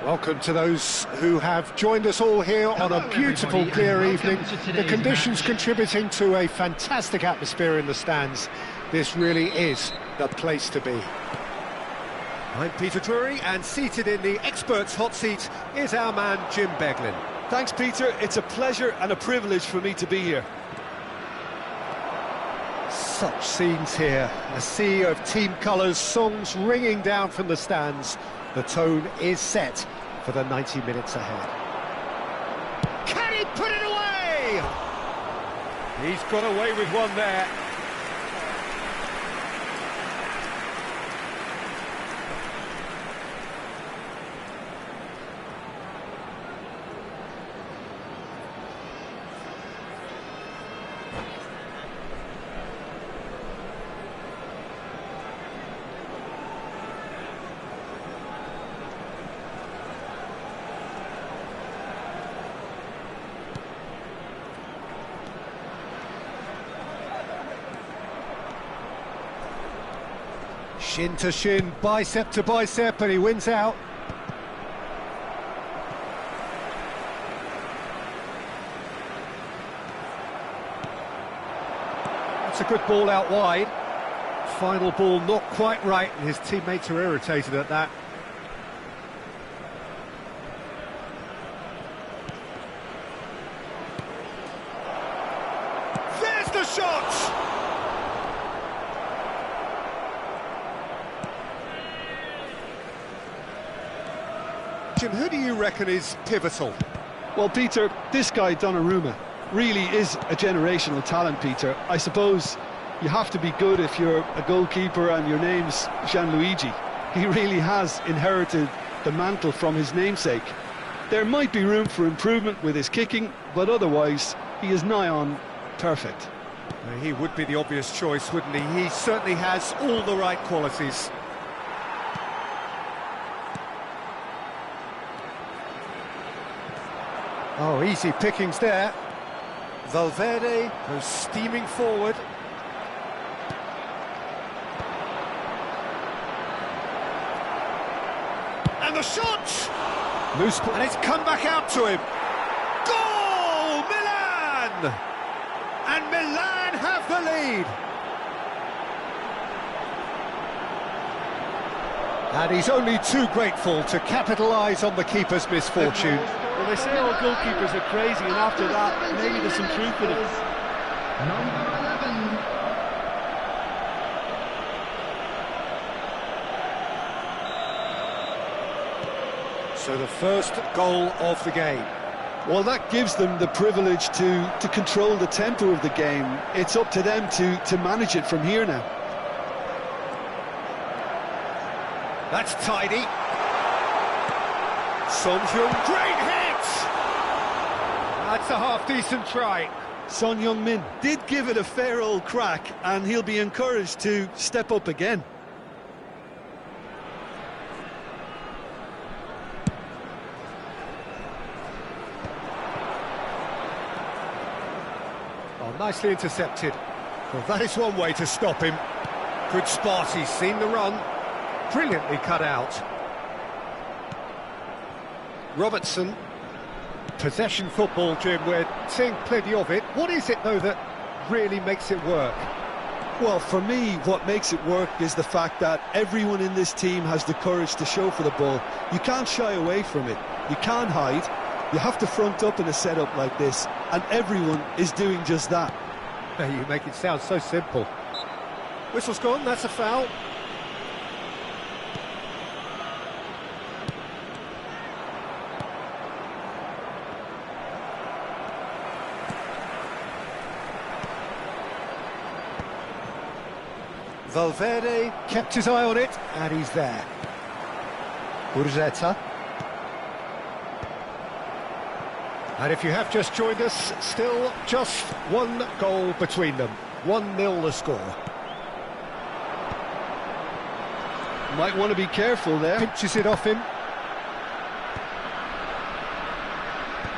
Welcome to those who have joined us all here on a beautiful, clear evening. The conditions contributing to a fantastic atmosphere in the stands. This really is the place to be. I'm Peter Drury, and seated in the experts' hot seat is our man Jim Beglin. Thanks, Peter. It's a pleasure and a privilege for me to be here. Such scenes here, a sea of team colours, songs ringing down from the stands. The tone is set for the 90 minutes ahead. Can he put it away? He's got away with one there. Shin to shin, bicep to bicep, and he wins out. That's a good ball out wide. Final ball not quite right, and his teammates are irritated at that. There's the shot! Jim, who do you reckon is pivotal? Well, Peter, this guy, Donnarumma, really is a generational talent, Peter. I suppose you have to be good if you're a goalkeeper and your name's Gianluigi. He really has inherited the mantle from his namesake. There might be room for improvement with his kicking, but otherwise, he is nigh on perfect. He would be the obvious choice, wouldn't he? He certainly has all the right qualities. Oh, easy pickings there. Valverde goes steaming forward. And the shot! Loose ball, and it's come back out to him. Goal! Milan! And Milan have the lead. And he's only too grateful to capitalise on the keeper's misfortune. Well, they say all goalkeepers are crazy, and after that, maybe there's some truth in it. Number 11. So the first goal of the game. Well, that gives them the privilege to control the tempo of the game. It's up to them to manage it from here now. That's tidy. Son Heung, great hit! That's a half-decent try. Son Heung-min did give it a fair old crack, and he'll be encouraged to step up again. Oh, nicely intercepted. Well, that is one way to stop him. Good spot, he's seen the run. Brilliantly cut out. Robertson. Possession football, Jim, we're seeing plenty of it. What is it, though, that really makes it work? Well, for me, what makes it work is the fact that everyone in this team has the courage to show for the ball. You can't shy away from it. You can't hide. You have to front up in a setup like this, and everyone is doing just that. You make it sound so simple. Whistle's gone, that's a foul. Valverde kept his eye on it, and he's there. Urzeta. And if you have just joined us, still just one goal between them. 1-0 the score. Might want to be careful there. Pinches it off him.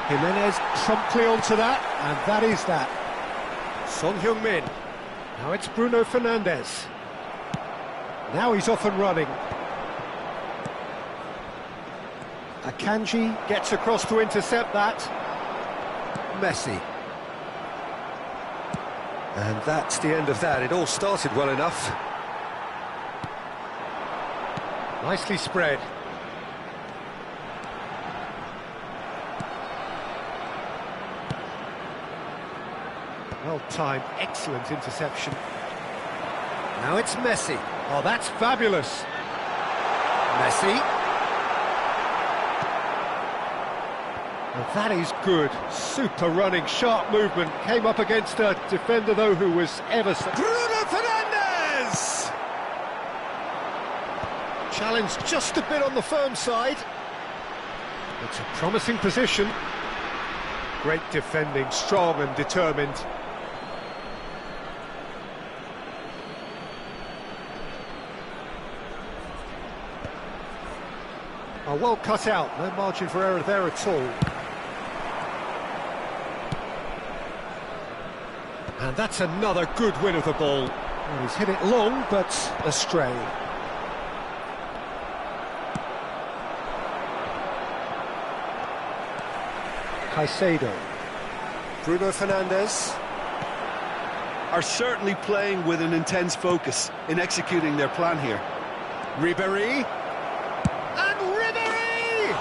Jimenez promptly onto that, and that is that. Son Heung-min. Now it's Bruno Fernandes. Now he's off and running. Akanji gets across to intercept that. Messi. And that's the end of that. It all started well enough. Nicely spread. Well timed, excellent interception. Now it's Messi. Oh, that's fabulous. Messi. Well, that is good. Super running, sharp movement. Came up against a defender, though, who was ever so... Bruno Fernandes! Challenged just a bit on the firm side. It's a promising position. Great defending, strong and determined. Oh, well cut out, no margin for error there at all. And that's another good win of the ball. Well, he's hit it long, but astray. Caicedo. Bruno Fernandes. Are certainly playing with an intense focus in executing their plan here. Ribéry. And Ribéry!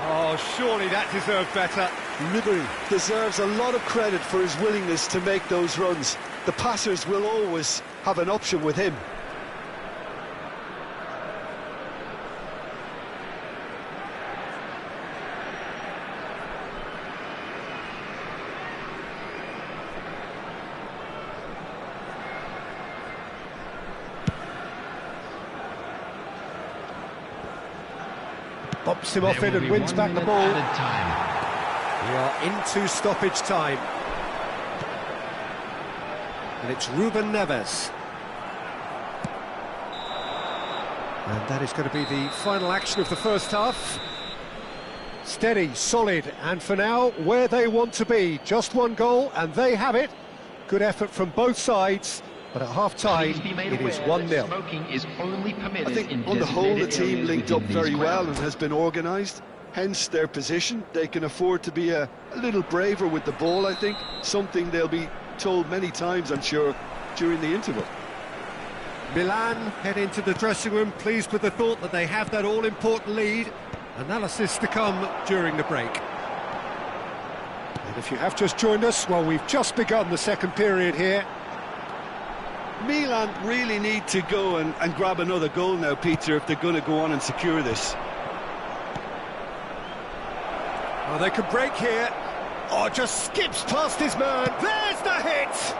Oh, surely that deserved better. Ribéry deserves a lot of credit for his willingness to make those runs. The passers will always have an option with him. Bumps him off it and wins back the ball. We are into stoppage time. And it's Ruben Neves. And that is going to be the final action of the first half. Steady, solid, and for now, where they want to be. Just one goal, and they have it. Good effort from both sides. But at half-time, it is 1-0. I think on the whole the team linked up very well and has been organised. Hence their position. They can afford to be a little braver with the ball, I think. Something they'll be told many times, I'm sure, during the interval. Milan head into the dressing room, pleased with the thought that they have that all-important lead. Analysis to come during the break. And if you have just joined us, well, we've just begun the second period here. Milan really need to go and grab another goal now, Peter, if they're going to go on and secure this. Oh, they can break here. Oh, just skips past his man. There's the hit!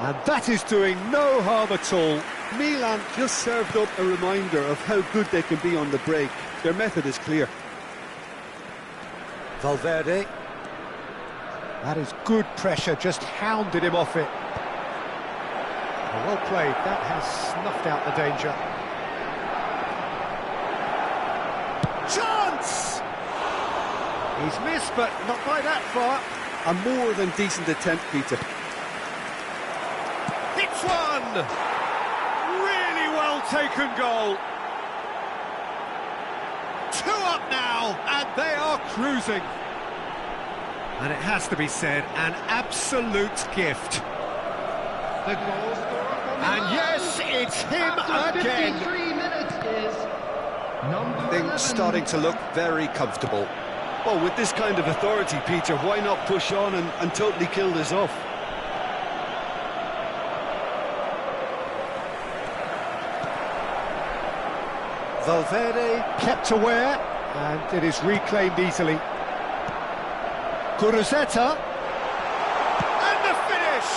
And that is doing no harm at all. Milan just served up a reminder of how good they can be on the break. Their method is clear. Valverde. That is good pressure, just hounded him off it. Well played, that has snuffed out the danger. Chance! He's missed, but not by that far. A more than decent attempt, Peter. It's one! Really well taken goal. 2 up now, and they are cruising. And it has to be said, an absolute gift. The goal scorer for And Milan. yes, it's him After again. 53 minutes is number Things 11. starting to look very comfortable. Well, with this kind of authority, Peter, why not push on and totally kill this off? Valverde kept aware, and it is reclaimed easily. Kuruzeta, and the finish!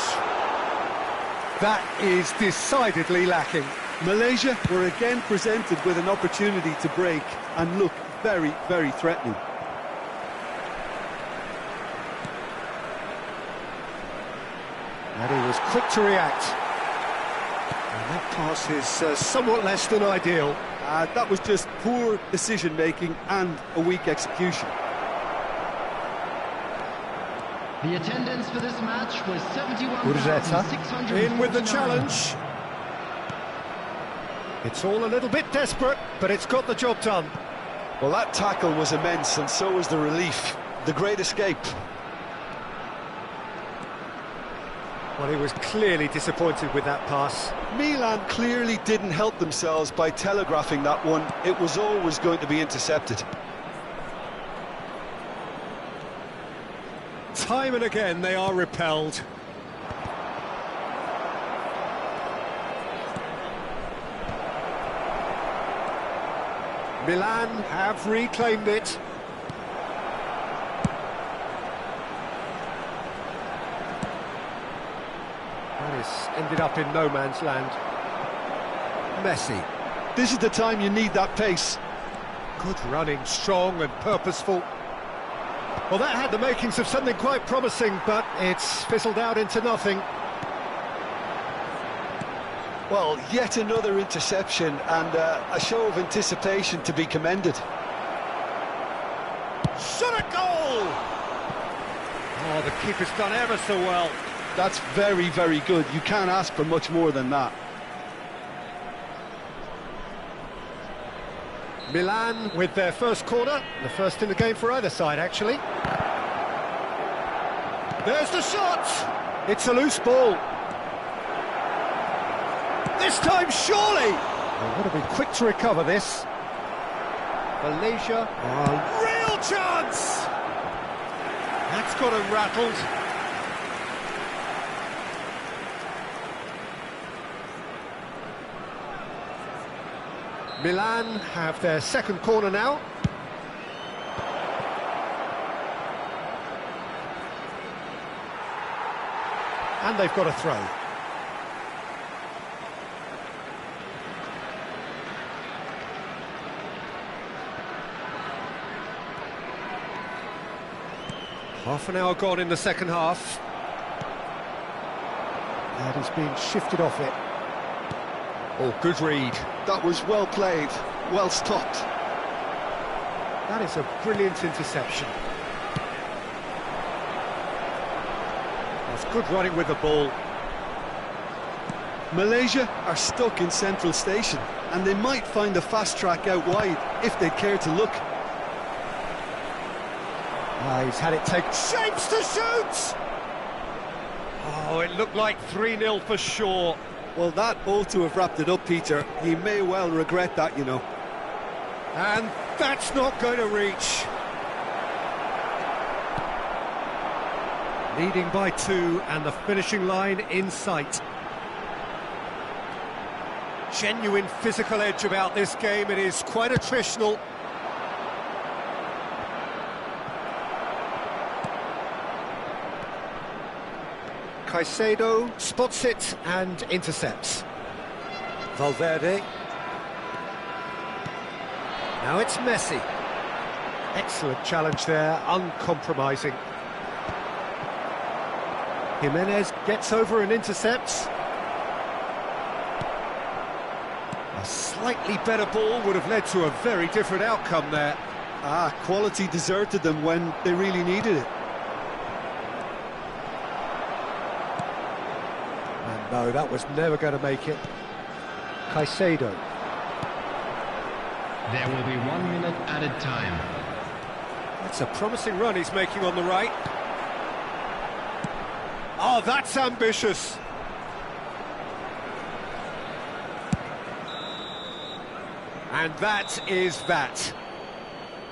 That is decidedly lacking. Malaysia were again presented with an opportunity to break and look very, very threatening. And he was quick to react. And that pass is somewhat less than ideal. That was just poor decision-making and a weak execution. The attendance for this match was Kuruzeta 71,649. in with the challenge. It's all a little bit desperate, but it's got the job done. Well, that tackle was immense, and so was the relief. The great escape. Well, he was clearly disappointed with that pass. Milan clearly didn't help themselves by telegraphing that one. It was always going to be intercepted. Time and again they are repelled. Milan have reclaimed it. And it's ended up in no man's land. Messi. This is the time you need that pace. Good running, strong and purposeful. Well, that had the makings of something quite promising, but it's fizzled out into nothing. Well, yet another interception and a show of anticipation to be commended. Shot a goal! Oh, the keeper's done ever so well. That's very, very good. You can't ask for much more than that. Milan with their first corner, the first in the game for either side, actually. There's the shot! It's a loose ball. This time, surely! They would have been quick to recover this. Malaysia, real chance! That's got him rattled. Milan have their second corner now. And they've got a throw. Half an hour gone in the second half. That is being shifted off it. Oh, good read. That was well played, well stopped. That is a brilliant interception. That's good running with the ball. Malaysia are stuck in Central Station, and they might find a fast track out wide if they care to look. He's had it take shapes to shoot! Oh, it looked like 3-0 for sure. Well, that ought to have wrapped it up, Peter. He may well regret that, you know. And that's not going to reach. Leading by 2 and the finishing line in sight. Genuine physical edge about this game. It is quite attritional. Caicedo spots it and intercepts. Valverde. Now it's Messi. Excellent challenge there, uncompromising. Jimenez gets over and intercepts. A slightly better ball would have led to a very different outcome there. Quality deserted them when they really needed it. And no, that was never going to make it. Caicedo. There will be 1 minute added time. That's a promising run he's making on the right. Oh, that's ambitious. And that is that.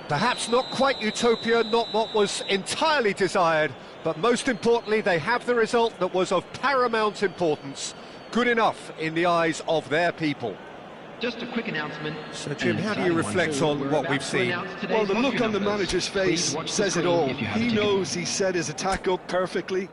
Perhaps not quite utopia, not what was entirely desired, but most importantly, they have the result that was of paramount importance. Good enough in the eyes of their people. Just a quick announcement. So, Jim, how do you reflect on what we've seen? Well, the look on the manager's face says it all. He knows he set his attack up perfectly.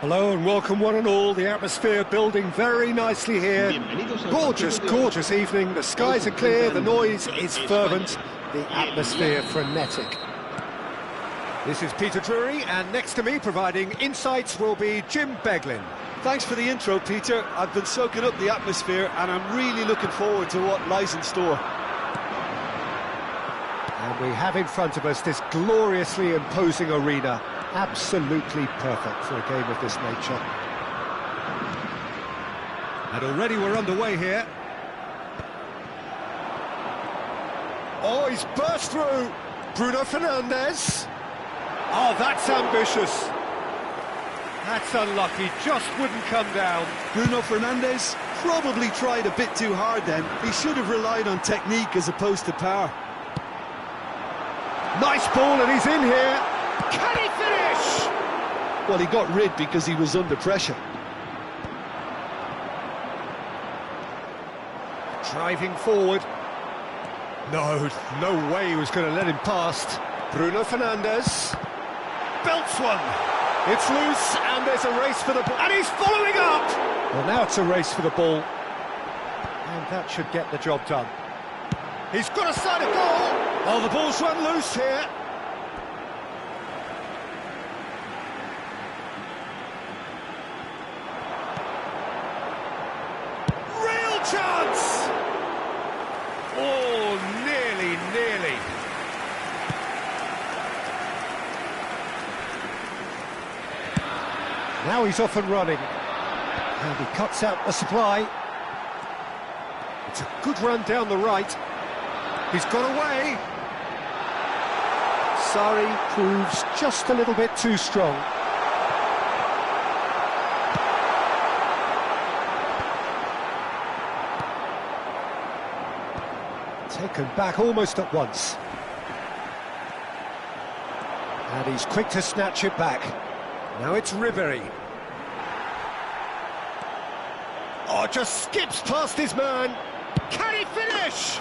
Hello and welcome one and all. The atmosphere building very nicely here. Gorgeous, gorgeous evening. The skies are clear, the noise is fervent, the atmosphere frenetic. This is Peter Drury, and next to me providing insights will be Jim Beglin. Thanks for the intro, Peter. I've been soaking up the atmosphere and I'm really looking forward to what lies in store. And we have in front of us this gloriously imposing arena. Absolutely perfect for a game of this nature. And already we're underway here. Oh, he's burst through. Bruno Fernandes. Oh, that's ambitious. That's unlucky, just wouldn't come down. Bruno Fernandes probably tried a bit too hard then. He should have relied on technique as opposed to power. Nice ball and he's in here. Can he finish? Well, he got rid because he was under pressure. Driving forward. No way he was going to let him past. Bruno Fernandes. Belts one. It's loose and there's a race for the ball. And he's following up! Well, now it's a race for the ball. And that should get the job done. He's got a side of goal! Oh, the ball's run loose here. Real chance! Oh, nearly. Now he's off and running. And he cuts out the supply. It's a good run down the right. He's got away. Sarri proves just a little bit too strong. Taken back almost at once. And he's quick to snatch it back. Now it's Ribery. Oh, just skips past his man. Can he finish?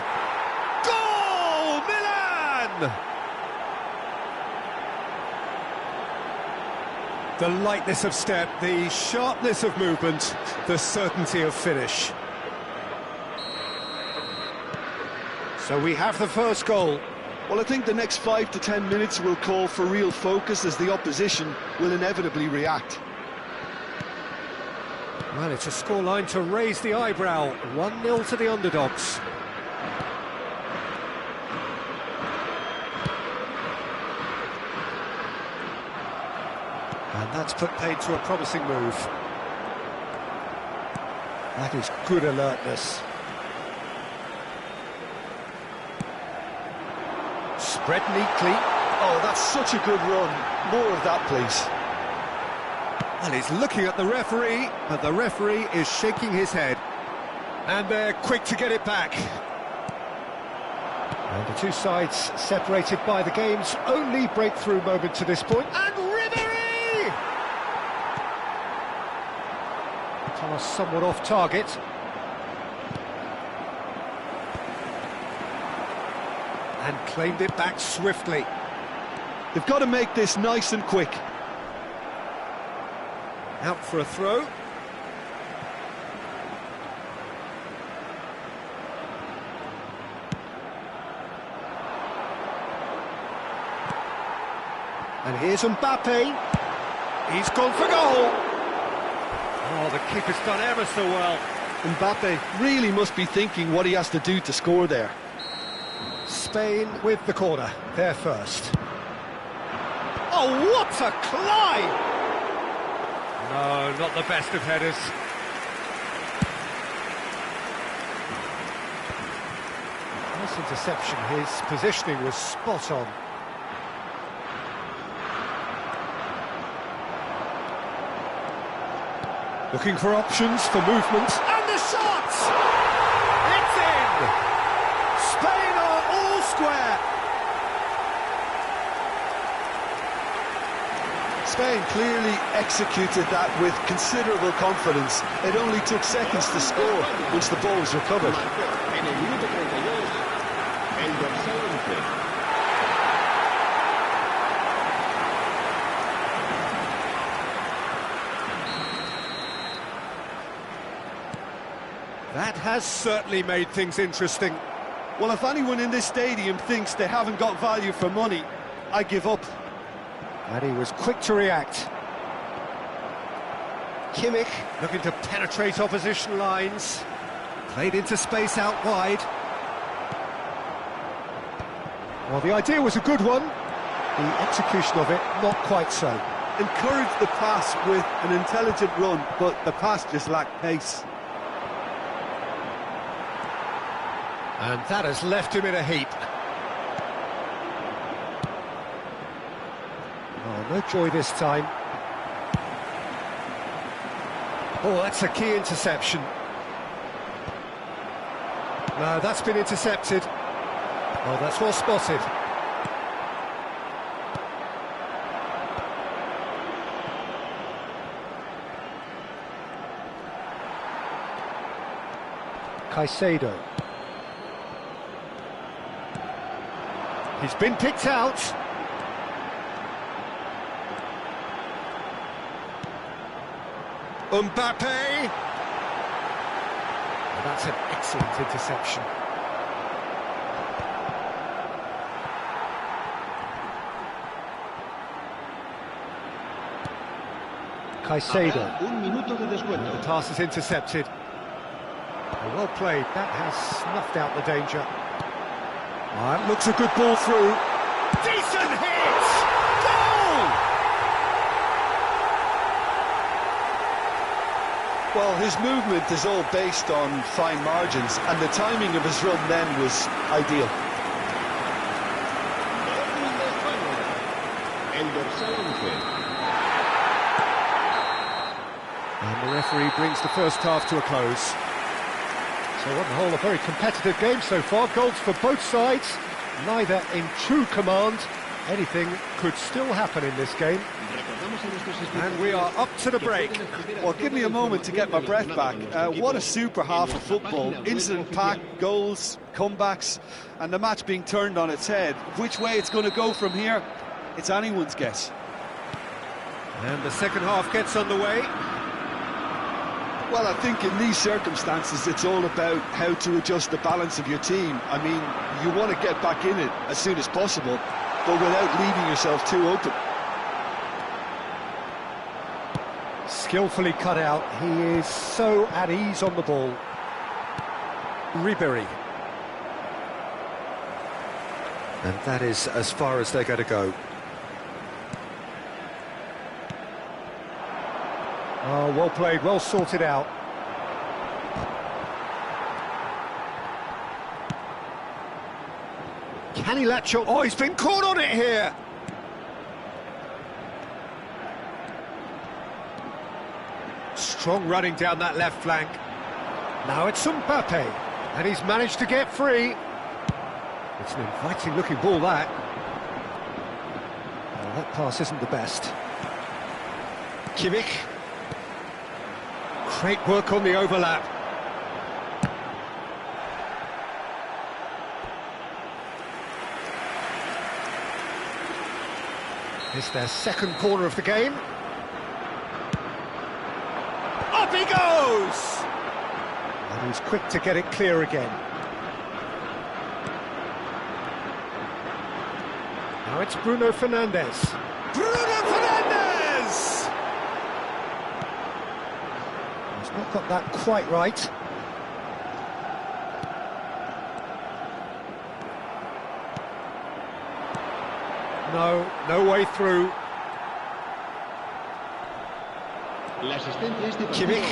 Goal! Milan! The lightness of step, the sharpness of movement, the certainty of finish. So we have the first goal. Well, I think the next 5 to 10 minutes will call for real focus as the opposition will inevitably react. Well, it's a scoreline to raise the eyebrow. 1-0 to the underdogs. And that's put paid to a promising move. That is good alertness. Spread neatly. Oh, that's such a good run. More of that, please. And he's looking at the referee, but the referee is shaking his head. And they're quick to get it back. And the two sides separated by the game's only breakthrough moment to this point. And Ribery! Pass somewhat off target. And claimed it back swiftly. They've got to make this nice and quick. Out for a throw. And here's Mbappe. He's gone for goal. Oh, the keeper's done ever so well. Mbappe really must be thinking what he has to do to score there. Spain with the corner, they're first. Oh, what a climb! No, not the best of headers. Nice interception, his positioning was spot on. Looking for options for movement. And the shot! It's in! Spain are all square. Spain clearly executed that with considerable confidence. It only took seconds to score once the ball was recovered. That has certainly made things interesting. Well, if anyone in this stadium thinks they haven't got value for money, I give up. And he was quick to react. Kimmich looking to penetrate opposition lines. Played into space out wide. Well, the idea was a good one. The execution of it, not quite so. Encouraged the pass with an intelligent run, but the pass just lacked pace. And that has left him in a heap. Oh, no joy this time. Oh, that's a key interception. No, that's been intercepted. Oh, that's well spotted. Caicedo. He's been picked out. Mbappe. Oh, that's an excellent interception. Caicedo. The pass is intercepted. Oh, well played. That has snuffed out the danger. That looks a good ball through. Decent hit! Goal! Well, his movement is all based on fine margins, and the timing of his run then was ideal. And the referee brings the first half to a close. So on the whole, a very competitive game so far. Goals for both sides, neither in true command. Anything could still happen in this game. And we are up to the break. Well, give me a moment to get my breath back. What a super half of football. Incident-packed, goals, comebacks, and the match being turned on its head. Which way it's going to go from here, it's anyone's guess. And the second half gets underway. Well, I think in these circumstances, it's all about how to adjust the balance of your team. I mean, you want to get back in it as soon as possible, but without leaving yourself too open. Skillfully cut out. He is so at ease on the ball. Ribéry. And that is as far as they're going to go. Oh, well played, well sorted out. Can he latch up? Oh, he's been caught on it here. Strong running down that left flank. Now it's Mbappe, and he's managed to get free. It's an inviting looking ball, that. Well, that pass isn't the best. Kimmich. Great work on the overlap. It's their second corner of the game. Up he goes! And he's quick to get it clear again. Now it's Bruno Fernandes. Bruno Fernandes! He's not got that quite right. No way through. Kimmich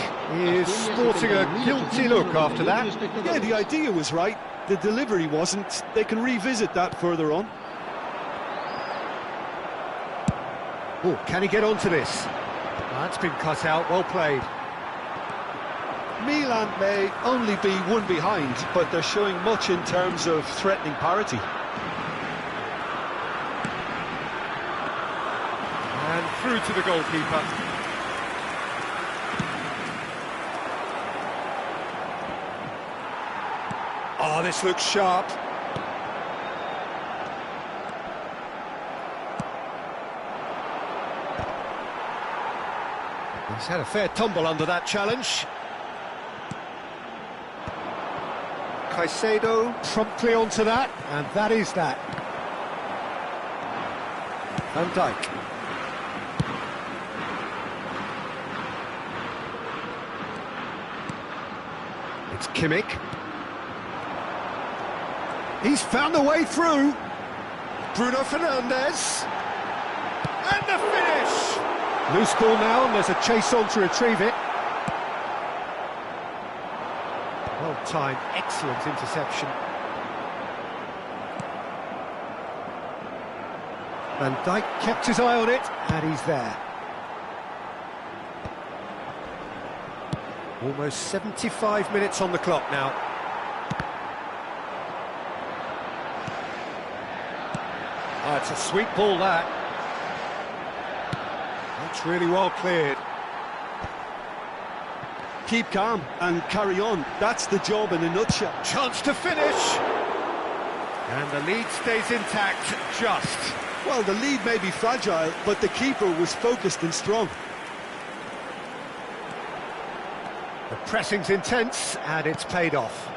is sporting a guilty look after that. Yeah, the idea was right, the delivery wasn't. They can revisit that further on. Oh, can he get onto this? That's been cut out, well played. Milan may only be one behind, but they're showing much in terms of threatening parity. And through to the goalkeeper. Oh, this looks sharp. He's had a fair tumble under that challenge. Caicedo promptly onto that, and that is that. Van Dijk. It's Kimmich. He's found the way through. Bruno Fernandes. And the finish! Loose ball now, and there's a chase on to retrieve it. Well timed, excellent interception. Van Dijk kept his eye on it, and he's there. Almost 75 minutes on the clock now. Oh, it's a sweet ball, that. That's really well cleared. Keep calm and carry on. That's the job in a nutshell. Chance to finish. And the lead stays intact, just. Well, the lead may be fragile, but the keeper was focused and strong. The pressing's intense, and it's paid off.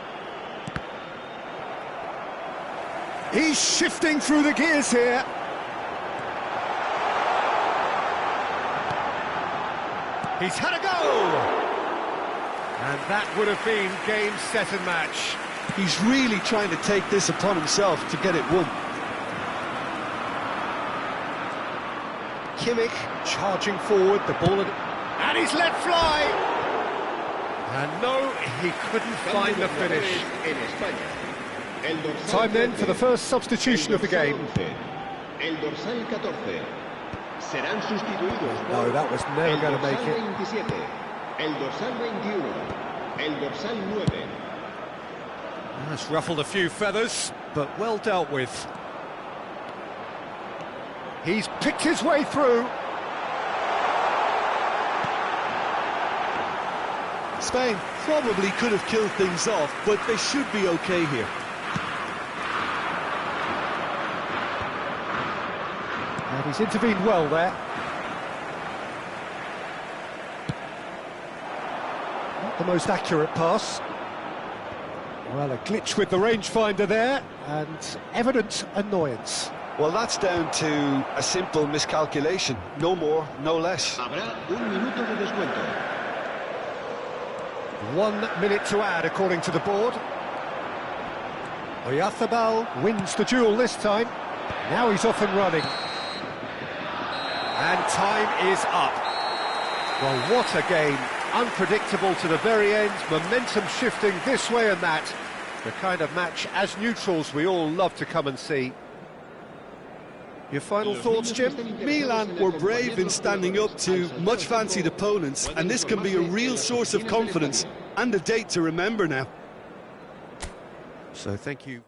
He's shifting through the gears here. He's had a go! And that would have been game, set and match. He's really trying to take this upon himself to get it won. Kimmich charging forward, the ball... And he's let fly! And no, he couldn't find the finish. Time then for the first substitution of the game. No, that was never going to make it. That's ruffled a few feathers, but well dealt with. He's picked his way through. Spain probably could have killed things off, but they should be okay here. And he's intervened well there. Not the most accurate pass. Well, a glitch with the rangefinder there, and evident annoyance. Well, that's down to a simple miscalculation. No more, no less. Habrá un minuto de descuento. 1 minute to add, according to the board. Oyarzabal wins the duel this time. Now he's off and running. And time is up. Well, what a game. Unpredictable to the very end. Momentum shifting this way and that. The kind of match, as neutrals, we all love to come and see. Your final thoughts, Jim? Milan were brave in standing up to much-fancied opponents, and this can be a real source of confidence and a date to remember now. So thank you.